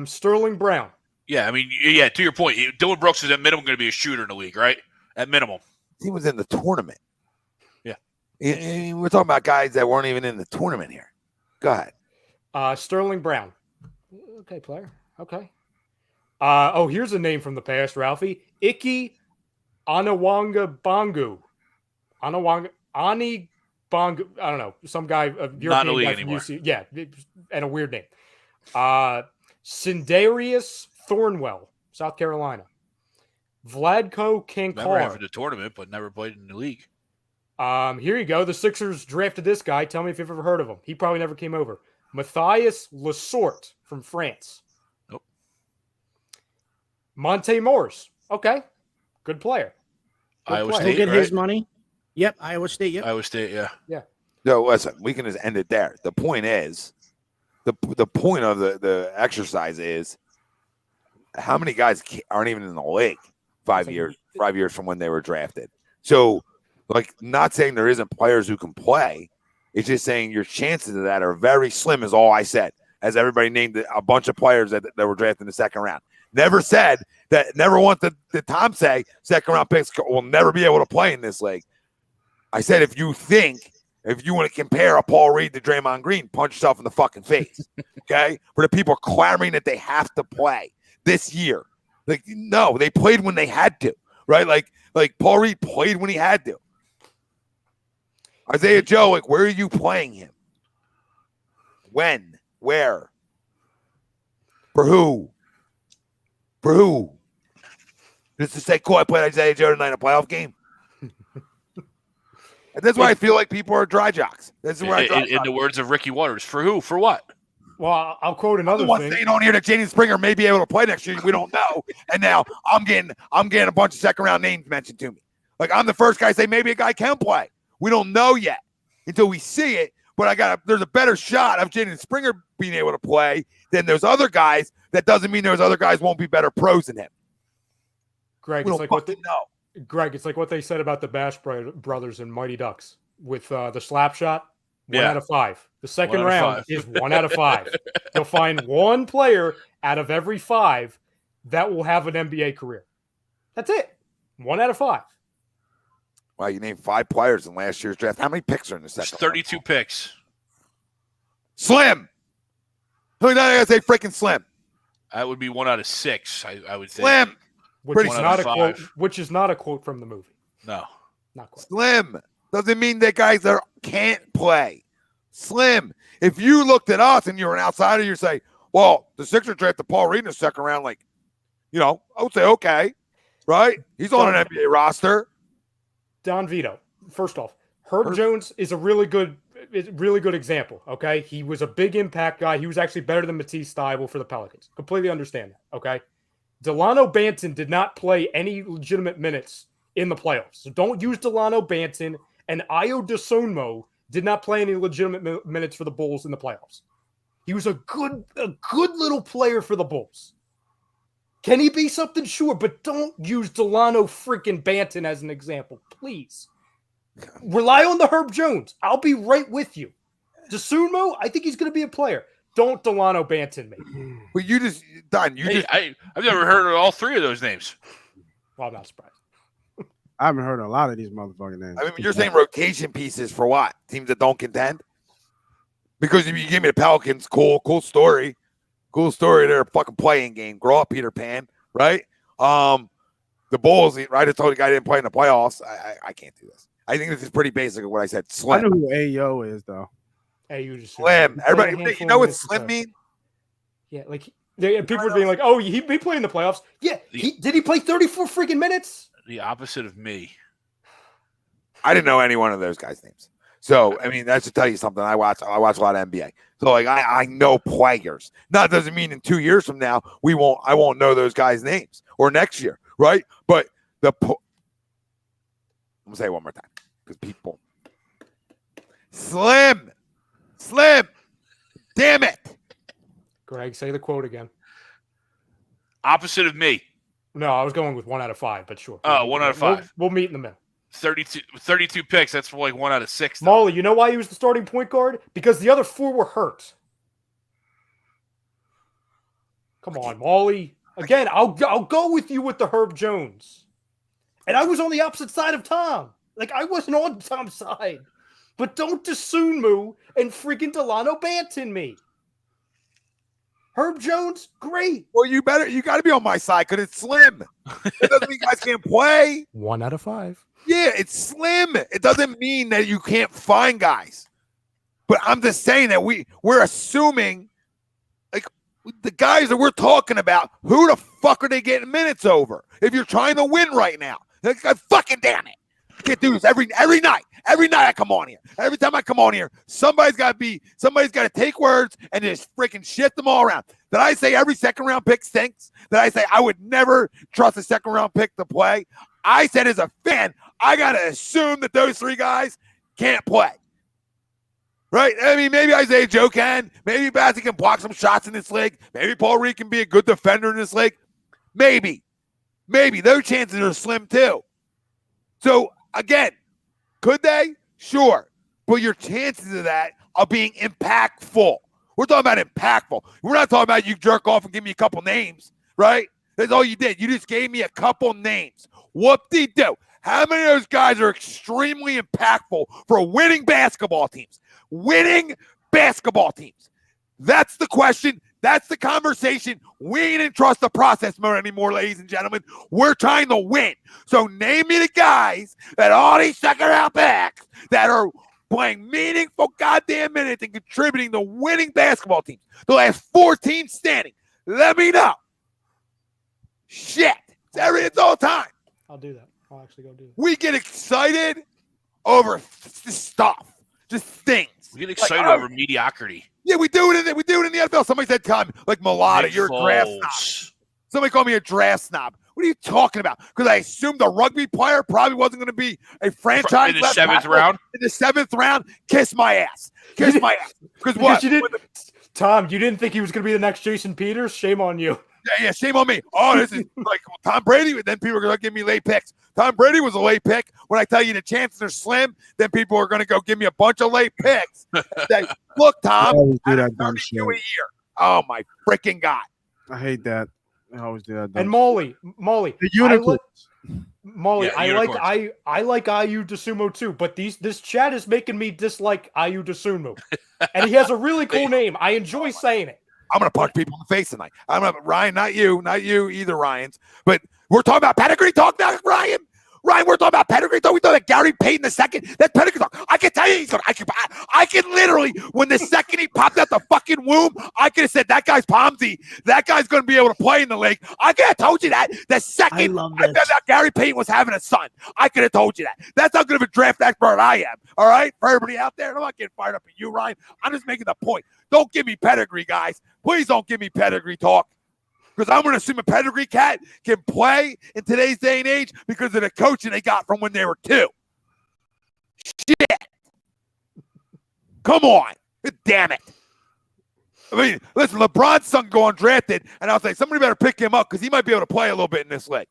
Sterling Brown. Yeah, I mean, yeah, to your point, Dylan Brooks is at minimum going to be a shooter in the league, right? At minimum. He was in the tournament. Yeah. We're talking about guys that weren't even in the tournament here. Go ahead. Sterling Brown. Okay, player. Okay. Here's a name from the past, Ralphie. Iki Anawanga Bangu. Ani Bangu. I don't know. Some guy, a European Not in the league guy from anymore. UC. Yeah, and a weird name. Sindarius Thornwell, South Carolina. Vladko Remember him for Kankar. the tournament, but never played in the league. Here you go. The Sixers drafted this guy. Tell me if you've ever heard of him. He probably never came over. Matthias Lesorte from France. Nope. Monte Morris. Okay. Good player. Good Iowa player. He'll State, get right? his money. Yep, Iowa State. Yep. Iowa State, yeah. No, listen, we can just end it there. The point is, the point of the exercise is how many guys aren't even in the league 5 years from when they were drafted. So, like, not saying there isn't players who can play. It's just saying your chances of that are very slim, is all I said. As everybody named a bunch of players that were drafted in the second round. Never said that, never once did Tom say second round picks will never be able to play in this league. I said, if you want to compare a Paul Reed to Draymond Green, punch yourself in the fucking face. Okay? For the people clamoring that they have to play this year. Like, no, they played when they had to, right? Like Paul Reed played when he had to. Isaiah Joe, like, where are you playing him? When? Where? For who? For who? Just to say, cool, I played Isaiah Joe tonight in a playoff game. And that's why I feel like people are dry jocks. This is where I In the words of Ricky Waters, for who? For what? Well, I'll quote I'm another the one thing. saying on here that Jaden Springer may be able to play next year. We don't know. And now I'm getting a bunch of second round names mentioned to me. Like, I'm the first guy to say maybe a guy can play. We don't know yet until we see it. But there's a better shot of Jaden Springer being able to play than those other guys. That doesn't mean those other guys won't be better pros than him. Greg, We it's don't like what fucking know. Greg, it's like what they said about the Bash brothers and Mighty Ducks with the slap shot. 1 Yeah. out of 5. The second 1 out of round 5. is 1 out of 5. You'll find one player out of every 5 that will have an NBA career. That's it. 1 out of 5. Wow, you named 5 players in last year's draft. How many picks are in the There's second? 32 picks. Slim. Who did I say freaking Slim? That would be 1 out of 6, I would think. Slim. Which Pretty is one not out a of quote. 5. Which is not a quote from the movie. No. Not quite. Slim. Doesn't mean that guys that can't play. Slim. If you looked at us and you're an outsider, you say, well, the Sixers drafted Paul Reed in the second round. Like, I would say, okay, right? He's on an NBA roster. Don Vito. First off, Herb Jones is a really good example. Okay, he was a big impact guy. He was actually better than Mattise Thybulle for the Pelicans. Completely understand that. Okay, Delano Banton did not play any legitimate minutes in the playoffs. So don't use Delano Banton, and Ayo Dosunmu did not play any legitimate minutes for the Bulls in the playoffs. He was a good little player for the Bulls. Can he be something? Sure, but don't use Delano freaking Banton as an example, please. Rely on the Herb Jones. I'll be right with you. DeSumo, I think he's going to be a player. Don't Delano Banton me. Well, you just done. I've never heard of all three of those names. Well, I'm not surprised. I haven't heard a lot of these motherfucking names. I mean, you're saying rotation pieces for what? Teams that don't contend? Because if you give me the Pelicans, cool story. Cool story. They're a fucking playing game. Grow up, Peter Pan, right? The Bulls, right? I told the guy didn't play in the playoffs. I can't do this. I think this is pretty basic of what I said. Slim. I know who Ayo is, though. Hey, you just Slim. Everybody, you know what Slim mean? Yeah, like people are being like, "Oh, he played in the playoffs." Yeah, did he play 34 freaking minutes? The opposite of me. I didn't know any one of those guys' names. So I mean, that should tell you something. I watch a lot of NBA. So like I know players. Now, it doesn't mean in 2 years from now I won't know those guys' names or next year, right? But I'm gonna say it one more time because people. Slim, damn it. Greg, say the quote again. Opposite of me. No, I was going with 1 out of 5, but sure. Oh, 1 out of 5. We'll meet in the middle. 32 picks. That's like 1 out of 6. Though. Molly, you know why he was the starting point guard? Because the other 4 were hurt. Come on, Molly. Again, I'll go with you with the Herb Jones. And I was on the opposite side of Tom. Like, I wasn't on Tom's side. But don't DeSumo and freaking Delano Banton me. Herb Jones, great. Well, you got to be on my side because it's Slim. It doesn't mean you guys can't play. 1 out of 5. Yeah, it's Slim. It doesn't mean that you can't find guys. But I'm just saying that we're assuming, like, the guys that we're talking about, who the fuck are they getting minutes over? If you're trying to win right now, like, fucking damn it. I can't do this every night. Every night I come on here. Every time I come on here, somebody's got to take words and just freaking shift them all around. Did I say every second round pick stinks? Did I say I would never trust a second round pick to play? I said as a fan, I got to assume that those 3 guys can't play. Right? I mean, maybe Isaiah Joe can. Maybe Bassey can block some shots in this league. Maybe Paul Reed can be a good defender in this league. Maybe. Those chances are slim too. So, again, could they? Sure. But your chances of that are being impactful. We're talking about impactful. We're not talking about you jerk off and give me a couple names, right? That's all you did. You just gave me a couple names. Whoop-de-doo. How many of those guys are extremely impactful for winning basketball teams? Winning basketball teams. That's the question. That's the conversation. We didn't trust the process mode anymore, ladies and gentlemen. We're trying to win. So name me the guys that all these second-round picks that are playing meaningful goddamn minutes and contributing to winning basketball teams. The last 4 teams standing. Let me know. Shit. It's all time. I'll do that. I'll actually go do that. We get excited over stuff. Just things. We get excited over mediocrity. Yeah, we do it in the NFL. Somebody said, "Tom, like Mulata, you're a draft snob." Somebody called me a draft snob. What are you talking about? Because I assumed a rugby player probably wasn't going to be a franchise in the 7th round. In the 7th round, kiss my ass. Kiss my ass. Because what? Tom, you didn't think he was going to be the next Jason Peters? Shame on you. Yeah, shame on me. Oh, this is like Tom Brady. Then people are going to give me late picks. Tom Brady was a late pick. When I tell you the chances are slim, then people are going to go give me a bunch of late picks. Say, look, Tom, do that dumb shit. a year. Oh, my freaking God. I hate that. I always do that. And Molly, the unicorns. I like Ayu DeSumo too, but this chat is making me dislike Ayu DeSumo. And he has a really cool name. I enjoy saying it. I'm going to punch people in the face tonight. Ryan, not you either, Ryans. But we're talking about pedigree talk now, Ryan. Ryan, we're talking about pedigree talk. We thought that Gary Payton II, that's pedigree talk. I can tell you he's going to, I can literally, when the second he popped out the fucking womb, I could have said, that guy's Pomsy. That guy's going to be able to play in the league. I could have told you that the second I found out Gary Payton was having a son. I could have told you that. That's how good of a draft expert I am. All right? For everybody out there, I'm not getting fired up at you, Ryan. I'm just making the point. Don't give me pedigree, guys. Please don't give me pedigree talk. Because I'm going to assume a pedigree cat can play in today's day and age because of the coaching they got from when they were 2. Shit. Come on. Damn it. I mean, listen, LeBron's son go undrafted, and I was like, somebody better pick him up because he might be able to play a little bit in this league.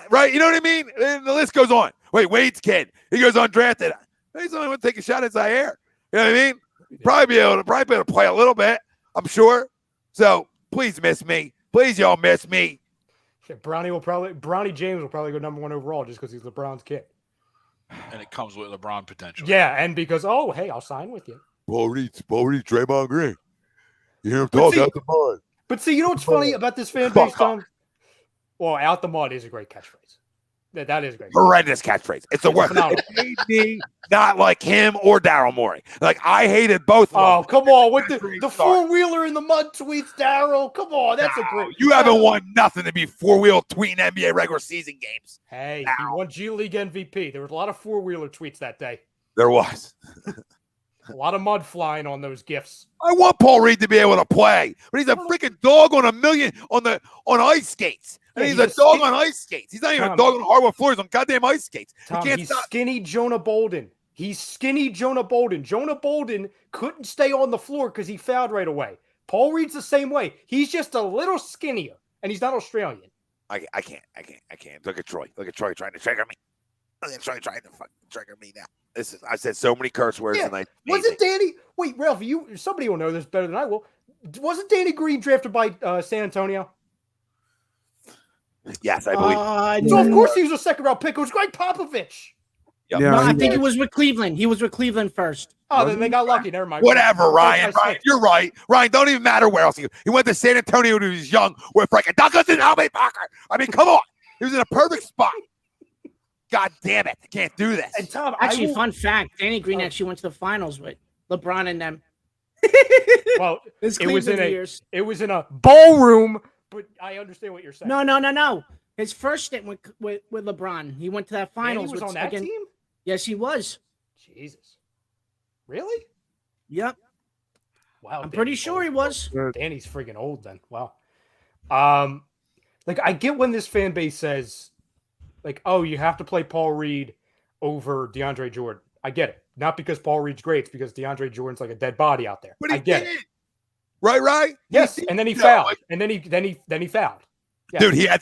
Right? You know what I mean? And the list goes on. Wait, Wade's kid. He goes undrafted. He's only going to take a shot at Zaire. You know what I mean? Probably be able to play a little bit, I'm sure. So please miss me. Please, y'all miss me. Yeah, Bronny James will probably go number 1 overall just because he's LeBron's kid. And it comes with LeBron potential. Yeah, and because, hey, I'll sign with you. Paul Reed, Draymond Green. You hear him talk out the mud. But see, you know what's funny about this fan base, Tom? Well, out the mud is a great catchphrase. That is great. Horrendous catchphrase. It's the worst. It made me not like him or Daryl Morey. Like, I hated both of them. Oh, come on. With the four-wheeler in the mud tweets, Daryl. Come on. That's a great. You haven't won nothing to be four-wheel tweeting NBA regular season games. Hey, he won G League MVP. There was a lot of four-wheeler tweets that day. There was. A lot of mud flying on those gifts. I want Paul Reed to be able to play, but he's a freaking dog on ice skates. And he's a dog on ice skates. He's not even a dog on hardwood floors on goddamn ice skates. Tom, he's skinny Jonah Bolden. He's skinny Jonah Bolden. Jonah Bolden couldn't stay on the floor because he fouled right away. Paul Reed's the same way. He's just a little skinnier, and he's not Australian. I can't. Look at Troy. Trying to trigger me. Look at Troy trying to fucking trigger me now. I said so many curse words tonight. Wasn't Danny? Wait, Ralph, somebody will know this better than I will. Wasn't Danny Green drafted by San Antonio? Yes, I believe. So of course he was a second-round pick. It was Greg Popovich. Yep. No, I think it was with Cleveland. He was with Cleveland first. Oh, then they got lucky. Never mind. Whatever, Ryan. You're right. Ryan, don't even matter where else he went to San Antonio when he was young with freaking Douglas and Albie Parker. I mean, come on. He was in a perfect spot. God damn it. I can't do this. And Tom, actually, fun fact, Danny Green actually went to the finals with LeBron and them. Well, it was in a ballroom, but I understand what you're saying. No. His first stint with LeBron, he went to that finals. He was on that team? Yes, he was. Jesus. Really? Yep. Wow. I'm pretty sure he was. Danny's freaking old then. Wow. Like, I get when this fan base says, like, oh, you have to play Paul Reed over DeAndre Jordan. I get it. Not because Paul Reed's great, it's because DeAndre Jordan's like a dead body out there. But he I get did. it. Right? Yes, and then he fouled. And then he fouled. Yeah. Dude, he had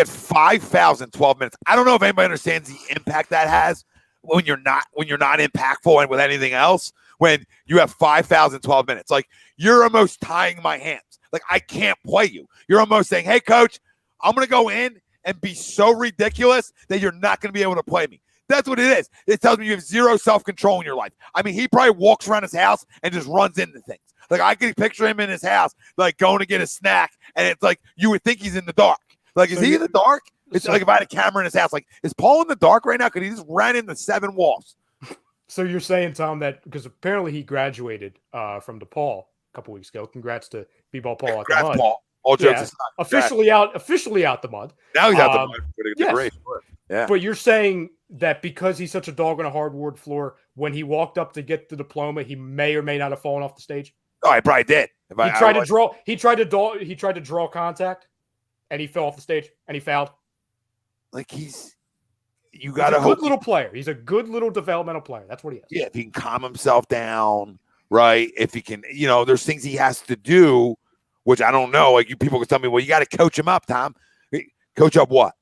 five fouls in 12 minutes. I don't know if anybody understands the impact that has when you're not impactful and with anything else. When you have 5 fouls in 12 minutes, like, you're almost tying my hands. Like, I can't play you. You're almost saying, hey, coach, I'm going to go in and be so ridiculous that you're not going to be able to play me. That's what it is. It tells me you have zero self-control in your life. I mean, he probably walks around his house and just runs into things. Like, I can picture him in his house, like, going to get a snack, and it's like you would think he's in the dark. Like, is he in the dark? It's like if I had a camera in his house. Like, is Paul in the dark right now? Because he just ran into 7 walls. So you're saying, Tom, that because apparently he graduated from DePaul a couple weeks ago. Congrats to B-Ball Paul. Congrats, Paul. All jokes aside. Officially out the mud. Now he's out the mud. Yes. Yeah. But you're saying that because he's such a dog on a hardwood floor, when he walked up to get the diploma, he may or may not have fallen off the stage. Oh, I probably did. He tried to draw contact, and he fell off the stage, and he fouled. Like, he's a good little player. He's a good little developmental player. That's what he is. Yeah, if he can calm himself down, right? If he can, there's things he has to do, which I don't know. Like, you people can tell me, well, you got to coach him up, Tom. Coach up what?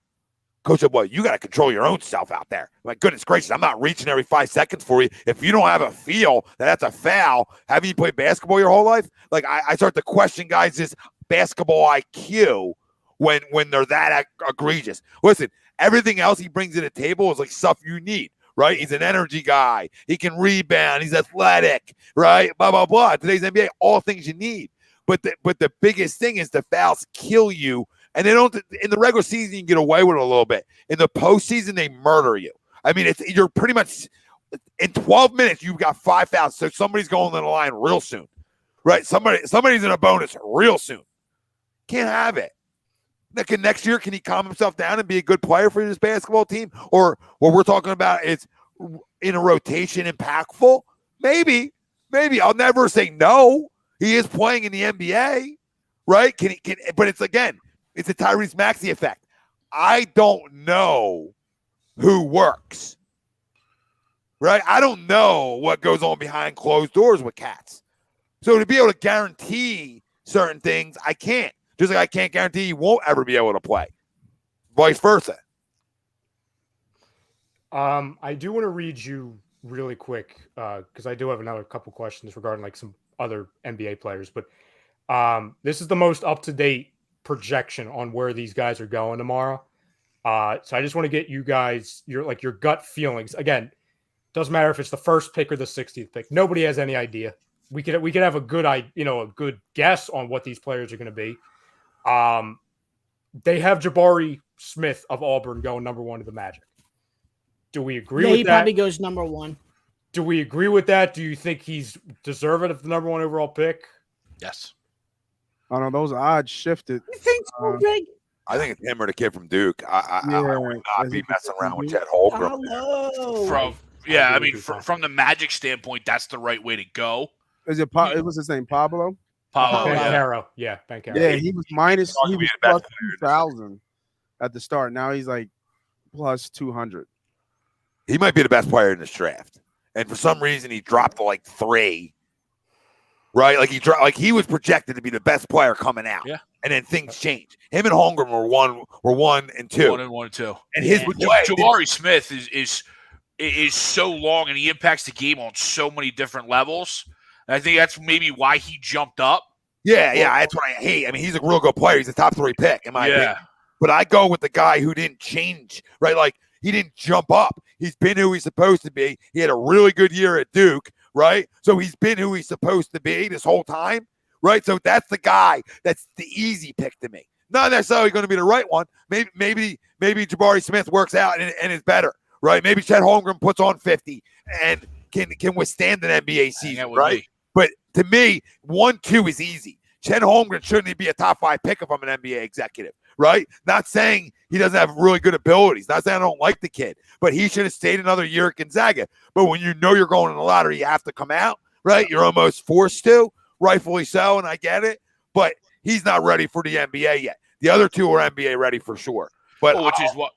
You got to control your own self out there. My goodness gracious, I'm not reaching every 5 seconds for you. If you don't have a feel that that's a foul, haven't you played basketball your whole life? Like, I start to question guys' basketball IQ when they're that egregious. Listen, everything else he brings to the table is like stuff you need, right? He's an energy guy. He can rebound. He's athletic, right? Blah, blah, blah. Today's NBA, all things you need. But the biggest thing is the fouls kill you. And they don't. In the regular season, you can get away with it a little bit. In the postseason, they murder you. I mean, you're pretty much in 12 minutes. You've got 5 fouls, so somebody's going to the line real soon, right? Somebody's in a bonus real soon. Can't have it. Next year, can he calm himself down and be a good player for his basketball team? Or what we're talking about is in a rotation, impactful. Maybe. I'll never say no. He is playing in the NBA, right? But it's again. It's a Tyrese Maxey effect. I don't know who works. right? I don't know what goes on behind closed doors with cats. So to be able to guarantee certain things, I can't. Just like I can't guarantee he won't ever be able to play. Vice versa. I do want to read you really quick because I do have another couple questions regarding like some other NBA players. But this is the most up-to-date projection on where these guys are going tomorrow. So I just want to get you guys your gut feelings. Again, doesn't matter if it's the first pick or the 60th pick. Nobody has any idea. We could have a good guess on what these players are going to be. They have Jabari Smith of Auburn going number 1 to the Magic. Do we agree with that? He probably goes number 1. Do we agree with that? Do you think he's deserving of the number 1 overall pick? Yes. I don't know. Those odds shifted. You think so, Greg? I think it's him or the kid from Duke. I would not be messing around with Chet Holmgren. Hello. From the Magic standpoint, that's the right way to go. Is it? It was his name, Pablo. Bancaro. Yeah, Bancaro. Yeah, he was minus. He He was plus 2,000 at the start. Now he's like plus 200. He might be the best player in this draft, and for some reason he dropped to like 3. Right, like he was projected to be the best player coming out. Yeah. And then things changed. Him and Holmgren were 1 and 2. 1 and 2. And his Jabari Smith is so long, and he impacts the game on so many different levels. And I think that's maybe why he jumped up. Yeah, that's what I hate. I mean, he's a real good player. He's a top 3 pick in my opinion. But I go with the guy who didn't change, right? Like he didn't jump up. He's been who he's supposed to be. He had a really good year at Duke, right? So he's been who he's supposed to be this whole time, right? So that's the guy. That's the easy pick to me. Not necessarily going to be the right one. Maybe Jabari Smith works out and is better, right? Maybe Chet Holmgren puts on 50 and can withstand an NBA season, right? But to me, 1-2 is easy. Chet Holmgren shouldn't be a top 5 pick if I'm an NBA executive, right? Not saying he doesn't have really good abilities. Not saying I don't like the kid, but he should have stayed another year at Gonzaga. But when you know you're going in the lottery, you have to come out, right? You're almost forced to, rightfully so, and I get it. But he's not ready for the NBA yet. The other 2 are NBA ready for sure. But which is what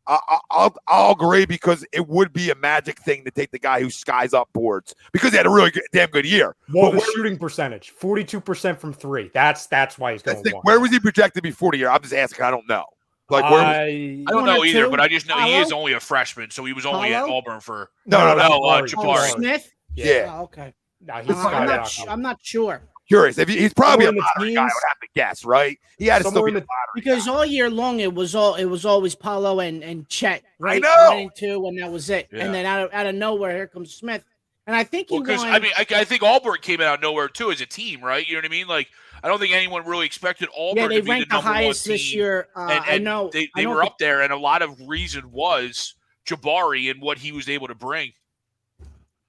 I'll agree because it would be a Magic thing to take the guy who skies up boards because he had a really damn good year. Well, the shooting percentage, 42% from 3. That's why he's going. Where was he projected before the year? I'm just asking. I don't know. Like I don't know either, but I just know he is only a freshman, so he was only at Auburn for no, Jabari Smith. Yeah. Oh, okay. No, I'm not sure. Curious. If he's probably a lottery guy, I would have to guess, right? He had to still be a lottery because guy. all year long it was always Paolo and Chet, right? I know. 1 and 2, and that was it. Yeah. And then out of nowhere, here comes Smith. And I think I think Auburn came out of nowhere too as a team, right? You know what I mean? Like I don't think anyone really expected Auburn they to be ranked the number highest 1 team. this year. I know they were up there, and a lot of reason was Jabari and what he was able to bring.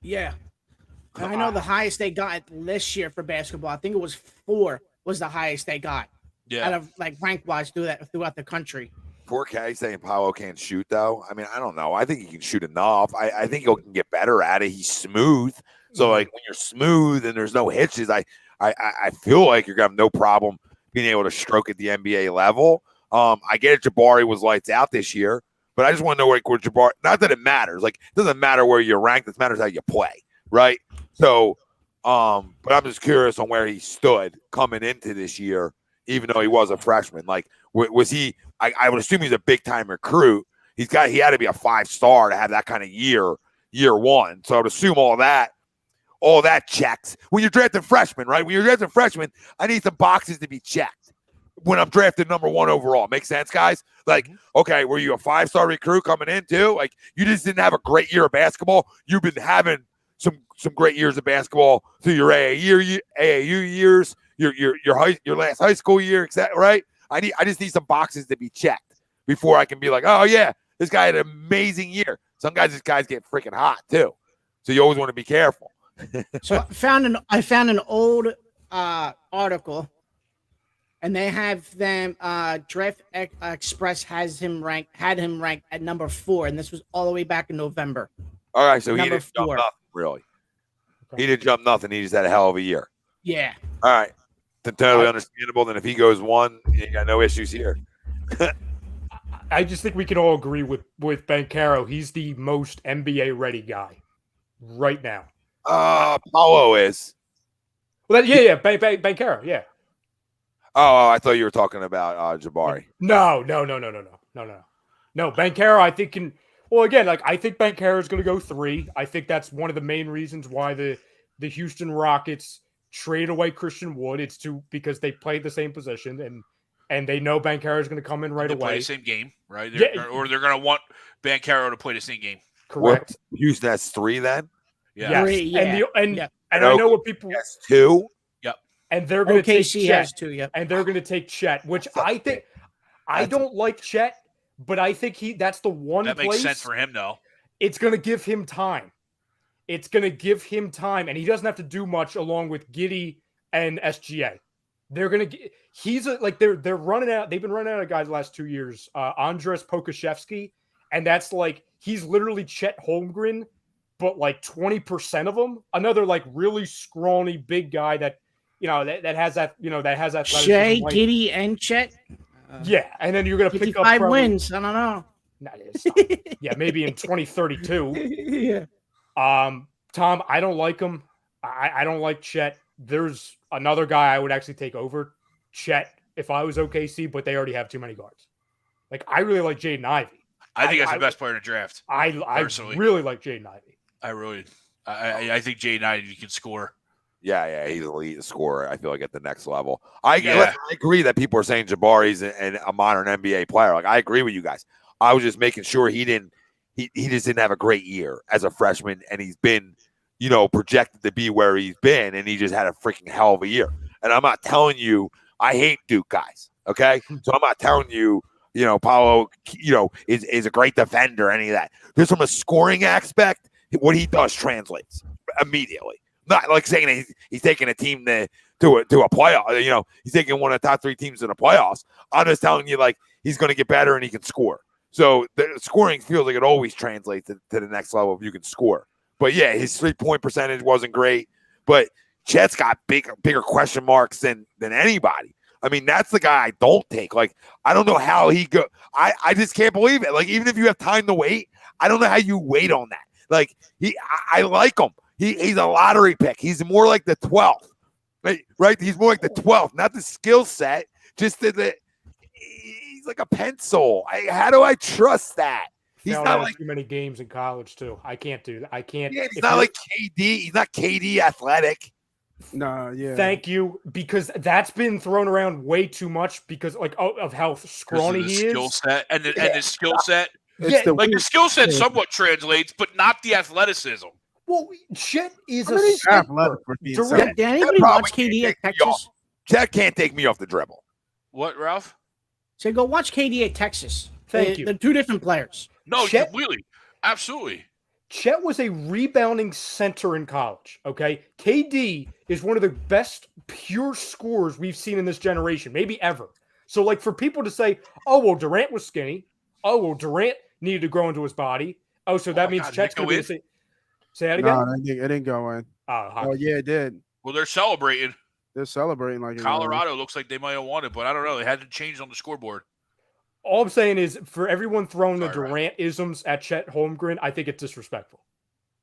Yeah. And I know the highest they got this year for basketball. I think it was 4 was the highest they got. Yeah. Out of like rank wise throughout the country. 4K saying Paolo can't shoot though. I mean, I don't know. I think he can shoot enough. I think he can get better at it. He's smooth. So like when you're smooth and there's no hitches, I feel like you're gonna have no problem being able to stroke at the NBA level. I get it. Jabari was lights out this year, but I just want to know like where Jabari. Not that it matters. Like it doesn't matter where you're ranked. It matters how you play, right? So, but I'm just curious on where he stood coming into this year, even though he was a freshman. Like, was he? I would assume he's a big time recruit. He had to be a 5-star to have that kind of year 1. So I would assume all that checks when you're drafting freshmen, right? When you're drafting freshmen, I need some boxes to be checked when I'm drafted number 1 overall. Make sense, guys? Like, okay, were you a 5-star recruit coming in too? Like, you just didn't have a great year of basketball. You've been having some great years of basketball through your AAU years, your last high school year, etc. Right? I just need some boxes to be checked before I can be like, oh yeah, this guy had an amazing year. Some guys get freaking hot too, so you always want to be careful. So I found an old article, and they have them. Draft Express had him ranked at number 4, and this was all the way back in November. All right, so he Number didn't jump 4. nothing, really. He didn't jump nothing. He just had a hell of a year. Yeah. All right. Totally understandable. Then if he goes 1, you got no issues here. I just think we can all agree with Bancaro. He's the most NBA ready guy right now. Paulo is. Well, yeah, Banchero, yeah. Oh, I thought you were talking about Jabari. No. Banchero, I think can. Well, again, like I think Banchero is going to go 3. I think that's one of the main reasons why the Houston Rockets traded away Christian Wood. It's because they played the same position and they know Banchero is going to come in right away. Play the same game, right? Yeah. They're going to want Banchero to play the same game. Correct. Well, Houston has 3 then. Yeah. Three, yeah. And I know what people. Yes, 2. Yep. And they're going to take OKC Chet. has 2. Yep. And they're going to take Chet, which I think I don't like Chet, but I think that's the one that place. Makes sense for him, though. It's going to give him time. And he doesn't have to do much along with Giddey and SGA. They're going to they're running out. They've been running out of guys the last 2 years. Andres Pokashevsky, and that's like he's literally Chet Holmgren, but like 20% of them. Another like really scrawny big guy that that has that Shea, Giddey, and Chet. Yeah, and then you're going to pick up 5 wins. I don't know. Yeah, maybe in 2032. Yeah. Tom, I don't like him. I don't like Chet. There's another guy I would actually take over Chet if I was OKC, but they already have too many guards. Like I really like Jaden Ivey. I think that's the best player in the draft. I really like Jaden Ivey. I think Jaden Ivey can score. Yeah, he's an elite scorer. I feel like at the next level. I agree that people are saying Jabari's a modern NBA player. Like I agree with you guys. I was just making sure he just didn't have a great year as a freshman, and he's been, projected to be where he's been, and he just had a freaking hell of a year. And I'm not telling you I hate Duke guys, okay? So I'm not telling you, Paulo, is a great defender, any of that. Just from a scoring aspect, what he does translates immediately. Not like saying he's taking a team to a playoff. He's taking one of the top 3 teams in the playoffs. I'm just telling you, like, he's going to get better and he can score. So the scoring feels like it always translates to the next level if you can score. But yeah, his 3-point percentage wasn't great. But Chet's got bigger question marks than anybody. I mean, that's the guy I don't take. Like, I don't know how he go. I just can't believe it. Like, even if you have time to wait, I don't know how you wait on that. Like, I like him. He's a lottery pick. He's more like the 12th, right? He's more like the 12th, not the skill set, just he's like a pencil. How do I trust that? He's not like too many games in college too. I can't do that. I can't. Yeah, he's not like KD. He's not KD athletic. No, yeah. Thank you, because that's been thrown around way too much because of how scrawny he is. Skill set and the skill set. The skill set somewhat translates, but not the athleticism. Well, Chet is athletic. Did anybody watch KD at Texas? Chet can't take me off the dribble. What, Ralph? So go watch KD at Texas. Thank you. They're 2 different players. No, Chet, really, absolutely. Chet was a rebounding center in college. Okay, KD is one of the best pure scorers we've seen in this generation, maybe ever. So, like, for people to say, "Oh, well, Durant was skinny. Oh, well, Durant needed to grow into his body. Oh, so that means Chet's going to be the same." Say that again. No, it didn't go in. Oh, yeah, it did. Well, they're celebrating. They're celebrating like Colorado looks like they might have won it, but I don't know. They hadn't changed on the scoreboard. All I'm saying is, for everyone throwing the Durant isms at Chet Holmgren, I think it's disrespectful.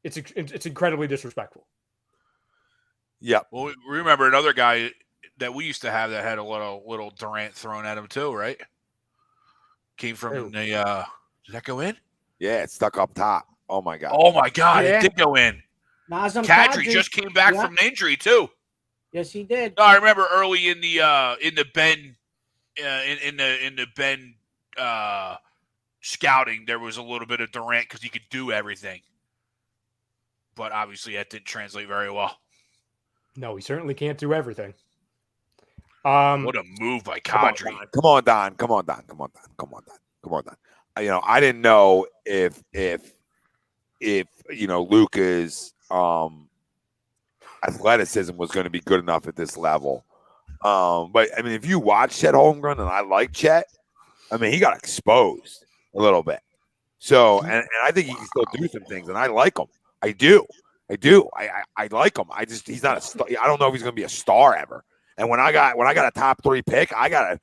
It's incredibly disrespectful. Yeah. Well, remember another guy that we used to have that had a little Durant thrown at him too, right? Came from the. Did that go in? Yeah, it's stuck up top. Oh my god. Oh my god, Yeah. it did go in. Nazem Kadri just came back from an injury too. Yes, he did. No, I remember early in the Ben scouting, there was a little bit of Durant because he could do everything, but obviously that didn't translate very well. No, he certainly can't do everything. What a move by Kadri! Come on, Don. I didn't know if Luka's athleticism was going to be good enough at this level. But I mean, if you watch Chet Holmgren, and I like Chet, I mean, he got exposed a little bit. So, and I think he can still do some things, and I like him. I do. I like him. He's not a star. I don't know if he's going to be a star ever. And when I got a top 3 pick, I gotta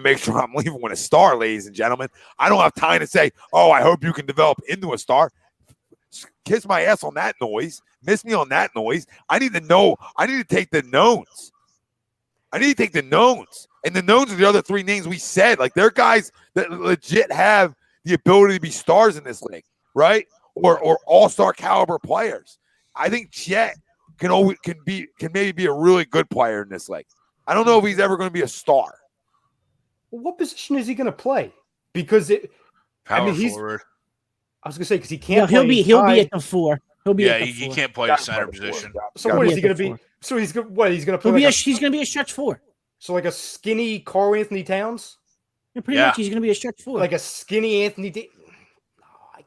make sure I'm leaving with a star, ladies and gentlemen. I don't have time to say, "Oh, I hope you can develop into a star." kiss my ass on that noise. Miss me on that noise. I need to know. I need to take the knowns. I need to take the knowns. And the knowns are the other three names we said. Like, they're guys that legit have the ability to be stars in this league, right? Or all-star caliber players. I think Chet can maybe be a really good player in this league. I don't know if he's ever going to be a star. Well, what position is he going to play? Because Power forward. I was going to say, because he can't. He'll be at the 4. He'll be. Yeah, at the he 4. can't play the center position. So what is he going to be? So he's going to play. He's going to be a stretch 4. So like a skinny Karl Anthony Towns. Yeah, pretty much. He's going to be a stretch 4. Like a skinny Anthony. No, I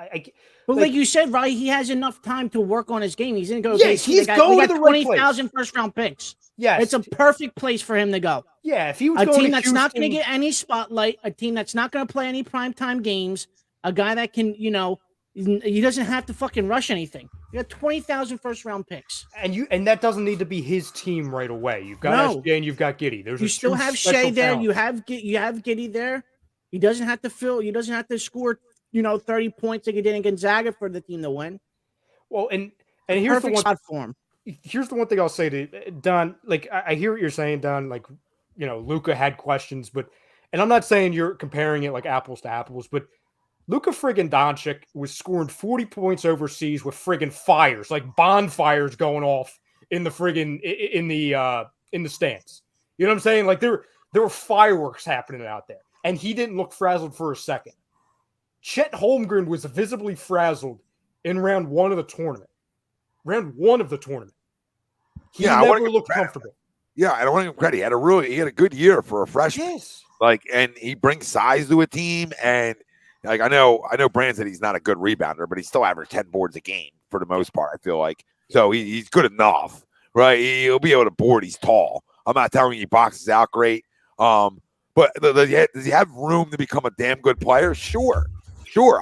can't. But like you said, right, he has enough time to work on his game. He's going to go. Yes, he's going to the right place. 20,000 first-round picks. Yes, it's a perfect place for him to go. Yeah, if he was a going team to that's Houston, not going to get any spotlight, a team that's not going to play any primetime games, a guy that can, he doesn't have to fucking rush anything. You got 20,000 first-round picks, and that doesn't need to be his team right away. You've got SJ and you've got Giddey. You still have Shea there. You have Giddey there. He doesn't have to He doesn't have to score 30 points like he did in Gonzaga for the team to win. Well, and here's the one spot for him. Here's the one thing I'll say to Don. Like, I hear what you're saying, Don. Like, Luka had questions, and I'm not saying you're comparing it like apples to apples, but Luka friggin' Doncic was scoring 40 points overseas with friggin' fires, like bonfires going off in the friggin' in the stands. You know what I'm saying? Like there were fireworks happening out there, and he didn't look frazzled for a second. Chet Holmgren was visibly frazzled in round 1 of the tournament. He never looked comfortable. Yeah, I don't want to give him credit. He had a good year for a freshman. Yes. And he brings size to a team. And I know Brandon said he's not a good rebounder, but he still averaged 10 boards a game for the most part, I feel like. So he's good enough, right? He'll be able to board. He's tall. I'm not telling you he boxes out great. But does he have room to become a damn good player? Sure.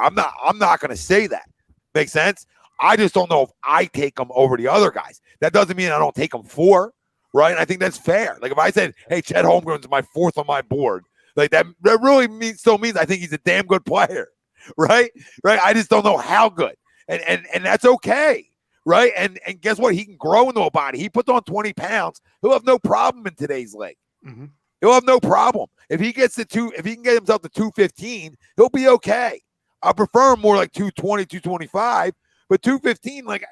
I'm not going to say that. Make sense? I just don't know if I take him over the other guys. That doesn't mean I don't take him 4, right? And I think that's fair. Like if I said, hey, Chet Holmgren's my 4th on my board, like that really still means I think he's a damn good player, right? I just don't know how good, and that's okay, right? And guess what? He can grow into a body. He puts on 20 pounds. He'll have no problem in today's league. Mm-hmm. He'll have no problem if he gets if he can get himself to 215, he'll be okay. I prefer him more like 220, 225. But 215, like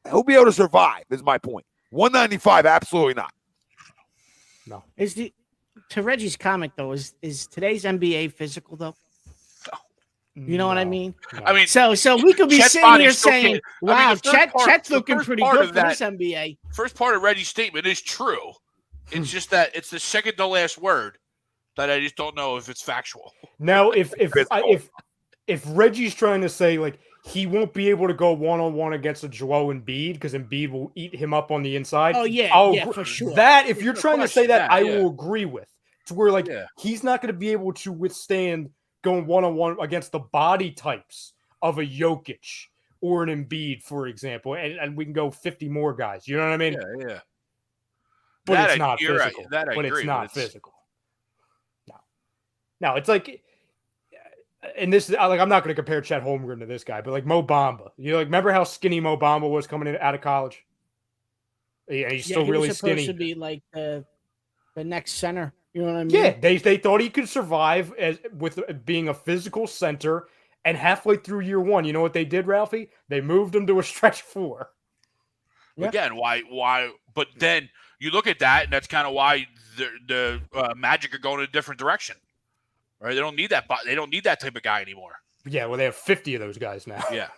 he'll be able to survive, is my point. 195, absolutely not. No. To Reggie's comment though, is today's NBA physical though? You know what I mean? No. I mean, so we could be Chet's sitting here still saying, "Wow, Chet's looking pretty good for this NBA." First part of Reggie's statement is true. It's just that it's the second to last word that I just don't know if it's factual. Now, if Reggie's trying to say like he won't be able to go one-on-one against a Joel Embiid because Embiid will eat him up on the inside. Oh, yeah, for sure. That, if you're trying to say that, I will agree with. To where, like, he's not going to be able to withstand going one-on-one against the body types of a Jokic or an Embiid, for example. And we can go 50 more guys. You know what I mean? Yeah. But it's not physical. Right. But it's not physical. No, it's like... And this, like, I'm not going to compare Chet Holmgren to this guy, but like Mo Bamba, remember how skinny Mo Bamba was coming in out of college? Yeah, he's still really skinny. He was supposed to be like the next center. You know what I mean? Yeah, they thought he could survive with being a physical center, and halfway through year 1, you know what they did, Ralphie? They moved him to a stretch 4. Yeah. Again, why? But then you look at that, and that's kind of why the Magic are going in a different direction. Right, they don't need that. They don't need that type of guy anymore. Yeah, well, they have 50 of those guys now. Yeah,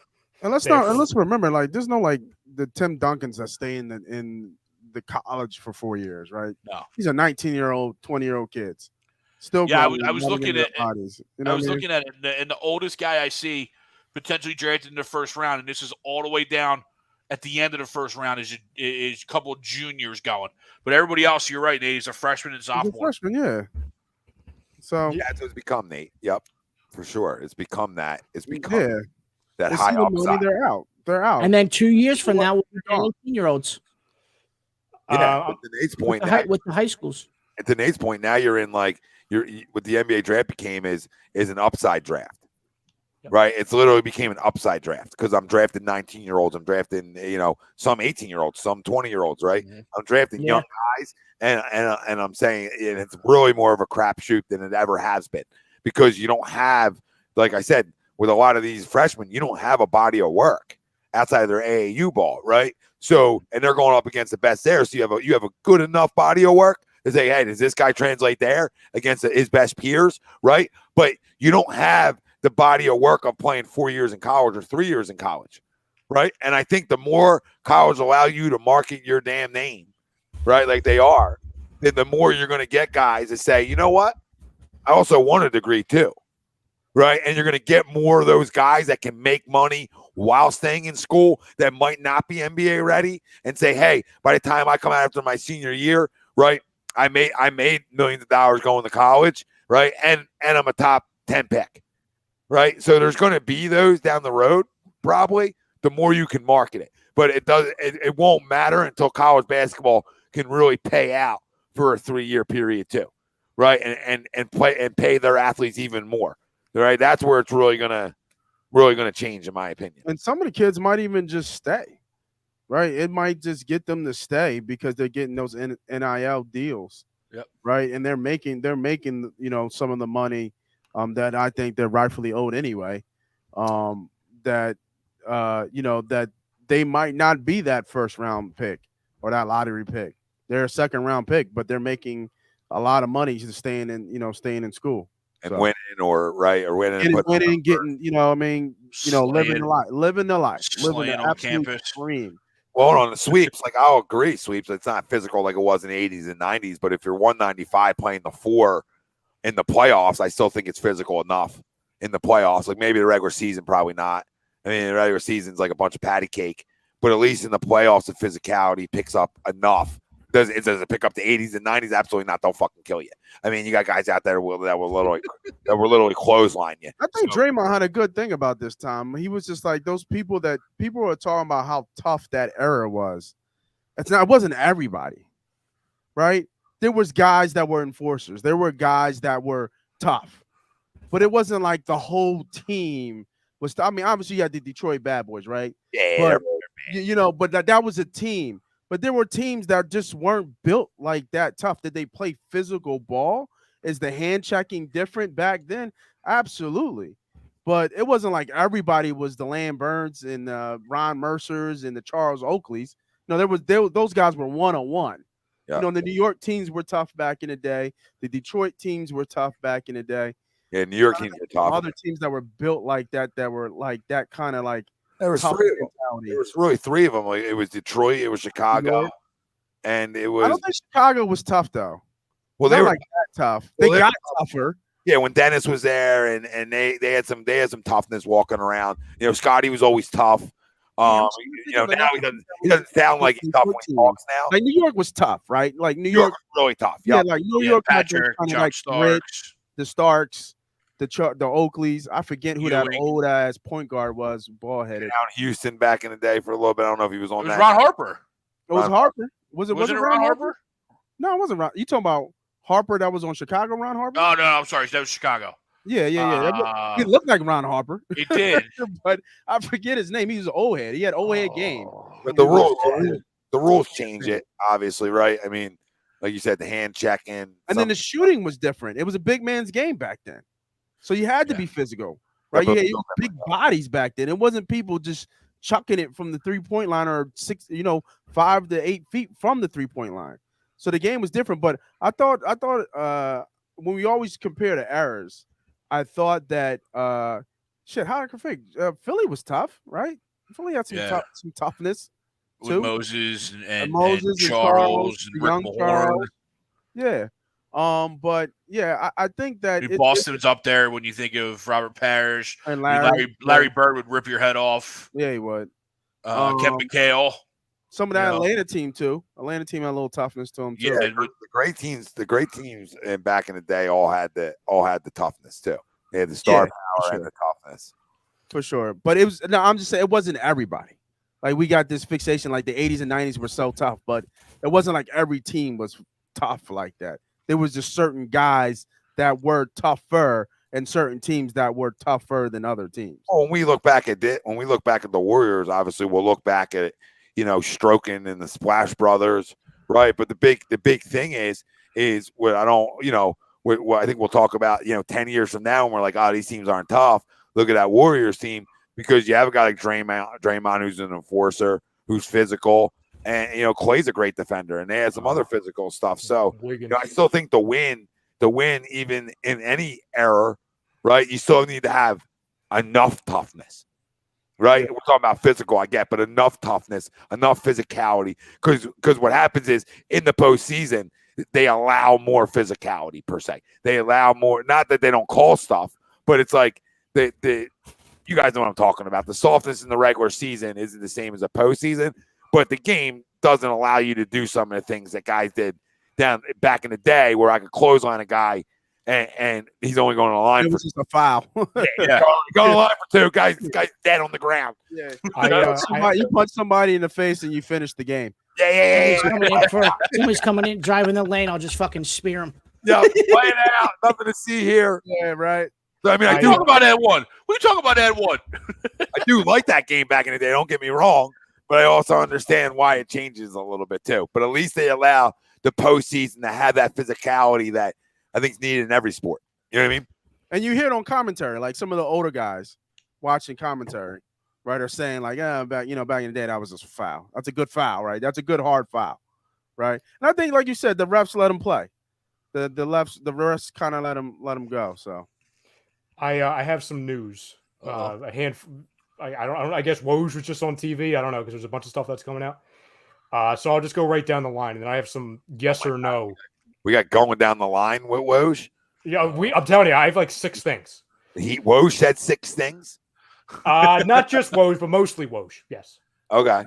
and let's remember, like, there's no like the Tim Duncans that stay in the college for 4 years, right? No, these are 19-year-old, 20-year-old kids. Still, yeah. I was looking at bodies. looking at it, and the oldest guy I see potentially drafted in the first round, and this is all the way down at the end of the first round is a couple of juniors going, but everybody else, you're right, Nate, is a freshman and sophomore. He's a freshman, yeah. So that's what it's become, Nate. Yep, for sure. It's become that. It's become that they high upside. Money, they're out. And then 2 years from now, we'll be 18-year-olds. Yeah, to Nate's point, with the high schools. To Nate's point, now you're in like what the NBA draft became is an upside draft. right? It's literally became an upside draft because I'm drafting 19-year-olds. I'm drafting, some 18-year-olds, some 20-year-olds, right? Mhm. I'm drafting young guys, and I'm saying it's really more of a crapshoot than it ever has been because you don't have, like I said, with a lot of these freshmen, you don't have a body of work outside of their AAU ball, right? So, and they're going up against the best there. So you have a good enough body of work to say, hey, does this guy translate there against his best peers, right? But you don't have the body of work of playing 4 years in college or 3 years in college, right? And I think the more college allow you to market your damn name, right, like they are, then the more you're going to get guys to say, you know what? I also want a degree too, right? And you're going to get more of those guys that can make money while staying in school that might not be NBA ready and say, hey, by the time I come out after my senior year, right, I made millions of dollars going to college, right? And I'm a top 10 pick, right? So there's going to be those down the road, probably, the more you can market it. But it won't matter until college basketball can really pay out for a 3-year period too, right? And play and pay their athletes even more. Right? That's where it's really gonna change, in my opinion. And some of the kids might even just stay. Right? It might just get them to stay because they're getting those NIL deals. Yep. Right. And they're making, some of the money that I think they're rightfully owed anyway. That they might not be that first round pick or that lottery pick. They're a second round pick, but they're making a lot of money just staying in school. And winning winning, getting, living the life, living the on absolute campus. dream. Well, on the sweeps, like I'll agree, sweeps. It's not physical like it was in the 80s and 90s, but if you're 195 playing the 4 in the playoffs, I still think it's physical enough in the playoffs. Like maybe the regular season, probably not. I mean, the regular season's like a bunch of patty cake, but at least in the playoffs, the physicality picks up enough. Does it pick up the 80s and 90s? Absolutely not. They'll fucking kill you. I mean, you got guys out there that will literally clothesline you. I think Draymond had a good thing about this time. He was just like those people that people were talking about how tough that era was. It wasn't everybody, right? There was guys that were enforcers. There were guys that were tough, but it wasn't like the whole team was. I mean, obviously you had the Detroit Bad Boys, right? Yeah, but, but that was a team. But there were teams that just weren't built like that tough. Did they play physical ball? Is the hand checking different back then? Absolutely. But it wasn't like everybody was the Lam Burns and Ron Mercers and the Charles Oakleys. No, those guys were one-on-one. Yeah. The New York teams were tough back in the day. The Detroit teams were tough back in the day. Yeah, New York teams were tough. Other teams that were built like that were like that kind of like there was 3 of them. There was really 3 of them. Like, it was Detroit, it was Chicago, and it was. I don't think Chicago was tough though. Well, they were were like that tough. They got tougher. Yeah, when Dennis was there, and they had some toughness walking around. Scotty was always tough. Now he doesn't sound like he's tough when he talks now. Like New York was tough, right? Like New York was really tough. Yeah, like New York Patrick, had John like Starks, the Starks, the Oakleys. I forget who that Ewing. old ass point guard was, ball headed. Down Houston back in the day for a little bit. I don't know if he was on it was that. Ron Harper. It was Harper. Was it Ron Harper? No, it wasn't Ron. You talking about Harper that was on Chicago, Ron Harper? Oh, no, I'm sorry. That was Chicago. Yeah. He looked like Ron Harper. He did. But I forget his name. He was an old head. He had old head game. But the rules change it, obviously, right? I mean, like you said, the hand checking. And then the shooting was different. It was a big man's game back then. So you had to be physical, right? You had big bodies back then. It wasn't people just chucking it from the 3-point line or 5 to 8 feet from the 3-point line. So the game was different. But I thought when we always compare the eras, I thought that how I can fake Philly was tough, right? Philly had some toughness with too. Moses and Charles and Rick young Mahorn. Charles. Yeah. But yeah, I think that Boston's up there when you think of Robert Parrish and Larry Bird would rip your head off. Yeah, he would. Kemp McHale. Some of that Atlanta team too. Atlanta team had a little toughness to them too. Yeah, the great teams back in the day all had the toughness too. They had the star power and the toughness. For sure. But I'm just saying it wasn't everybody. Like we got this fixation like the 80s and 90s were so tough, but it wasn't like every team was tough like that. There was just certain guys that were tougher and certain teams that were tougher than other teams. Oh, when we look back at the Warriors, obviously we'll look back at, Strokin and the Splash Brothers, right? But the big thing is what I don't, what I think we'll talk about, 10 years from now, and we're like, oh, these teams aren't tough. Look at that Warriors team, because you have a guy like Draymond who's an enforcer, who's physical, and Clay's a great defender, and they had some other physical stuff. So I still think the win, even in any era, right? You still need to have enough toughness, right? Yeah. We're talking about physical, I get, but enough toughness, enough physicality, because what happens is in the postseason they allow more physicality per se. They allow more, not that they don't call stuff, but it's like the you guys know what I'm talking about. The softness in the regular season isn't the same as a postseason, but the game doesn't allow you to do some of the things that guys did back in the day, where I could clothesline a guy and he's only going to the line. It was just a foul. Yeah. Going to the line for two. Guy's dead on the ground. Yeah. You punch somebody in the face and you finish the game. Yeah. Somebody's coming in, driving the lane. I'll just fucking spear him. Yeah, play it out. Nothing to see here. Yeah, right. So, I mean, I do talk about that one. We talk about that one. I do like that game back in the day. Don't get me wrong, but I also understand why it changes a little bit too. But at least they allow the postseason to have that physicality that I think is needed in every sport. You know what I mean? And you hear it on commentary, like some of the older guys watching commentary, right, are saying like, back in the day, that was just a foul. That's a good foul, right? That's a good hard foul, right? And I think, like you said, the refs let them play. The refs kind of let them go. So, I have some news. I guess Woj was just on TV. I don't know, because there's a bunch of stuff that's coming out. So I'll just go right down the line, and then I have some yes or no. We got going down the line with Woj. Yeah, I'm telling you, I have like 6 things. Woj said 6 things. Not just Woj, but mostly Woj. Yes. Okay.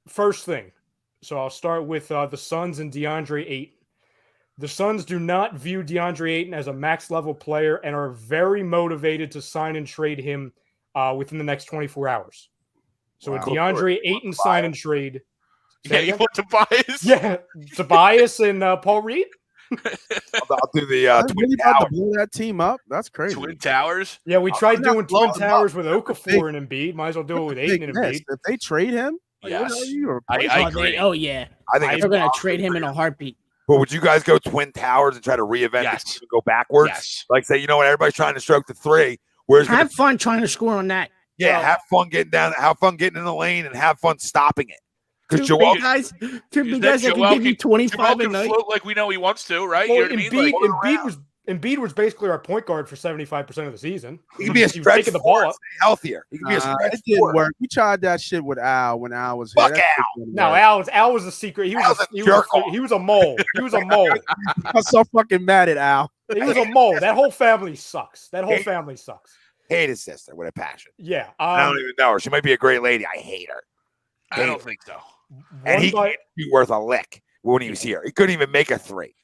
First thing. So I'll start with the Suns and DeAndre Ayton. The Suns do not view DeAndre Ayton as a max level player and are very motivated to sign and trade him within the next 24 hours. So a DeAndre Ayton sign and trade. Yeah, you want Tobias? Yeah, Tobias and Paul Reed. I'll do the Twin Towers. Blow that team up. That's crazy. Twin Towers. Yeah, we tried doing Twin Towers with Okafor and Embiid. Might as well do it with Ayton and Embiid. If they trade him, yes, I agree. Oh yeah, I think they're going to trade him in a heartbeat. But would you guys go Twin Towers and try to reinvent the team and go backwards? Yes. Like say, everybody's trying to stroke the 3. Have fun trying to score on that. Yeah, have fun getting down. Have fun getting in the lane and have fun stopping it. Because two big guys that can give you 25 a night. Float like we know he wants to, right? Well, you know what I mean? Embiid was basically our point guard for 75% of the season. He can be a stretch the ball up. Healthier. He can be a stretch. It didn't work. We tried that shit with Al when Al was here. Fuck Al. No, Al was a secret. He was a mole. He was a mole. I'm so fucking mad at Al. He was a mole. That whole family sucks. Hate his sister with a passion. Yeah. I don't even know her. She might be a great lady. I hate her. I don't think so. And he can't be worth a lick when he was here. He couldn't even make a 3.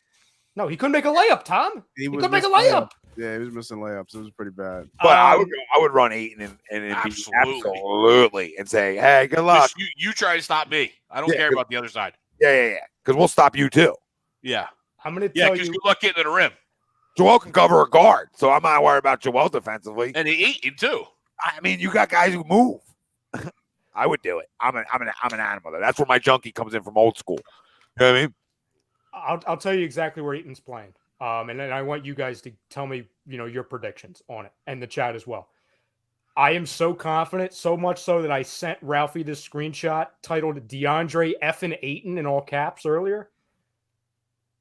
No, he couldn't make a layup, Tom. He couldn't make a layup. Yeah, he was missing layups. It was pretty bad. But I would run Ayton and absolutely and say, hey, good luck. You try to stop me. I don't care about the other side. Yeah. Because we'll stop you too. Yeah. I'm going to tell you. Because good luck getting to the rim. Joel can cover a guard, so I'm not worried about Joel defensively. And he ate him too. I mean, you got guys who move. I would do it. I'm an animal though. That's where my junkie comes in from old school. You know what I mean? I'll tell you exactly where Ayton's playing. And then I want you guys to tell me, your predictions on it, and the chat as well. I am so confident, so much so that I sent Ralphie this screenshot titled DeAndre effing Ayton in all caps earlier.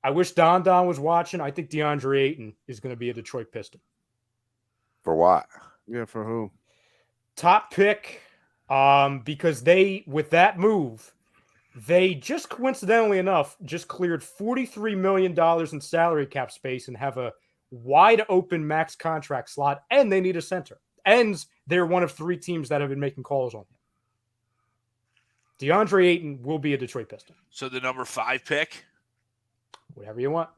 I wish Don was watching. I think DeAndre Ayton is going to be a Detroit Piston. For what? Yeah, for who? Top pick, because with that move, they just coincidentally enough just cleared $43 million in salary cap space and have a wide open max contract slot, and they need a center. And they're one of 3 teams that have been making calls on him. DeAndre Ayton will be a Detroit Piston. So the number 5 pick? Whatever you want.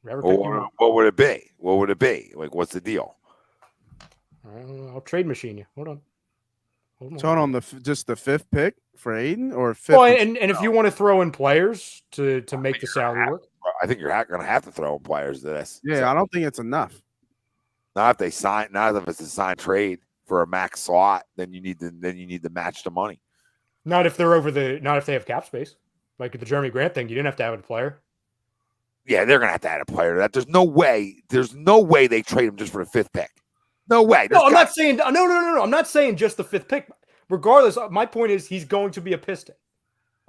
What would it be? What would it be? Like, what's the deal? I'll trade machine you. Hold on. So on just the 5th pick for Ayton or 5th? Well, and if you want to throw in players to make the salary work. I think you're going to have to throw in players to this. Yeah, So, I don't think it's enough. not if they sign. Not if it's a signed trade for a max slot. Then you need to match the money. Not if they're not if they have cap space. Like the Jeremy Grant thing, you didn't have to have a player. Yeah, they're going to have to add a player to that. There's no way they trade him just for the 5th pick. No way. No, I'm not saying no. I'm not saying just the 5th pick. Regardless, my point is he's going to be a Piston.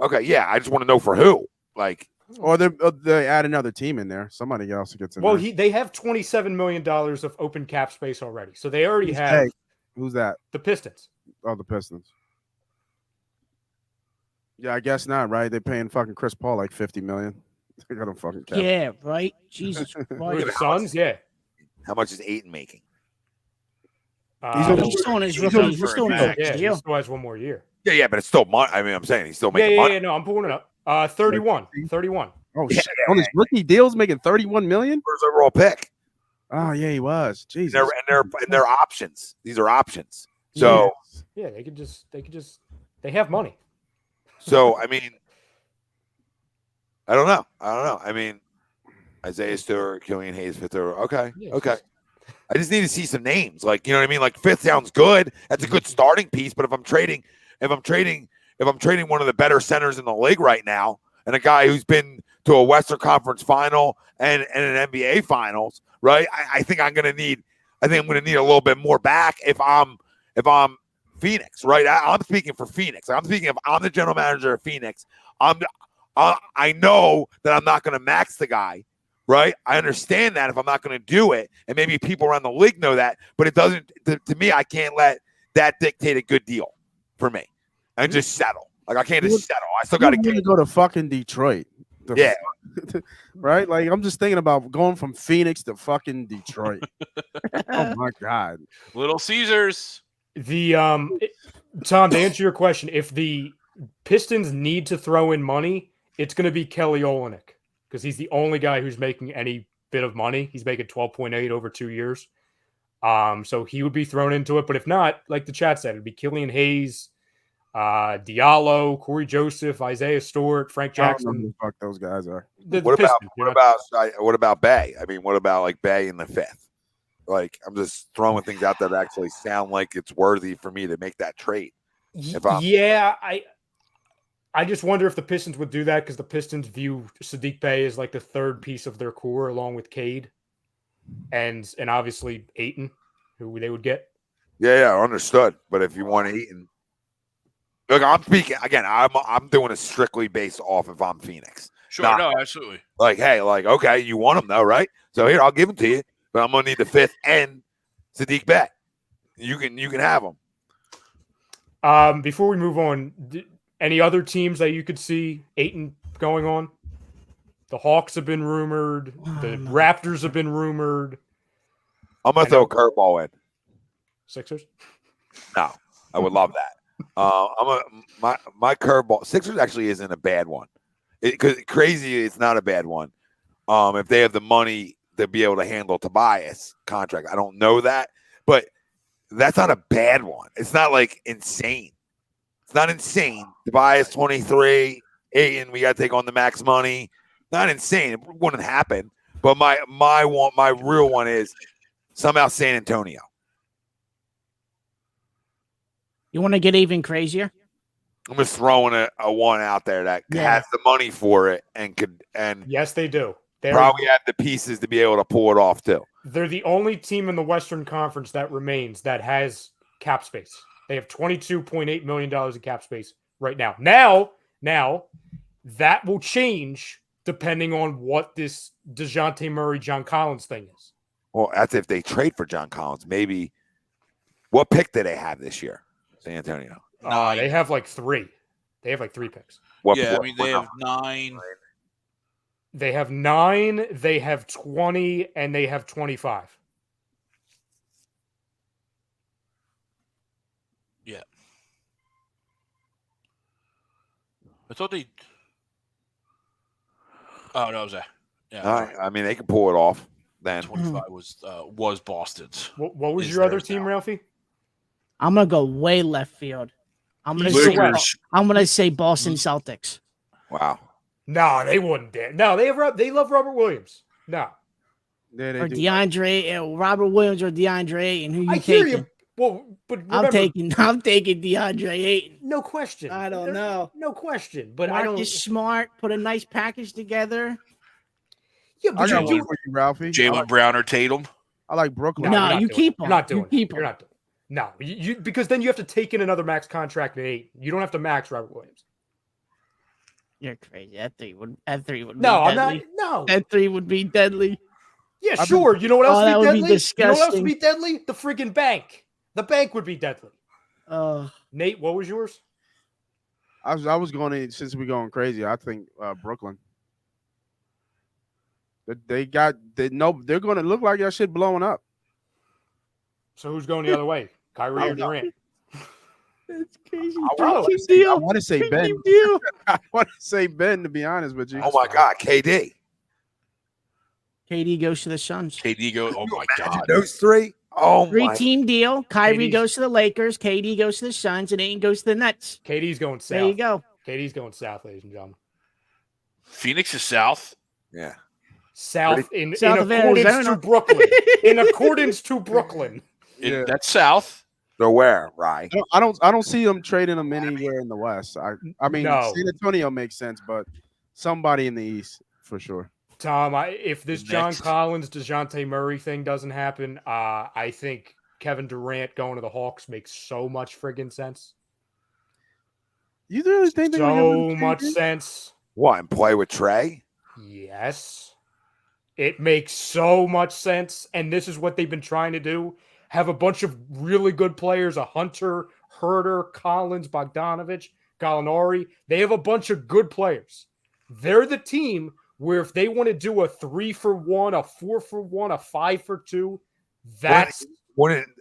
Okay, yeah. I just want to know for who. Like, Or they add another team in there. Somebody else gets in well, there. they have $27 million of open cap space already. So they already have Hey, who's that? the Pistons. Oh, the Pistons. Yeah, I guess not, right? They're paying fucking Chris Paul like $50 million. They got him fucking cap. Yeah, right. Jesus Who are Christ. the Suns? Yeah. how much is Ayton making? He's still in his rookie. He's still in his yeah, next he deal. still has one more year. Yeah, but it's still money. I mean, I'm saying he's still making money. Yeah. No, I'm pulling it up. 31. Oh shit! On his rookie deals, making $31 million. First overall pick. Oh yeah, he was. Jesus. And they're options. These are options. So Yeah, they have money. so I mean, I don't know. I mean, Isaiah Stewart, Killian Hayes, 5th overall. Okay. Yeah, Okay. I just need to see some names. Like, you know what I mean? Like 5th sounds good. That's a good starting piece. But if I'm trading one of the better centers in the league right now, and a guy who's been to a Western Conference final and an NBA finals, right? I think I'm gonna need a little bit more back if I'm Phoenix, right? I'm speaking for Phoenix. I'm speaking if I'm the general manager of Phoenix. I know that I'm not gonna max the guy. Right, I understand that if I'm not going to do it, and maybe people around the league know that, but it doesn't. To me, I can't let that dictate a good deal for me, and just settle. Like I can't just settle. I still got to go to fucking Detroit. Yeah, right. Like I'm just thinking about going from Phoenix to fucking Detroit. Oh my god, Little Caesars. The Tom, to answer your question, if the Pistons need to throw in money, it's going to be Kelly Olynyk. Because he's the only guy who's making any bit of money. He's making 12.8 over 2 years. So he would be thrown into it. But if not, like the chat said, it'd be Killian Hayes, Diallo, Corey Joseph, Isaiah Stewart, Frank Jackson. I don't know who the fuck those guys are. What about Bay? I mean, what about like Bay in the 5th? Like I'm just throwing things out that actually sound like it's worthy for me to make that trade. I just wonder if the Pistons would do that because the Pistons view Saddiq Bey as like the 3rd piece of their core along with Cade and obviously Ayton, who they would get. Yeah, understood. But if you want Ayton, look, I'm speaking again. I'm doing it strictly based off if I'm Phoenix. Sure, no, absolutely. Like, hey, like, okay, you want him though, right? So here, I'll give him to you, but I'm gonna need the 5th and Saddiq Bey. You can have him. Before we move on. Any other teams that you could see Ayton going on? The Hawks have been rumored. The Raptors have been rumored. I'm going to throw a curveball in. Sixers? No, I would love that. My curveball. Sixers actually isn't a bad one. Because crazy, it's not a bad one. If they have the money to be able to handle Tobias contract. I don't know that, but that's not a bad one. It's not like insane. It's not insane. Tobias 23, Ayton, we got to take on the max money. Not insane. It wouldn't happen. But my real one is somehow San Antonio. You want to get even crazier? I'm just throwing a one out there that has the money for it and yes, they do. Probably have the pieces to be able to pull it off too. They're the only team in the Western Conference that remains that has cap space. They have $22.8 million in cap space right now. Now, that will change depending on what this DeJounte Murray, John Collins thing is. Well, that's if they trade for John Collins. Maybe. What pick do they have this year, San Antonio? They have like 3. They have like 3 picks. They have 9. They have 9, they have 20, and they have 25. Yeah. I thought they. Oh, no, it was that. Yeah. I mean, they can pull it off then. 25 was Boston's. What was your other team, Ralphie? I'm gonna go way left field. I'm gonna say Boston Celtics. Wow. No, they wouldn't dare. No, they love Robert Williams. No. Yeah, they Or do. DeAndre, Robert Williams or DeAndre Ayton. Who you I hear taking? you. Well, but remember, I'm taking DeAndre Ayton. no question. I don't know. No question. But I don't. Marcus Smart put a nice package together. Yeah, I but got you one for you, Ralphie. Jalen Brown or Tatum. I like Brooklyn. No, you're not you doing keep it. You're him. not doing You it. keep You're him. not doing it. No, you because then you have to take in another max contract at 8. You don't have to max Robert Williams. You're crazy. That three would No, be I'm not. deadly. No. That three would be deadly. Yeah, sure. You know what else that would would be be deadly? You know what else would disgusting. be deadly? The freaking bank. The bank would be deadly. Nate, What was yours? I was going in, since we're going crazy, I think Brooklyn. They're going to look like that shit blowing up. So who's going the other way? Kyrie or Durant? that's crazy. I want to say Ben. I want to say Ben, to be honest with you. Oh my God, KD. KD goes to the Suns. KD go. Oh my Imagine God. those three. Oh my. 3-team deal. Kyrie KD's goes to the Lakers. KD goes to the Suns, and Ayton goes to the Nets. KD's going south. There you go. KD's going south, ladies and gentlemen. Phoenix is south. Yeah. South in South of accordance Arizona. to Brooklyn. In accordance to Brooklyn. Yeah. That's south. So where, Rye? I don't see them trading them anywhere in the West. I mean, No. San Antonio makes sense, but somebody in the East for sure. Tom, if this John Next. Collins, DeJounte Murray thing doesn't happen, I think Kevin Durant going to the Hawks makes so much friggin' sense. You really think they're gonna So give him much KD? sense. What, and play with Trey? Yes. It makes so much sense. And this is what they've been trying to do. Have a bunch of really good players, a Hunter, Herter, Collins, Bogdanovich, Gallinari. They have a bunch of good players. They're the team where if they want to do a 3-for-1, a 4-for-1, a 5-for-2, that's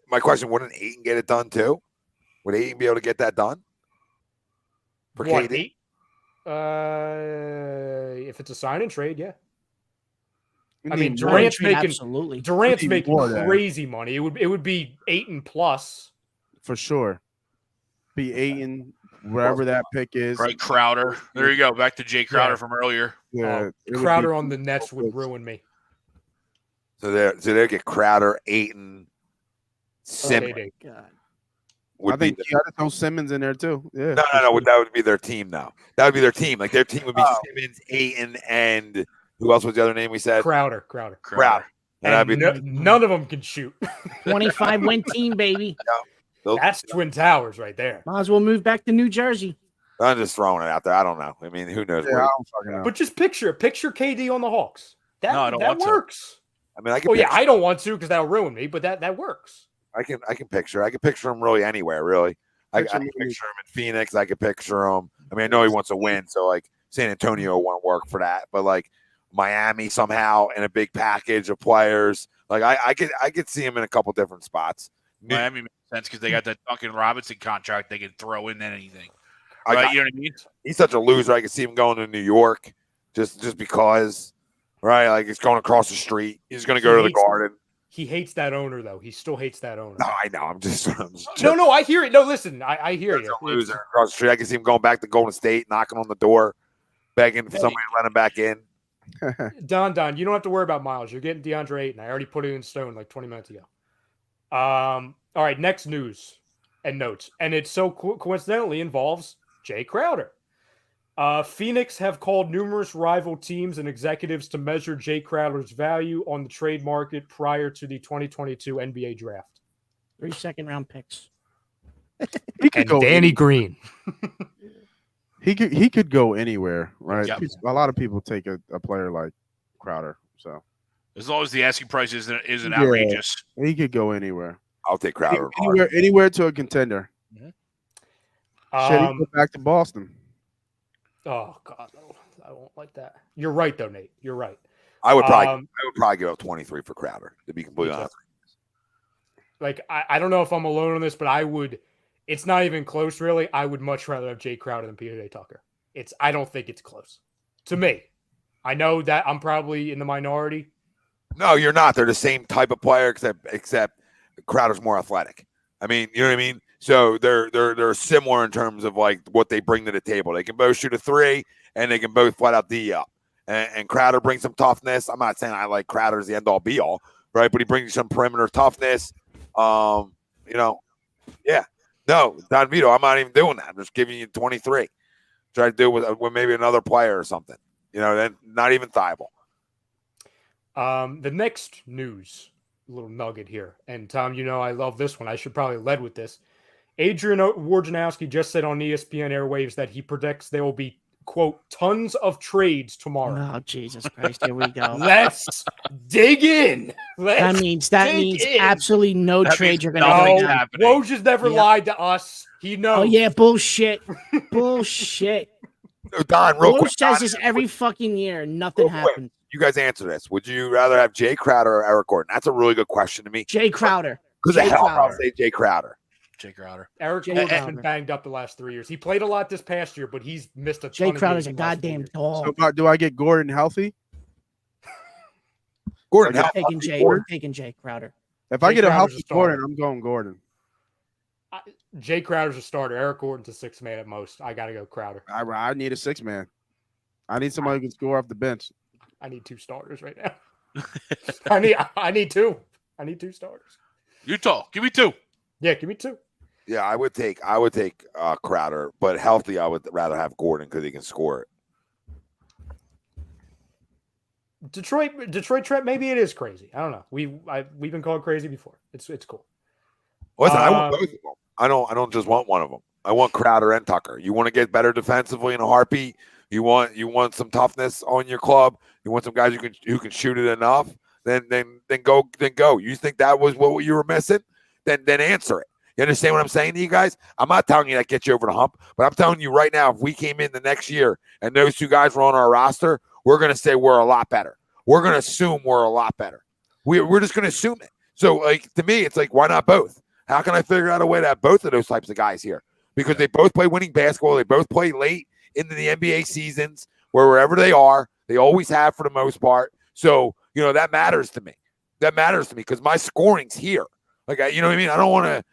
My question, wouldn't Ayton get it done too? Would Ayton be able to get that done? For what, KD? 8? If it's a sign and trade, yeah. We I need mean, more. Durant's making Absolutely. Durant's We need making more of that. crazy money. It would be 8 plus. For sure. Be Ayton, wherever that pick is. Right, Crowder. There you go. Back to Jay Crowder Yeah. from earlier. Yeah, it would Crowder be- on the Nets would ruin me. So they get Crowder, Ayton, Simmons. KD. God. Would I think be you got to throw Simmons in there too. Yeah. no. That would be their team now. That would be their team. Like their team would be Oh. Simmons, Ayton, and who else was the other name we said? Crowder. Crowder. And that'd be none of them can shoot. 25-win team, baby. That's Twin Towers right there. Might as well move back to New Jersey. I'm just throwing it out there. I don't know. I mean, who knows? Yeah, I What don't fucking know. But just picture KD on the Hawks. No, I don't that want to. works. I mean, I can. Oh yeah, picture, I don't want to because that'll ruin me. But that works. I can picture. I can picture him really anywhere. Really, I Picture can him picture him in Phoenix. I can picture him. I mean, I know he wants to win, so like San Antonio won't work for that. But like Miami somehow in a big package of players. Like I could see him in a couple different spots. Miami makes sense because they got that Duncan Robinson contract they can throw in anything. I Right? got- You know what I mean? he's such a loser. I could see him going to New York just because, right? Like he's going across the street. He's going to go to the hates- Garden. He hates that owner though. He still hates that owner. No, I know. I'm just No, I hear it. No, listen, I hear He's you. a loser across the street. I can see him going back to Golden State, knocking on the door, begging for somebody to let him back in. Don, you don't have to worry about Miles. You're getting DeAndre Ayton. I already put it in stone like 20 minutes ago. All right, next news and notes. And it so coincidentally involves Jay Crowder. Phoenix have called numerous rival teams and executives to measure Jay Crowder's value on the trade market prior to the 2022 NBA draft. 3 second-round picks. He could go. Green. He could go anywhere, right? Yep. A lot of people take a player like Crowder, so As long as the asking price isn't Yeah. outrageous. he could go anywhere. I'll take Crowder. Anywhere to a contender. Shit, he go back to Boston. Oh God, no, I won't like that. You're right, though, Nate. You're right. I would probably give up 23 for Crowder, to be completely Me too. honest. Like I don't know if I'm alone on this, but I would. It's not even close, really. I would much rather have Jay Crowder than Peter Tucker. I don't think it's close to me. I know that I'm probably in the minority. No, you're not. They're the same type of player, except Crowder's more athletic. I mean, you know what I mean? So they're similar in terms of like what they bring to the table. They can both shoot a 3, and they can both flat out D up. And Crowder brings some toughness. I'm not saying I like Crowder as the end all be all, right? But he brings some perimeter toughness. Yeah. No, Don Vito, I'm not even doing that. I'm just giving you 23. Try to do it with maybe another player or something. Then not even Thybulle. The next news, little nugget here. And Tom, I love this one. I should probably lead with this. Adrian Wojnarowski just said on ESPN airwaves that he predicts there will be, quote, tons of trades tomorrow. Oh, Jesus Christ. Here we go. Let's dig in. That means absolutely no trades are going to happen. Woj has never lied to us. He knows. Oh, yeah. Bullshit. Bullshit. Don, real quick. Woj says this every fucking year. Nothing happens. You guys answer this. Would you rather have Jay Crowder or Eric Gordon? That's a really good question to me. Jay Crowder. Because the hell I'll say Jay Crowder. Jay Crowder. Eric Gordon's been banged up the last 3 years. He played a lot this past year, but he's missed a ton. Jay Crowder's a goddamn dog. So do I get Gordon healthy? Gordon, I'm taking Jay. I'm taking Jay Crowder. If I get a healthy Gordon, I'm going Gordon. Jay Crowder's a starter. Eric Gordon's a sixth man at most. I got to go Crowder. I need a six man. I need somebody who can score off the bench. I need two starters right now. I need two. I need two starters. Utah, give me two. Yeah, give me two. Yeah, I would take Crowder, but healthy, I would rather have Gordon because he can score it. Detroit Trent, maybe it is crazy. I don't know. We've been called crazy before. It's cool. Listen, I want both of them. I don't just want one of them. I want Crowder and Tucker. You want to get better defensively in a heartbeat. You want some toughness on your club. You want some guys who can shoot it enough. Then go. You think that was what you were missing? Then answer it. You understand what I'm saying to you guys? I'm not telling you that gets you over the hump, but I'm telling you right now, if we came in the next year and those two guys were on our roster, we're going to say we're a lot better. We're going to assume we're a lot better. We're just going to assume it. So, to me, it's why not both? How can I figure out a way to have both of those types of guys here? Because they both play winning basketball. They both play late into the NBA seasons, wherever they are. They always have for the most part. So, that matters to me. That matters to me because my scoring's here. You know what I mean? I don't want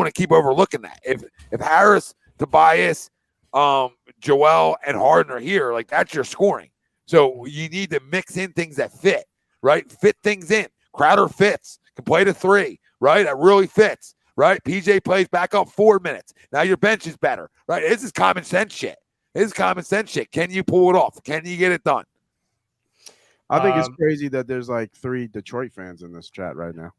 to keep overlooking that. If Harris, Tobias, Joel, and Harden are here, that's your scoring. So you need to mix in things that fit, right? Fit things in. Crowder fits. Can play the three, right? That really fits, right? PJ plays back up 4 minutes. Now your bench is better, right? This is common sense shit. Can you pull it off? Can you get it done? I think it's crazy that there's 3 Detroit fans in this chat right now.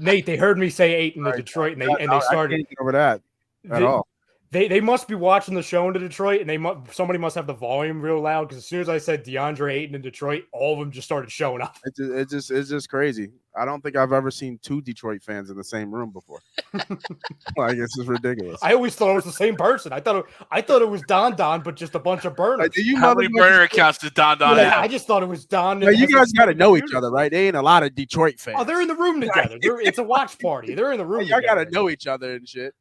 Nate, they heard me say 8 in the Detroit, and they started. I can't get over that at all. They must be watching the show in Detroit, and somebody must have the volume real loud because as soon as I said DeAndre Ayton in Detroit, all of them just started showing up. It's just crazy. I don't think I've ever seen 2 Detroit fans in the same room before. It's just ridiculous. I always thought it was the same person. I thought it was Don, but just a bunch of burners. How many burner accounts did Don have? Yeah, I just thought it was Don. You guys got to know each other, right? They ain't a lot of Detroit fans. Oh, they're in the room together. It's a watch party. They're in the room Y'all together. got to know each other and shit.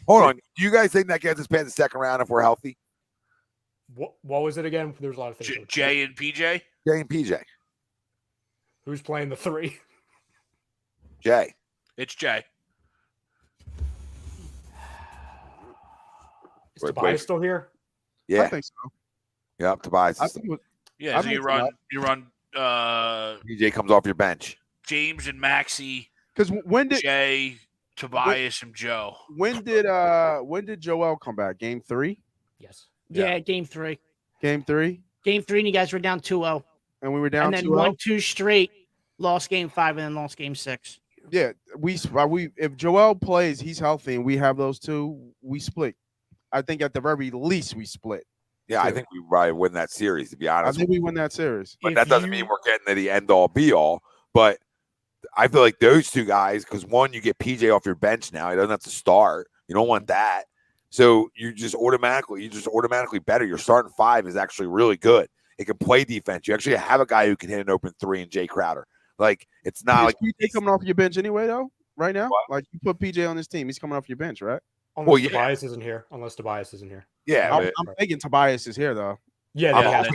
Hold on. Do you guys think that gets us past the second round if we're healthy? What was it again? There's a lot of things. Jay and PJ? Jay and PJ. Who's playing the 3? Jay. It's Jay. Is Tobias still here? Yeah. I think so. Yep, Tobias. Yeah, so you run PJ comes off your bench. James and Maxey. Because when did Jay, Tobias, and Joe? When did Joel come back? Game 3? Yes. Yeah, game 3. Game 3? Game 3, and you guys were down 2-0. And we were down 2-0? And then won 2 straight, lost game 5, and then lost game 6. Yeah, we if Joel plays, he's healthy, and we have those 2, we split. I think at the very least we split. Yeah, I think we probably win that series, to be honest. I think we win that series. But that doesn't mean we're getting to the end-all, be-all. But I feel like those 2 guys, because one, you get PJ off your bench now. He doesn't have to start. You don't want that. So you're just automatically better. Your starting 5 is actually really good. It can play defense. You actually have a guy who can hit an open 3 in Jay Crowder. It's not like PJ coming off your bench anyway, though. Right now, what? You put PJ on this team, he's coming off your bench, right? Unless Tobias isn't here. Yeah, I'm thinking Tobias is here though. Yeah, Tobias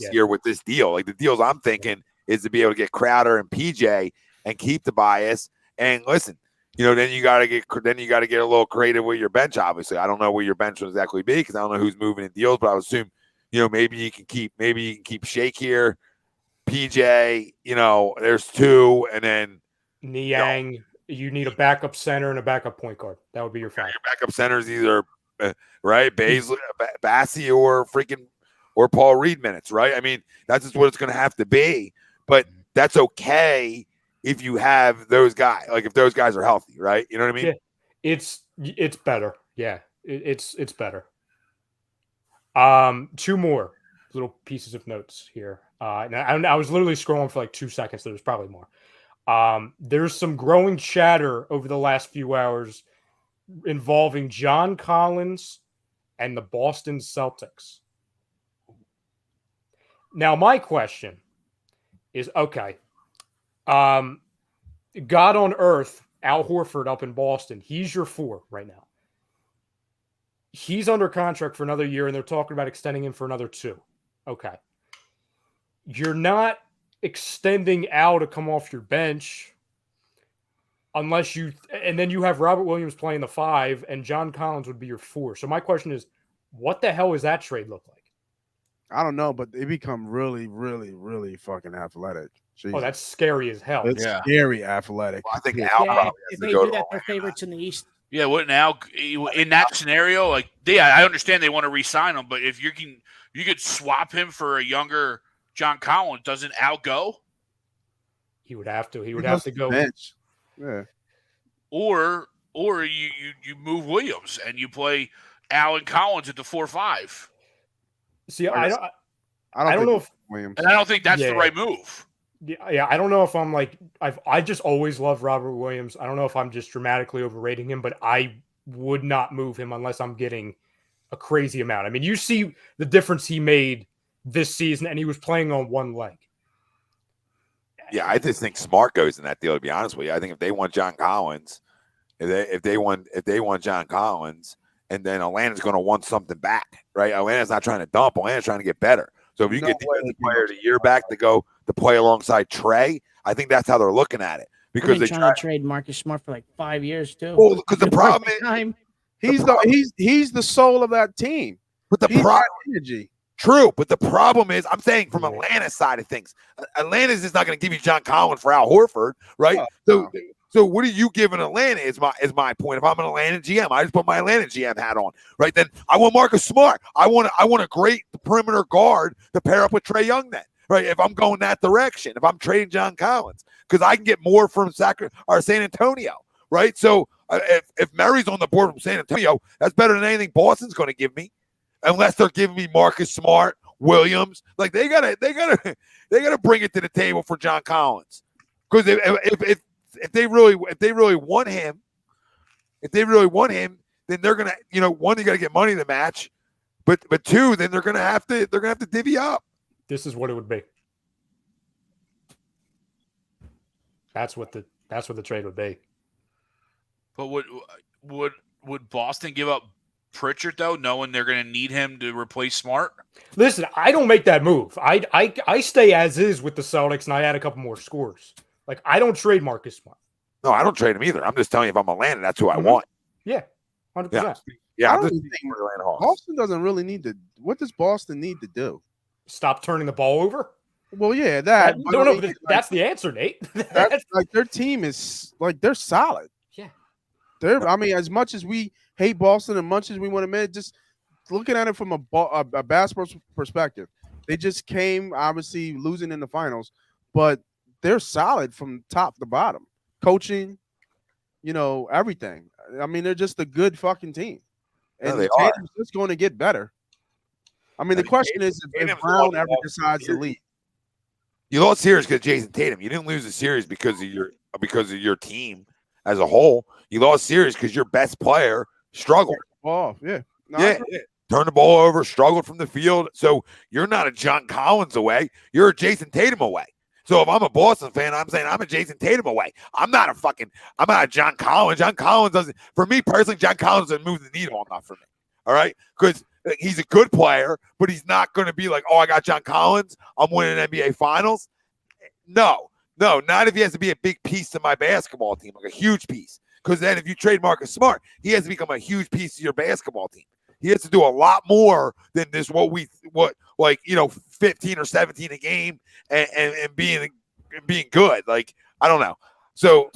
is here with this deal. The deals I'm thinking is to be able to get Crowder and PJ and keep Tobias. And listen, then you got to get a little creative with your bench. Obviously, I don't know where your bench will exactly be because I don't know who's moving in deals, but I would assume maybe you can keep Shake here, PJ. There's two, and then Niang. You need a backup center and a backup point guard. That would be your five. your backup centers either right, Bassie or Paul Reed minutes, right? I mean, that's just what it's going to have to be. But that's okay if you have those guys, like if those guys are healthy, right? You know what I mean? Yeah, it's better. Yeah, it's better. Two more little pieces of notes here. I was literally scrolling for like 2 seconds. There's probably more. There's some growing chatter over the last few hours involving John Collins and the Boston Celtics. Now, my question is, okay, God on earth, Al Horford up in Boston, he's your 4 right now. He's under contract for another year, and they're talking about extending him for another 2. Okay. You're not extending Al to come off your bench unless and then you have Robert Williams playing the 5, and John Collins would be your 4. So my question is, what the hell does that trade look like? I don't know, but they become really, really, really fucking athletic. Jesus. Oh, that's scary as hell. It's scary athletic. Well, I think Yeah. Al Yeah, probably if has they to go do to that, they're favorites in the East. Yeah, wouldn't Al in that scenario? Like, yeah, I understand they want to re-sign him, but if you could swap him for a younger John Collins, doesn't Al go? He would have to. He would have to go. Bench. Yeah. Or you move Williams and you play Al and Collins at the 4-5. See, I don't think know if Williams. And I don't think that's the right move. Yeah, I don't know if I'm like I just always loved Robert Williams. I don't know if I'm just dramatically overrating him, but I would not move him unless I'm getting a crazy amount. I mean, you see the difference he made this season, and he was playing on one leg. Yeah, I just think Smart goes in that deal. To be honest with you, I think if they want John Collins, if they want John Collins, and then Atlanta's going to want something back, right? Atlanta's not trying to dump. Atlanta's trying to get better. So if you get the player of the year back to play alongside Trey, I think that's how they're looking at it. Because they trying to trade Marcus Smart for like 5 years too. Well, because the problem is he's the soul of that team. But the problem energy. True, but the problem is, I'm saying from Atlanta's side of things, Atlanta's just not going to give you John Collins for Al Horford, right? So what are you giving Atlanta? Is my point. If I'm an Atlanta GM, I just put my Atlanta GM hat on, right? Then I want Marcus Smart. I want a great perimeter guard to pair up with Trae Young. Then, right? If I'm going that direction, if I'm trading John Collins, because I can get more from San Antonio, right? So if Murray's on the board from San Antonio, that's better than anything Boston's going to give me. Unless they're giving me Marcus Smart, Williams, like they gotta bring it to the table for John Collins, because if they really want him, then they're gonna, one, you got to get money to match, but two, then they're gonna have to divvy up. This is what it would be. That's what the trade would be. But would Boston give up Pritchard though, knowing they're going to need him to replace Smart? Listen, I don't make that move. I stay as is with the Celtics, and I add a couple more scores. Like, I don't trade Marcus Smart. No, I don't trade him either. I'm just telling you, if I'm Atlanta, that's who I want. Yeah, 100%. Yeah, I don't think Boston doesn't really need to. What does Boston need to do? Stop turning the ball over? Well, yeah, that. That's the answer, Nate. That's like their team is like they're solid. Yeah, I mean, as much as we hate Boston and much as we want to admit, just looking at it from a basketball perspective, they just came obviously losing in the finals, but they're solid from top to bottom. Coaching, everything. I mean, they're just a good fucking team, and they Tatum's just going to get better. I mean, the question is if Brown ever decides to leave. You lost series because Jason Tatum. You didn't lose the series because of your team as a whole. You lost series because your best player struggled. Oh, yeah. No, Turned the ball over, struggled from the field. So you're not a John Collins away. You're a Jason Tatum away. So if I'm a Boston fan, I'm saying I'm a Jason Tatum away. I'm not a John Collins. John Collins doesn't, for me personally, John Collins doesn't move the needle enough for me. All right? Because he's a good player, but he's not going to be like, oh, I got John Collins, I'm winning NBA Finals. No, not if he has to be a big piece to my basketball team, like a huge piece. Because then if you trade Marcus Smart, he has to become a huge piece of your basketball team. He has to do a lot more than this. Like 15 or 17 a game and being good. Like I don't know. So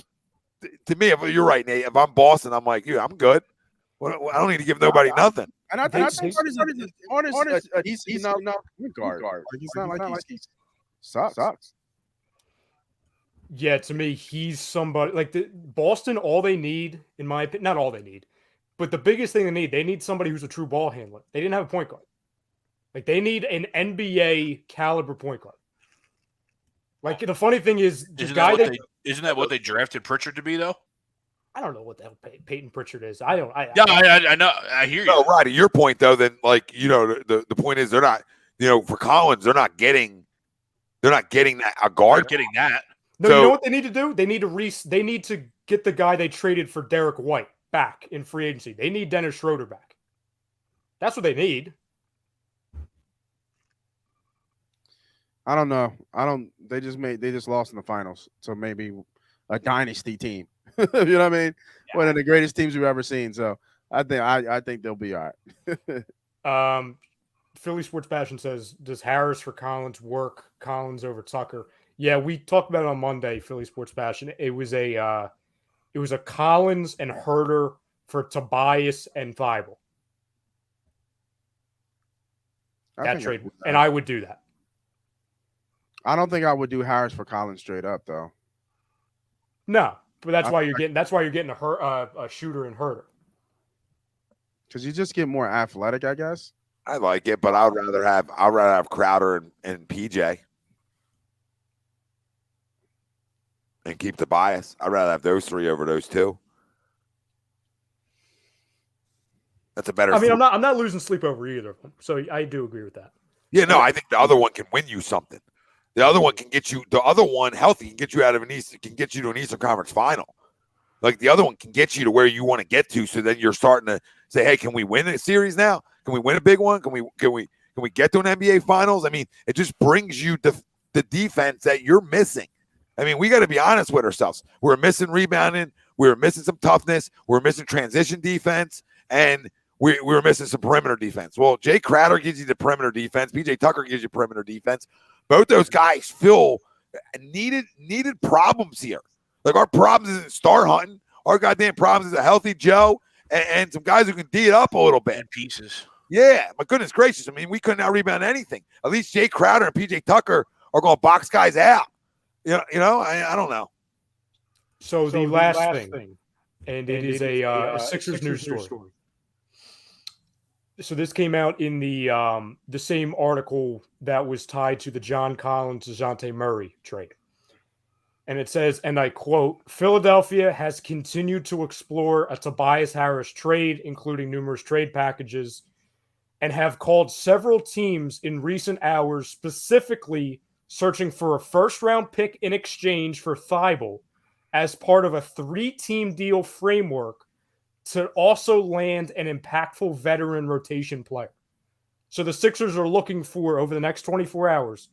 to me, if you're right, Nate, if I'm Boston, I'm like, I'm good. I don't need to give nobody nothing. And I think Harden's a decent enough guard. Like, he's not like he sucks. Yeah, to me, he's somebody like the Boston. All they need, in my opinion, not all they need, but the biggest thing they need somebody who's a true ball handler. They didn't have a point guard. Like they need an NBA caliber point guard. Like the funny thing is, isn't that what they drafted Pritchard to be though? I don't know what the hell Peyton Pritchard is. I know. I hear you. No, right. To your point though, then the point is they're not. For Collins, they're not getting that a guard. They're getting that. No, you know what they need to do? They need to get the guy they traded for Derek White back in free agency. They need Dennis Schroeder back. That's what they need. I don't know. They just lost in the finals. So maybe a dynasty team. You know what I mean? Yeah. One of the greatest teams we've ever seen. So I think they'll be all right. Philly Sports Passion says, does Harris for Collins work? Collins over Tucker? Yeah, we talked about it on Monday, Philly Sports Passion. It was a Collins and Herter for Tobias and Thybulle. That trade, and I would do that. I don't think I would do Harris for Collins straight up, though. No, but that's why you're getting a shooter and Herter. Because you just get more athletic, I guess. I like it, but I'd rather have Crowder and PJ. And keep the bias. I'd rather have those three over those two. That's a better. I mean, I'm not losing sleep over either of them. So I do agree with that. Yeah, no, I think the other one can win you something. The other one can get you. The other one healthy can get you out of can get you to an Eastern Conference final. Like the other one can get you to where you want to get to. So then you're starting to say, hey, can we win a series now? Can we win a big one? Can we get to an NBA Finals? I mean, it just brings you the defense that you're missing. I mean, we got to be honest with ourselves. We're missing rebounding. We're missing some toughness. We're missing transition defense. And we're missing some perimeter defense. Well, Jay Crowder gives you the perimeter defense. PJ Tucker gives you perimeter defense. Both those guys fill needed problems here. Like our problems isn't star hunting. Our goddamn problems is a healthy Joe and some guys who can D it up a little bit. And pieces. Yeah, my goodness gracious. I mean, we couldn't out-rebound anything. At least Jay Crowder and PJ Tucker are going to box guys out. I don't know. So the last thing, and it is a Sixers news story. So this came out in the same article that was tied to the John Collins DeJounte Murray trade. And it says, and I quote, Philadelphia has continued to explore a Tobias Harris trade, including numerous trade packages, and have called several teams in recent hours specifically searching for a first-round pick in exchange for Thybulle as part of a 3-team deal framework to also land an impactful veteran rotation player. So the Sixers are looking for, over the next 24 hours,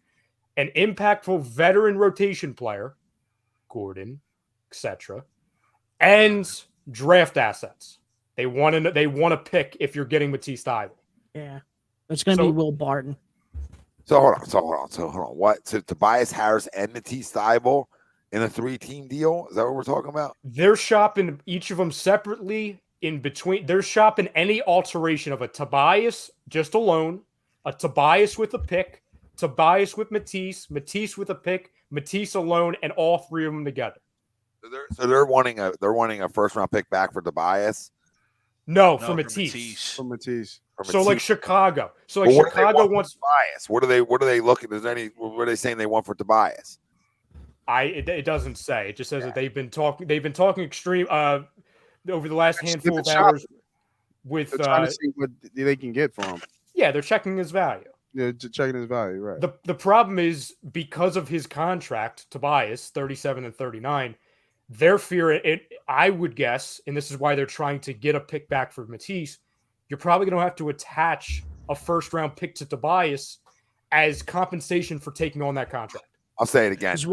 an impactful veteran rotation player, Gordon, etc., and draft assets. They want to pick if you're getting Mattise Thybulle. Yeah, it's going to be Will Barton. So hold on. What? So Tobias Harris and Mattise Thybulle in a 3-team deal? Is that what we're talking about? They're shopping each of them separately in between. They're shopping any alteration of a Tobias just alone, a Tobias with a pick, Tobias with Matisse, Matisse with a pick, Matisse alone, and all three of them together. So they're wanting a first-round pick back for Tobias? No, for Matisse. For Matisse. So like Chicago. So like Chicago wants Tobias. What are they looking? What are they saying they want for Tobias? It doesn't say. It just says that they've been talking extreme over the last handful of hours with trying to see what they can get for him. Yeah, they're checking his value. Yeah, checking his value, right. The problem is because of his contract, Tobias, 37 and 39, their fear, I would guess, and this is why they're trying to get a pick back for Matisse, you're probably going to have to attach a first-round pick to Tobias as compensation for taking on that contract. I'll say it again. Which is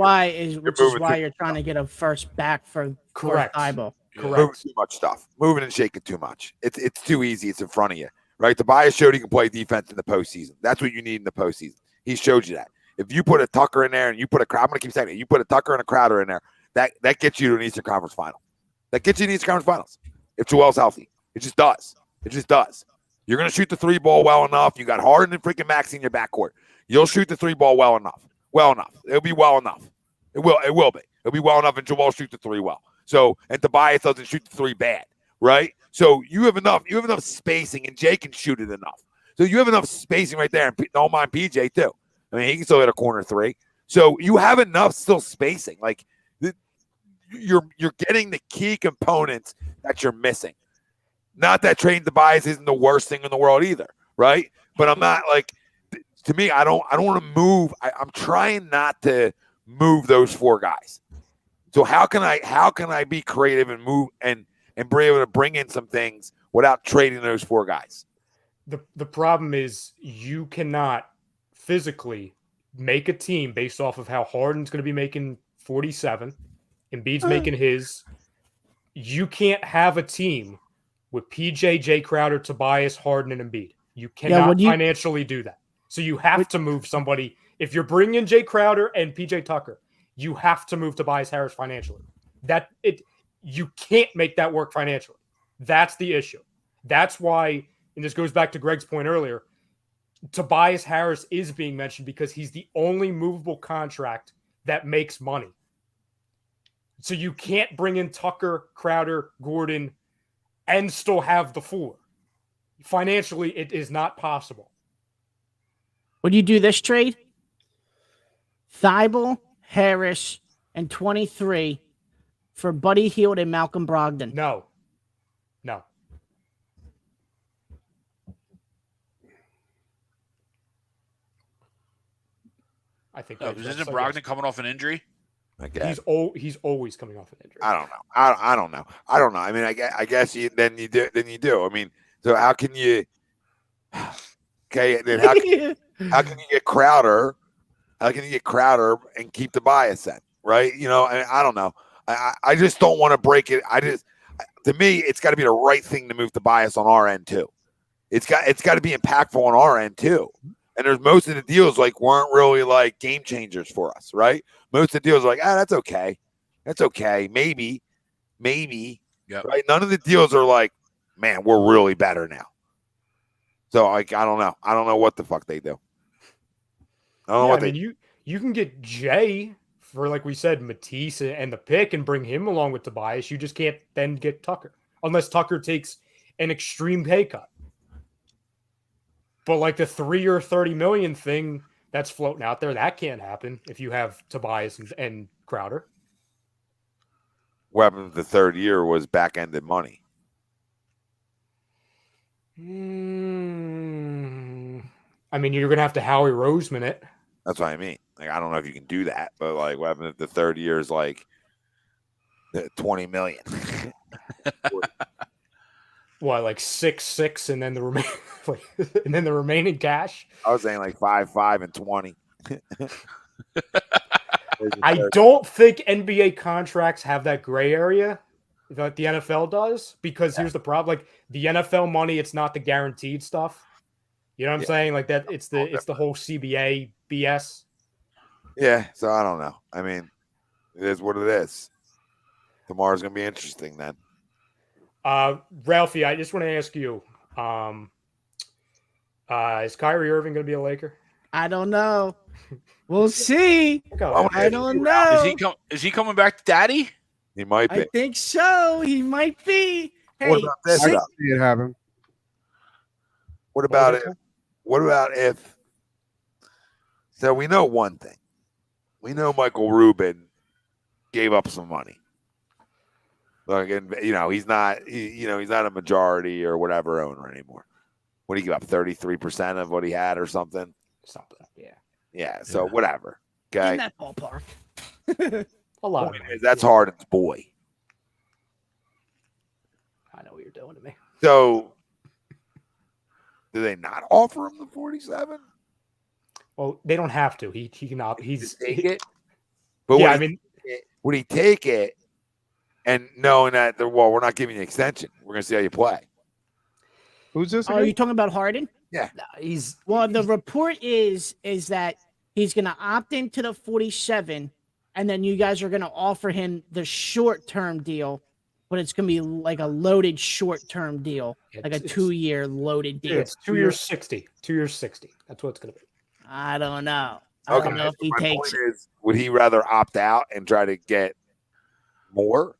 why you're trying to get a first back for Correct. Thybulle. Correct. Moving too much stuff. Moving and shaking too much. It's too easy. It's in front of you. right? Tobias showed he can play defense in the postseason. That's what you need in the postseason. He showed you that. If you put a Tucker in there and you put I'm going to keep saying it. You put a Tucker and a Crowder in there, that gets you to an Eastern Conference final. That gets you to the Eastern Conference finals. If Joel's healthy. It just does. It just does. You're going to shoot the 3-ball well enough. You got Harden and freaking Maxey in your backcourt. You'll shoot the 3-ball well enough. Well enough. It'll be well enough. It will be. It'll be well enough, and Joel shoot the 3 well. So, and Tobias doesn't shoot the 3 bad, right? So you have enough spacing, and Jay can shoot it enough. So you have enough spacing right there, and don't mind PJ too. I mean, he can still hit a corner 3. So you have enough still spacing. Like you're getting the key components that you're missing. Not that trading Tobias isn't the worst thing in the world either, right? But I'm not like, to me, I don't want to move. I'm trying not to move those 4 guys. So how can I be creative and move and be able to bring in some things without trading those 4 guys? The problem is you cannot physically make a team based off of how Harden's going to be making 47, Embiid's making his. You can't have a team with PJ, Jay Crowder, Tobias, Harden, and Embiid. You cannot financially do that. So you have to move somebody. If you're bringing in Jay Crowder and PJ Tucker, you have to move Tobias Harris financially. You can't make that work financially. That's the issue. That's why, and this goes back to Greg's point earlier, Tobias Harris is being mentioned because he's the only movable contract that makes money. So you can't bring in Tucker, Crowder, Gordon, and still have the 4. Financially, it is not possible. Would you do this trade? Thybulle, Harris, and 23 for Buddy Hield and Malcolm Brogdon. No. I think isn't Brogdon coming off an injury? He's always coming off an injury. I don't know. I don't know. I mean, I guess you do. I mean, so how can you? Okay, then how can you get Crowder? How can you get Crowder and keep the bias in, right? You know, I don't know. I just don't want to break it. To me, it's got to be the right thing to move the bias on our end too. It's got to be impactful on our end too. And there's most of the deals weren't really like game changers for us, right? Most of the deals are like, that's okay. That's okay. Maybe. Yep. Right? None of the deals are like, man, we're really better now. So I don't know. I don't know what the fuck they do. I don't know you can get Jay for, like we said, Matisse and the pick and bring him along with Tobias. You just can't then get Tucker unless Tucker takes an extreme pay cut. But like the 3-year, $30 million thing that's floating out there, that can't happen if you have Tobias and Crowder. What happened the 3rd year was back-ended money. I mean, you're going to have to Howie Roseman it. That's what I mean. Like, I don't know if you can do that, but like, what happened if the 3rd year is like $20 million? What, like 6 and then the remaining cash? I was saying like 5 and 20. I don't think NBA contracts have that gray area that the NFL does, because here's the problem: like the NFL money, it's not the guaranteed stuff. You know what I'm saying? Like that, it's the whole CBA BS. Yeah, so I don't know. I mean, it is what it is. Tomorrow's gonna be interesting then. Ralphie, I just want to ask you: is Kyrie Irving going to be a Laker? I don't know. We'll see. I don't know. Is he coming back to Daddy? He might be. I think so. He might be. Hey, What about this? I can see it happen. What about it? What about if? So we know one thing. We know Michael Rubin gave up some money. Like, and he's not. He's not a majority or whatever owner anymore. What did he give up? 33% of what he had, or something. Yeah. Yeah. So whatever. Okay. in that ballpark. A lot. That's Harden's boy. I know what you're doing to me. So, do they not offer him the 47? Well, they don't have to. He can opt. He's take it. But yeah, would he take it and knowing that we're not giving you an extension? We're going to see how you play. Who's this? Oh, Again? you talking about Harden? He's Well, the report is that he's going to opt into the 47, and then you guys are going to offer him the short-term deal, but it's going to be like a loaded short-term deal, like a It's- 2-year loaded deal. it's 2 years 60. 2 years 60. That's what it's going to be. I don't know. I Okay, don't know if he my takes point is, would he rather opt out and try to get more?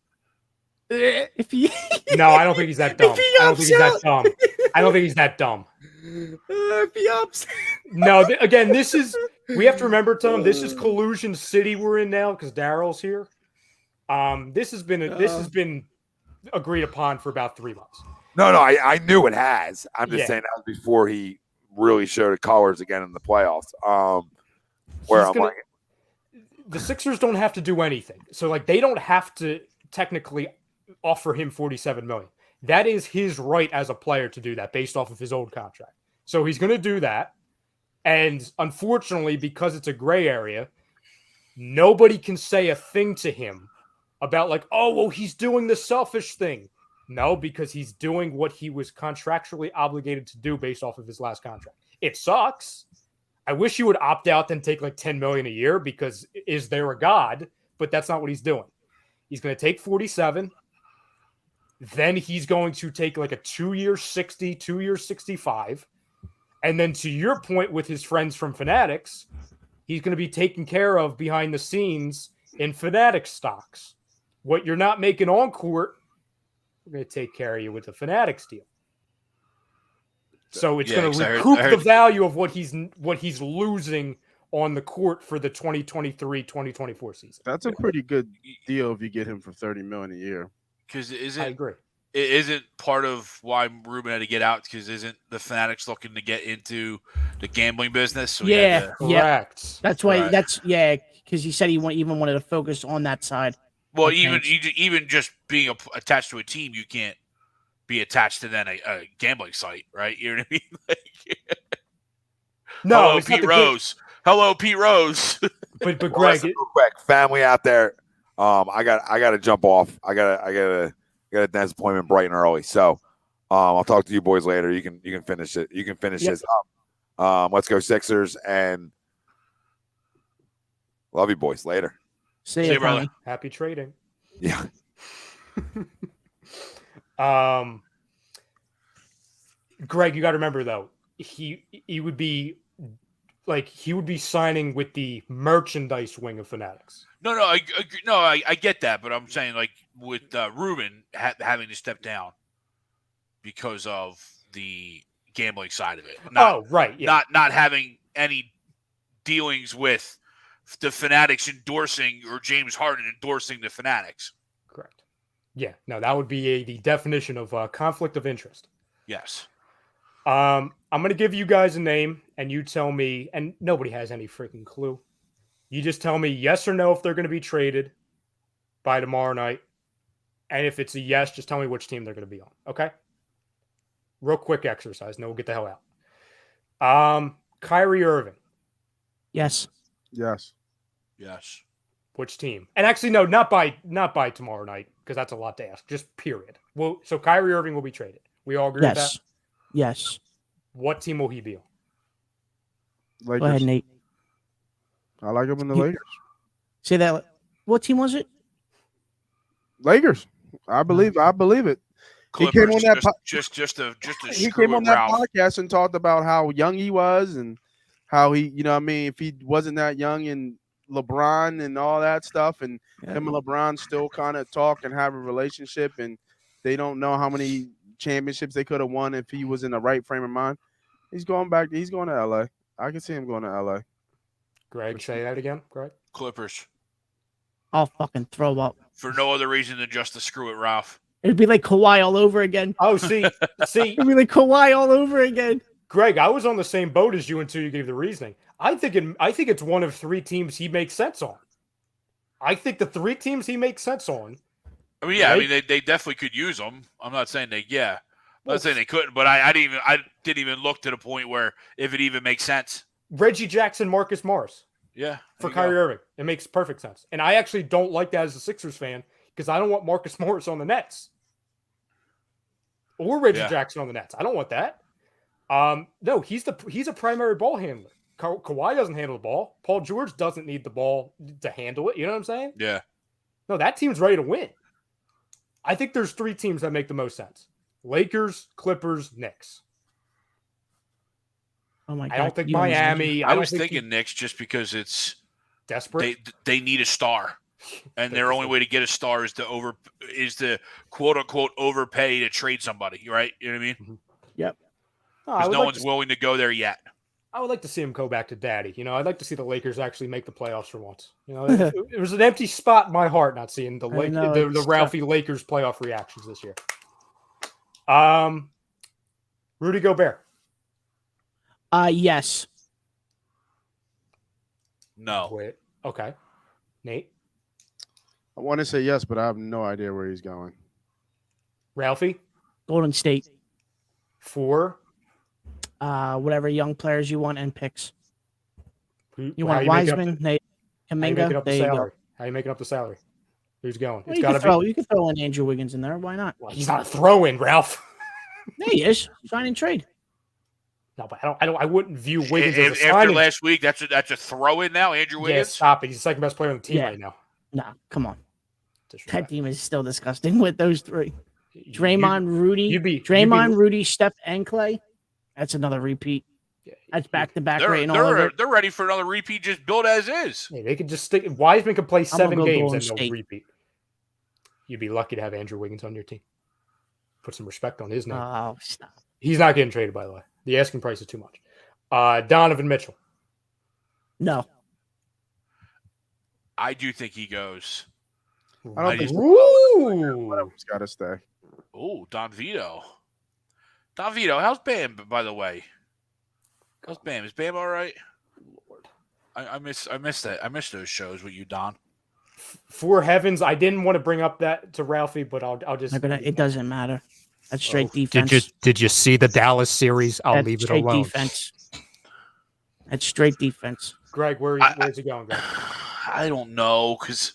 if he No, I don't think he's that dumb. he I don't think he's that opts dumb. I don't think he's that dumb. if he ups. No, again, we have to remember, Tom, this is collusion city we're in now because Daryl's here. This has been agreed upon for about 3 months. No, I knew it has. I'm just Yeah. saying that was before he really showed colors again in the playoffs. Where I'm like, the Sixers don't have to do anything. So like they don't have to technically offer him $47 million. That is his right as a player to do that based off of his old contract. So he's going to do that. And unfortunately, because it's a gray area, nobody can say a thing to him about like, oh, well, he's doing the selfish thing. No, because he's doing what he was contractually obligated to do based off of his last contract. It sucks. I wish he would opt out then take like $10 million a year because is there a God? But that's not what he's doing. He's going to take 47. Then he's going to take like a 2-year 60, 2-year 65. And then to your point with his friends from Fanatics, he's going to be taken care of behind the scenes in Fanatics stocks. What you're not making on court, we're going to take care of you with the Fanatics deal. So it's going to recoup the value of what he's losing on the court for the 2023-2024 season. That's a pretty good deal if you get him for $30 million a year. Because I agree. It isn't part of why Ruben had to get out because isn't the Fanatics looking to get into the gambling business? So Yeah. Correct. That's why. Right. Because he said he even wanted to focus on that side. Well, Okay. even just being attached to a team, you can't be attached to then a gambling site, right? You know what I mean? No, hello, it's not Pete the Rose. Hello, Pete Rose. But well, Greg, listen, real quick, family out there. I got to jump off. I got a dentist appointment bright and early. So, I'll talk to you boys later. You can finish it. You can finish this up. Let's go Sixers and love you boys later. See you, you, brother. Tommy. happy trading. Yeah. Greg, you got to remember though, he would be signing with the merchandise wing of Fanatics. No, I get that, but I'm saying like with Ruben having to step down because of the gambling side of it. Right, yeah. Not having any dealings with the Fanatics endorsing or James Harden endorsing the Fanatics. Correct. Yeah, no, that would be the definition of conflict of interest. Yes. I'm going to give you guys a name, and you tell me, and nobody has any freaking clue. You just tell me yes or no if they're going to be traded by tomorrow night. And if it's a yes, just tell me which team they're going to be on. Okay? Real quick exercise, and then we'll get the hell out. Kyrie Irving. Yes. Yes. Yes. Which team? And actually, no, not by tomorrow night, because that's a lot to ask. Just period. Well, so Kyrie Irving will be traded. We all agree with that? Yes. Yes. What team will he be on? Lakers. Go ahead, Nate. I like him in the Lakers. Say that. What team was it? Lakers. I believe it. Clippers, He came on that. just to He screw came on with that Ralph. podcast and talked about how young he was and how he, you know, what I mean, if he wasn't that young and LeBron and all that stuff, and him and LeBron still kind of talk and have a relationship, and they don't know how many championships they could have won if he was in the right frame of mind. He's going back. He's going to LA. I can see him going to LA. Greg, say that again, Greg. Clippers. I'll fucking throw up. For no other reason than just to screw with Ralph. It'd be like Kawhi all over again. Oh, see, It'd be like Kawhi all over again. Greg, I was on the same boat as you until you gave the reasoning. I think it's one of three teams he makes sense on. I think the three teams he makes sense on. I mean, yeah, right? I mean they definitely could use them. I'm not saying I'm not saying they couldn't, but I didn't even look to the point where if it even makes sense. Reggie Jackson, Marcus Morris. Yeah. For Kyrie Irving. It makes perfect sense. And I actually don't like that as a Sixers fan because I don't want Marcus Morris on the Nets. or Reggie Yeah. Jackson on the Nets. I don't want that. No, he's a primary ball handler. Kawhi doesn't handle the ball. Paul George doesn't need the ball to handle it. You know what I'm saying? Yeah. No, that team's ready to win. I think there's 3 teams that make the most sense: Lakers, Clippers, Knicks. Oh my God. I don't think you don't listen to- Miami. I don't was think thinking Knicks just because it's desperate. they need a star, and their only way to get a star is to quote unquote overpay to trade somebody, right? You know what I mean? Yep. No, I Because would no like one's to- willing to go there yet. I would like to see him go back to daddy. You know, I'd like to see the Lakers actually make the playoffs for once. You know, it was an empty spot in my heart not seeing the I know, the it's Ralphie Lakers playoff reactions this year. Rudy Gobert. Yes. No. Wait. Okay. Nate. I want to say yes, but I have no idea where he's going. Ralphie. Golden State. 4. Whatever young players you want and picks. You How want you making up Wiseman, Nate, How you making Kuminga. up the There you go. salary? How you making up the salary? Who's going? Well, It's you, got could to throw, be. you could throw in Andrew Wiggins in there. Why not? Well, he's not a throw-in, Ralph. There he is. Sign and trade. No, but I wouldn't view Wiggins as a After signing. last week, that's a throw in now. Andrew Yeah, Wiggins. stop it. He's the second best player on the team Yeah. right now. Nah, come on. That Disrespect. team is still disgusting with those 3. You- Draymond, Rudy, you'd be- Draymond, Rudy, Steph, and Clay. That's another repeat. Yeah, That's back-to-back They're, rating all over. they're ready for another repeat. Just build as is. Yeah, they could just stick. Wiseman could play gonna 7 go games Golden and they'll State. repeat. You'd be lucky to have Andrew Wiggins on your team. Put some respect on his name. Oh, stop. He's not getting traded, by the way. The asking price is too much. Donovan Mitchell. No. I do think he goes. I don't I think just- one of them's got to stay. Oh, Don Vito. Don Vito, how's Bam? By the way, how's Bam? Is Bam all right? I miss that. I miss those shows with you, Don. For heavens, I didn't want to bring up that to Ralphie, but I'll just. It doesn't matter. That's straight defense. Did you see the Dallas series? I'll That's leave it straight alone. defense. That's straight defense. Greg, where's he going, Greg? I don't know because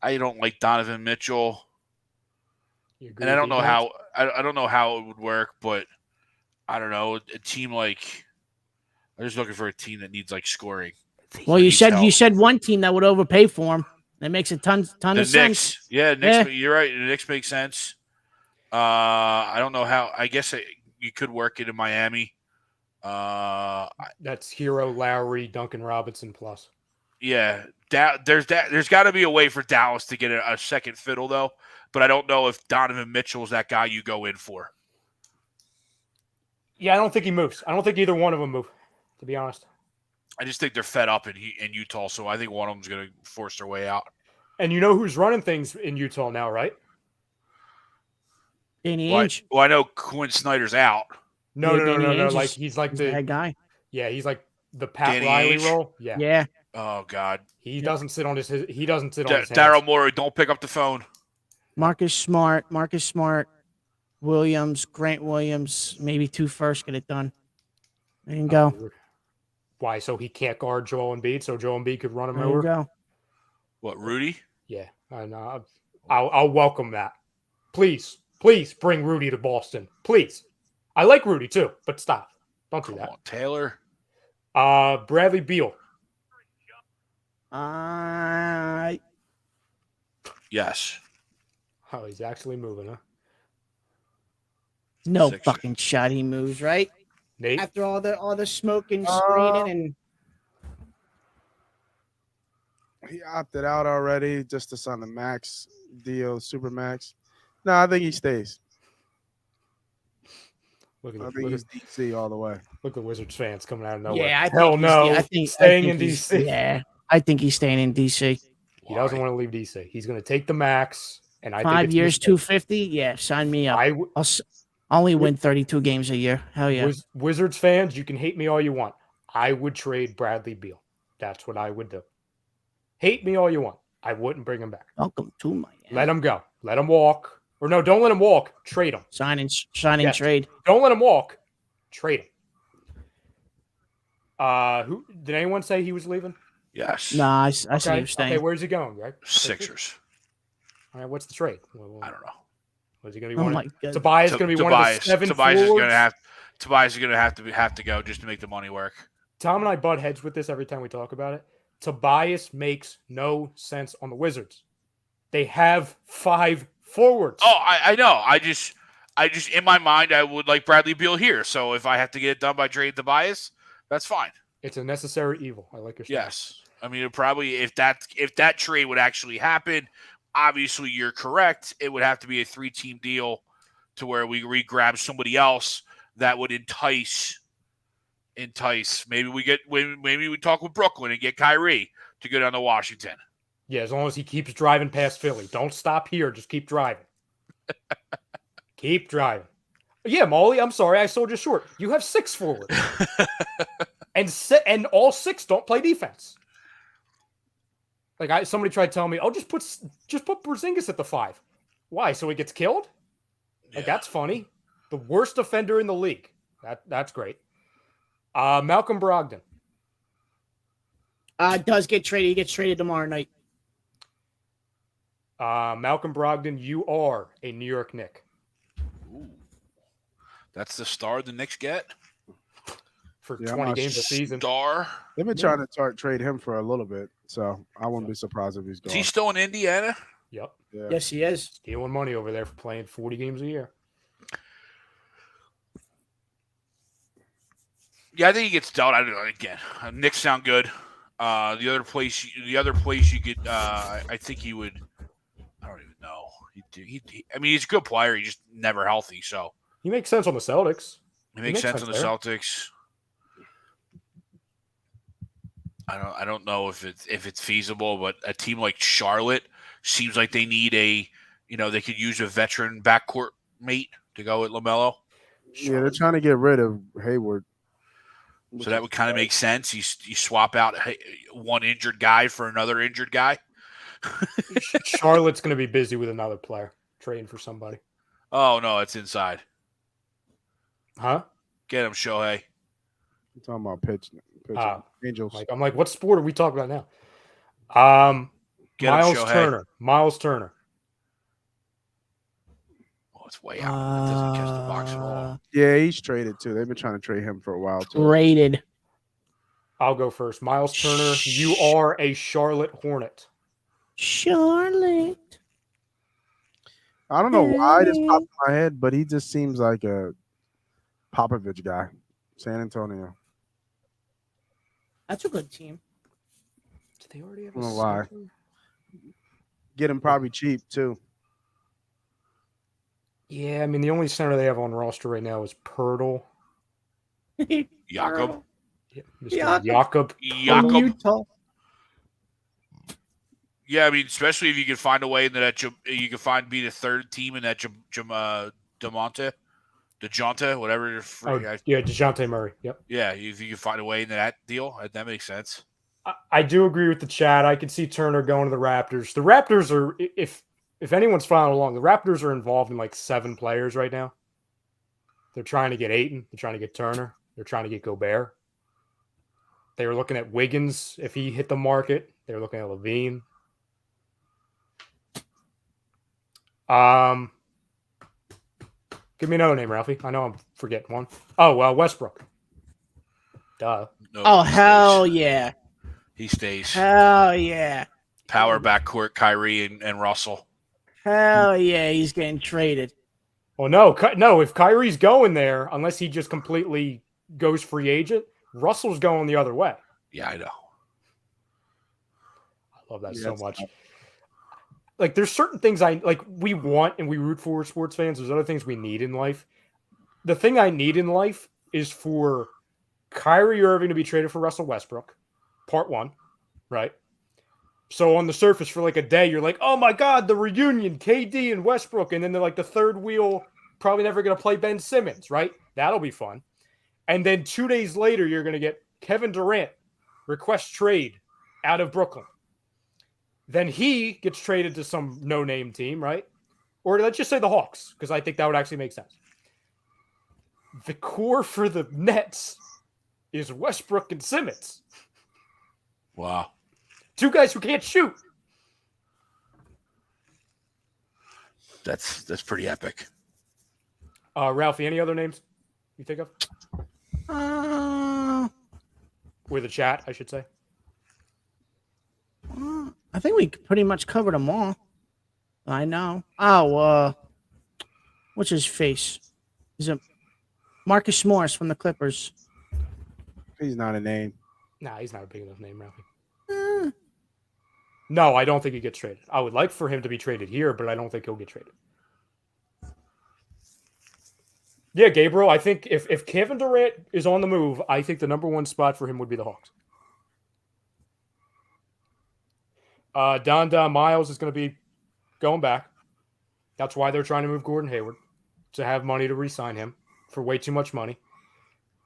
I don't like Donovan Mitchell, You agree and I with don't know defense? how. I don't know how it would work, but I don't know. A team like I'm just looking for a team that needs like scoring. Well, That you needs said help. you said one team that would overpay for him. That makes a ton The of Knicks. sense. Yeah, Knicks. Yeah. You're right. The Knicks make sense. I don't know how. I guess you could work it in Miami. That's Hero, Lowry, Duncan Robinson plus. Yeah, there's got to be a way for Dallas to get a second fiddle though. But I don't know if Donovan Mitchell is that guy you go in for. Yeah, I don't think he moves. I don't think either one of them move, to be honest. I just think they're fed up in Utah, so I think one of them's going to force their way out. And you know who's running things in Utah now, right? Danny Well, Ainge. I know Quinn Snyder's out. No. Yeah, Danny Ainge Like is- he's like He's the head guy. he's like the Pat Danny Riley Ainge? role. Yeah. Yeah. Oh God, He doesn't sit on his hands. Daryl Morey, don't pick up the phone. Marcus Smart, Williams, Grant Williams, maybe 2 first get it done. There you go. Why? So he can't guard Joel Embiid, so Joel Embiid could run him There you over. go. What, Rudy? Yeah, I know. I'll welcome that. Please bring Rudy to Boston. Please. I like Rudy too, but stop. Don't do Come that. on, Taylor. Bradley Beal. Yes. Oh, he's actually moving, huh? No Sixers. fucking shot he moves, right? Nate. After all the smoke and screening and He opted out already just to sign the max deal, super max. No, I think he stays. Look I at think he's DC all the way. look at Wizards fans coming out of nowhere. yeah, I think Hell he's- no. I think Staying I think in he's- DC. Yeah, I think he's staying in DC. He doesn't want to leave DC. He's going to take the max, and I 5 think it's years, mistake. 250. Yeah, sign me up. I I'll only win 32 games a year. Hell yeah. Wizards fans, you can hate me all you want. I would trade Bradley Beal. That's what I would do. Hate me all you want. I wouldn't bring him back. Welcome to Miami. Let him go. Let him walk. Or no, don't let him walk. Trade him. Sign and Yes. trade. Don't let him walk. Trade him. Who did anyone say he was leaving? Yes. Nah, I see Okay. you staying. Okay, where's he going, Greg? Sixers. All right, what's the trade? I don't know. Was he going to be Oh one? my god. Tobias going to be one of the 7 Tobias is forwards? going to Tobias is going to have to go just to make the money work. Tom and I butt heads with this every time we talk about it. Tobias makes no sense on the Wizards. They have 5 forwards. Oh, I know. I just in my mind I would like Bradley Beal here. So if I have to get it done by trading Tobias, that's fine. It's a necessary evil. I like your style. Yes. I mean, it probably if that trade would actually happen, obviously you're correct. It would have to be a 3-team deal to where we re-grab somebody else that would entice. Maybe we talk with Brooklyn and get Kyrie to go down to Washington. Yeah, as long as he keeps driving past Philly. Don't stop here. Just keep driving. Keep driving. Yeah, Molly, I'm sorry. I sold you short. You have 6 forwards. and all 6 don't play defense. Like somebody tried telling me, "Oh, just put Porzingis at the 5." Why? So he gets killed? Like that's funny. The worst defender in the league. That's great. Malcolm Brogdon. Does get traded. He gets traded tomorrow night. Malcolm Brogdon, you are a New York Knick. Ooh. That's the star the Knicks get for 20 games a season. Star. They've been trying to trade him for a little bit, so I wouldn't be surprised if he's gone. Is he still in Indiana? Yep. Yeah. Yes, he is. Stealing money over there for playing 40 games a year. Yeah, I think he gets dealt. I don't know. Again, Knicks sound good. The other place you could, I think he would. I don't even know. I mean, he's a good player. He's just never healthy. So he makes sense on the Celtics. He makes sense on the there. Celtics. I don't know if it's feasible, but a team like Charlotte seems like they need they could use a veteran backcourt mate to go with LaMelo. Yeah, they're trying to get rid of Hayward. So that would kind of make sense. You swap out one injured guy for another injured guy. Charlotte's going to be busy with another player, trading for somebody. Oh, no, it's inside. Huh? Get him, Shohei. I'm talking about pitching. Angels. I'm like, what sport are we talking about now? Miles him, Turner. Miles Turner. Oh, it's way out. It doesn't catch the box at all. Yeah, he's traded too. They've been trying to trade him for a while too. Traded. I'll go first. Miles Turner, you are a Charlotte Hornet. Charlotte. I don't know why this popped in my head, but he just seems like a Popovich guy. San Antonio. That's a good team. Do they already have I don't know why. Get him probably cheap too. Yeah, I mean the only center they have on roster right now is Pirtle. Jakob. Yeah, Mr. Jakob. From Utah. Yeah, I mean, especially if you can find a way that you can be the third team in that DeJounte, whatever. Yeah, DeJounte Murray. Yep. Yeah, if you can find a way into that deal, that makes sense. I do agree with the chat. I could see Turner going to the Raptors. The Raptors are, if anyone's following along, the Raptors are involved in like 7 players right now. They're trying to get Ayton. They're trying to get Turner. They're trying to get Gobert. They were looking at Wiggins if he hit the market. They were looking at Levine. Give me another name, Ralphie. I know I'm forgetting one. Oh, Westbrook. Duh. No, Oh, hell yeah. He stays. Hell yeah. Power backcourt, Kyrie and Russell. Hell yeah, he's getting traded. Well, no. If Kyrie's going there, unless he just completely goes free agent, Russell's going the other way. Yeah, I know. I love that so much. Like, there's certain things we want and we root for as sports fans. There's other things we need in life. The thing I need in life is for Kyrie Irving to be traded for Russell Westbrook. Part 1, right? So on the surface for like a day, you're like, oh my God, the reunion, KD and Westbrook. And then they're like the third wheel, probably never going to play Ben Simmons, right? That'll be fun. And then 2 days later, you're going to get Kevin Durant request trade out of Brooklyn. Then he gets traded to some no-name team, right? Or let's just say the Hawks, because I think that would actually make sense. The core for the Nets is Westbrook and Simmons. Wow. 2 guys who can't shoot. that's pretty epic. Ralphie, any other names you think of? With the chat, I should say. I think we pretty much covered them all. I know. Oh, what's his face? Is it Marcus Morris from the Clippers? He's not a name. Nah, he's not a big enough name, Ralphie. No, I don't think he gets traded. I would like for him to be traded here, but I don't think he'll get traded. Yeah, Gabriel, I think if Kevin Durant is on the move, I think the number one spot for him would be the Hawks. Don Miles is going to be going back. That's why they're trying to move Gordon Hayward, to have money to re-sign him for way too much money.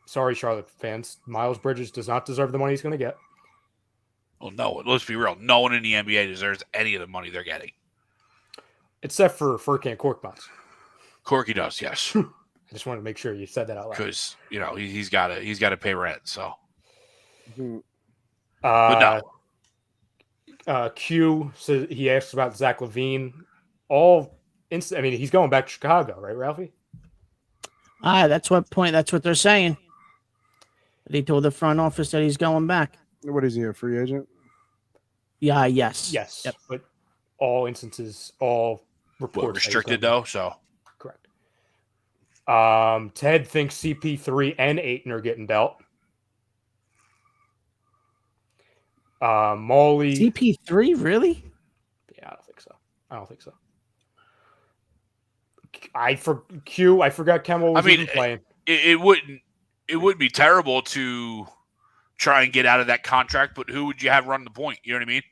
Sorry, Charlotte fans. Miles Bridges does not deserve the money he's going to get. Well, no, let's be real. No one in the NBA deserves any of the money they're getting. Except for Furkan Korkmaz. Corky does, yes. I just wanted to make sure you said that out loud. Because, he's got to pay rent, so. But no. Q says he asks about Zach LaVine. He's going back to Chicago, right, Ralphie? That's what they're saying. They told the front office that he's going back. What is he, a free agent? Yeah, yes. Yes. Yep. But all instances, all reports. Restricted, though, so. Correct. Ted thinks CP3 and Ayton are getting dealt. Molly. CP3, really? Yeah, I don't think so. I forgot Kemba was even playing. It wouldn't be terrible to try and get out of that contract, but who would you have run the point? You know what I mean?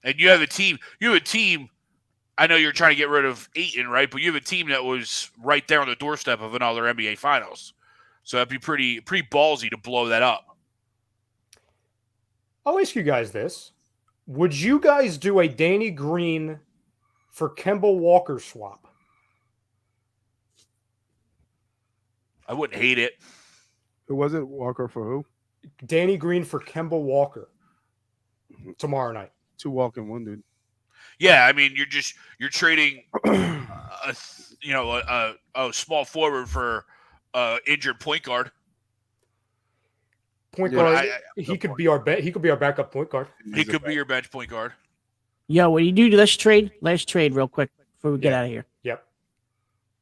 And you have a team. I know you're trying to get rid of Ayton, right? But you have a team that was right there on the doorstep of another NBA Finals. So that'd be pretty ballsy to blow that up. I'll ask you guys this. Would you guys do a Danny Green for Kemba Walker swap? I wouldn't hate it. Who was it? Walker for who? Danny Green for Kemba Walker tomorrow night. 2 walking, 1 dude. Yeah, I mean, you're trading a small forward for injured point guard. Point guard. He could be our backup point guard. He could be your bench point guard. Yo, what do you do? Let's trade real quick before we get out of here. Yep.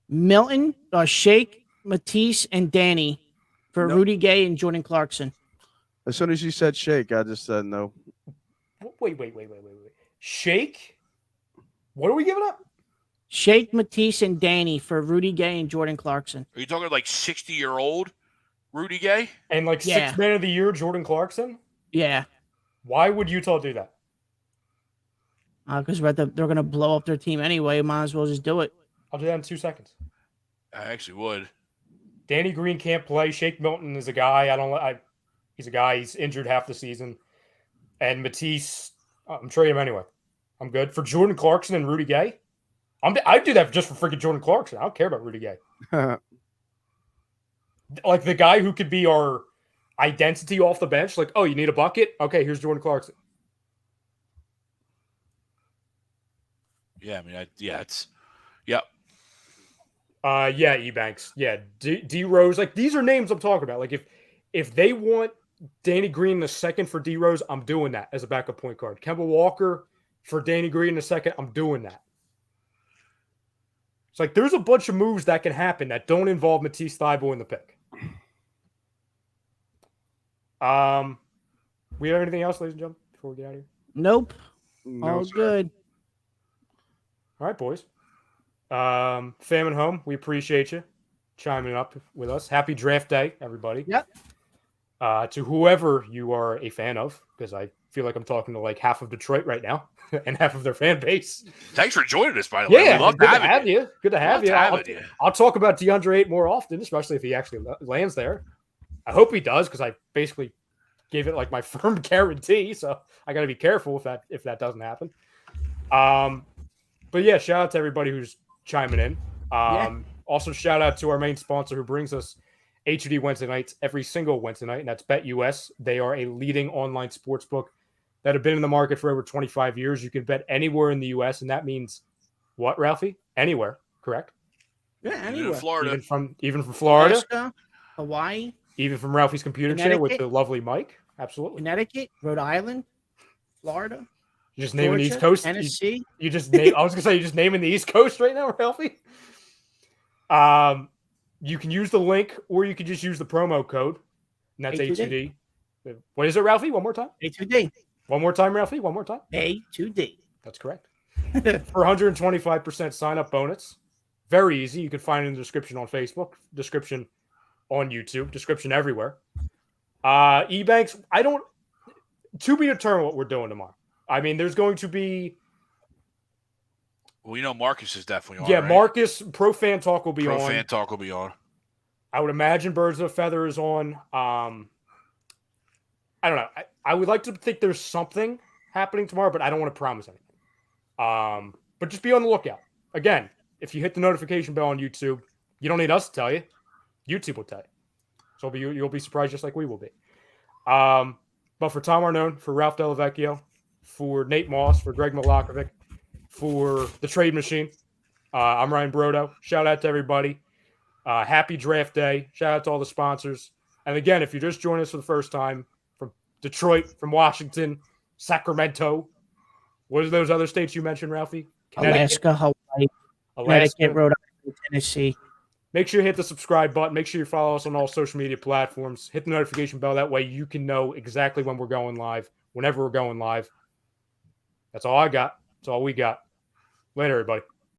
Milton, Shake, Matisse, and Danny for Rudy Gay and Jordan Clarkson. As soon as you said Shake, I just said no. Wait. Shake? What are we giving up? Shake, Matisse, and Danny for Rudy Gay and Jordan Clarkson. Are you talking like 60-year-old Rudy Gay? And like 6th man of the year, Jordan Clarkson? Yeah. Why would Utah do that? Because they're going to blow up their team anyway. Might as well just do it. I'll do that in 2 seconds. I actually would. Danny Green can't play. Shake Milton is a guy. He's a guy. He's injured half the season. And Matisse, I'm trading him anyway. I'm good. For Jordan Clarkson and Rudy Gay, I'd do that just for freaking Jordan Clarkson. I don't care about Rudy Gay. Like the guy who could be our identity off the bench. Like, oh, you need a bucket? Okay, here's Jordan Clarkson. Yeah, I mean, it's. Yeah, Ebanks. Yeah, D Rose. Like these are names I'm talking about. Like if they want Danny Green the second for D Rose, I'm doing that as a backup point guard. Kemba Walker for Danny Green the second, I'm doing that. It's like there's a bunch of moves that can happen that don't involve Mattise Thybulle in the pick. We have anything else, ladies and gentlemen, before we get out of here? Nope. No, All sir. good. All right, boys. Fam and home, we appreciate you chiming up with us. Happy draft day, everybody. Yep. To whoever you are a fan of, because I feel like I'm talking to like half of Detroit right now and half of their fan base. Thanks for joining us, by the way. Yeah, we love good to having have you. Good to have Love you. I'll talk about DeAndre Ayton more often, especially if he actually lands there. I hope he does, because I basically gave it like my firm guarantee. So I got to be careful if that doesn't happen. But yeah, shout out to everybody who's chiming in. Also, shout out to our main sponsor who brings us HUD Wednesday nights every single Wednesday night, and that's BetUS. They are a leading online sportsbook that have been in the market for over 25 years. You can bet anywhere in the U.S., and that means What, Ralphie? Anywhere, correct? Yeah, Even in anywhere. Florida. Even from Florida, Alaska, Hawaii, even from Ralphie's computer chair with the Connecticut. lovely mic. Absolutely. Connecticut, Rhode Island, Florida, You just naming the East Georgia, Coast. Tennessee. You just name. I was gonna say you just naming the East Coast right now, Ralphie. You can use the link or you can just use the promo code, and that's A2D. A2D. What is it, Ralphie? One more time. A2D. One more time, Ralphie. One more time. A2D. That's correct. For 125% sign up bonus. Very easy. You can find it in the description on Facebook, description on YouTube, description everywhere. E-Banks, to be determined what we're doing tomorrow. I mean, there's going to be. Well, you know, Marcus is definitely on. Yeah, right? Marcus, Pro Fan Talk will be on. Pro Fan Talk will be on. I would imagine Birds of a Feather is on. I don't know. I would like to think there's something happening tomorrow, but I don't want to promise anything. But just be on the lookout. Again, if you hit the notification bell on YouTube, you don't need us to tell you. YouTube will tell you. So you'll be surprised just like we will be. But for Tom Arnone, for Ralph Delavecchio, for Nate Moss, for Greg Milakovic, for the Trade Machine, I'm Ryan Brodo. Shout out to everybody. Happy draft day. Shout out to all the sponsors. And again, if you're just joining us for the first time from Detroit, from Washington, Sacramento, what are those other states you mentioned, Ralphie? Alaska, Hawaii, Connecticut, Rhode Island, Tennessee. Make sure you hit the subscribe button. Make sure you follow us on all social media platforms. Hit the notification bell. That way you can know exactly when we're going live, whenever we're going live. That's all I got. That's all we got. Later, everybody.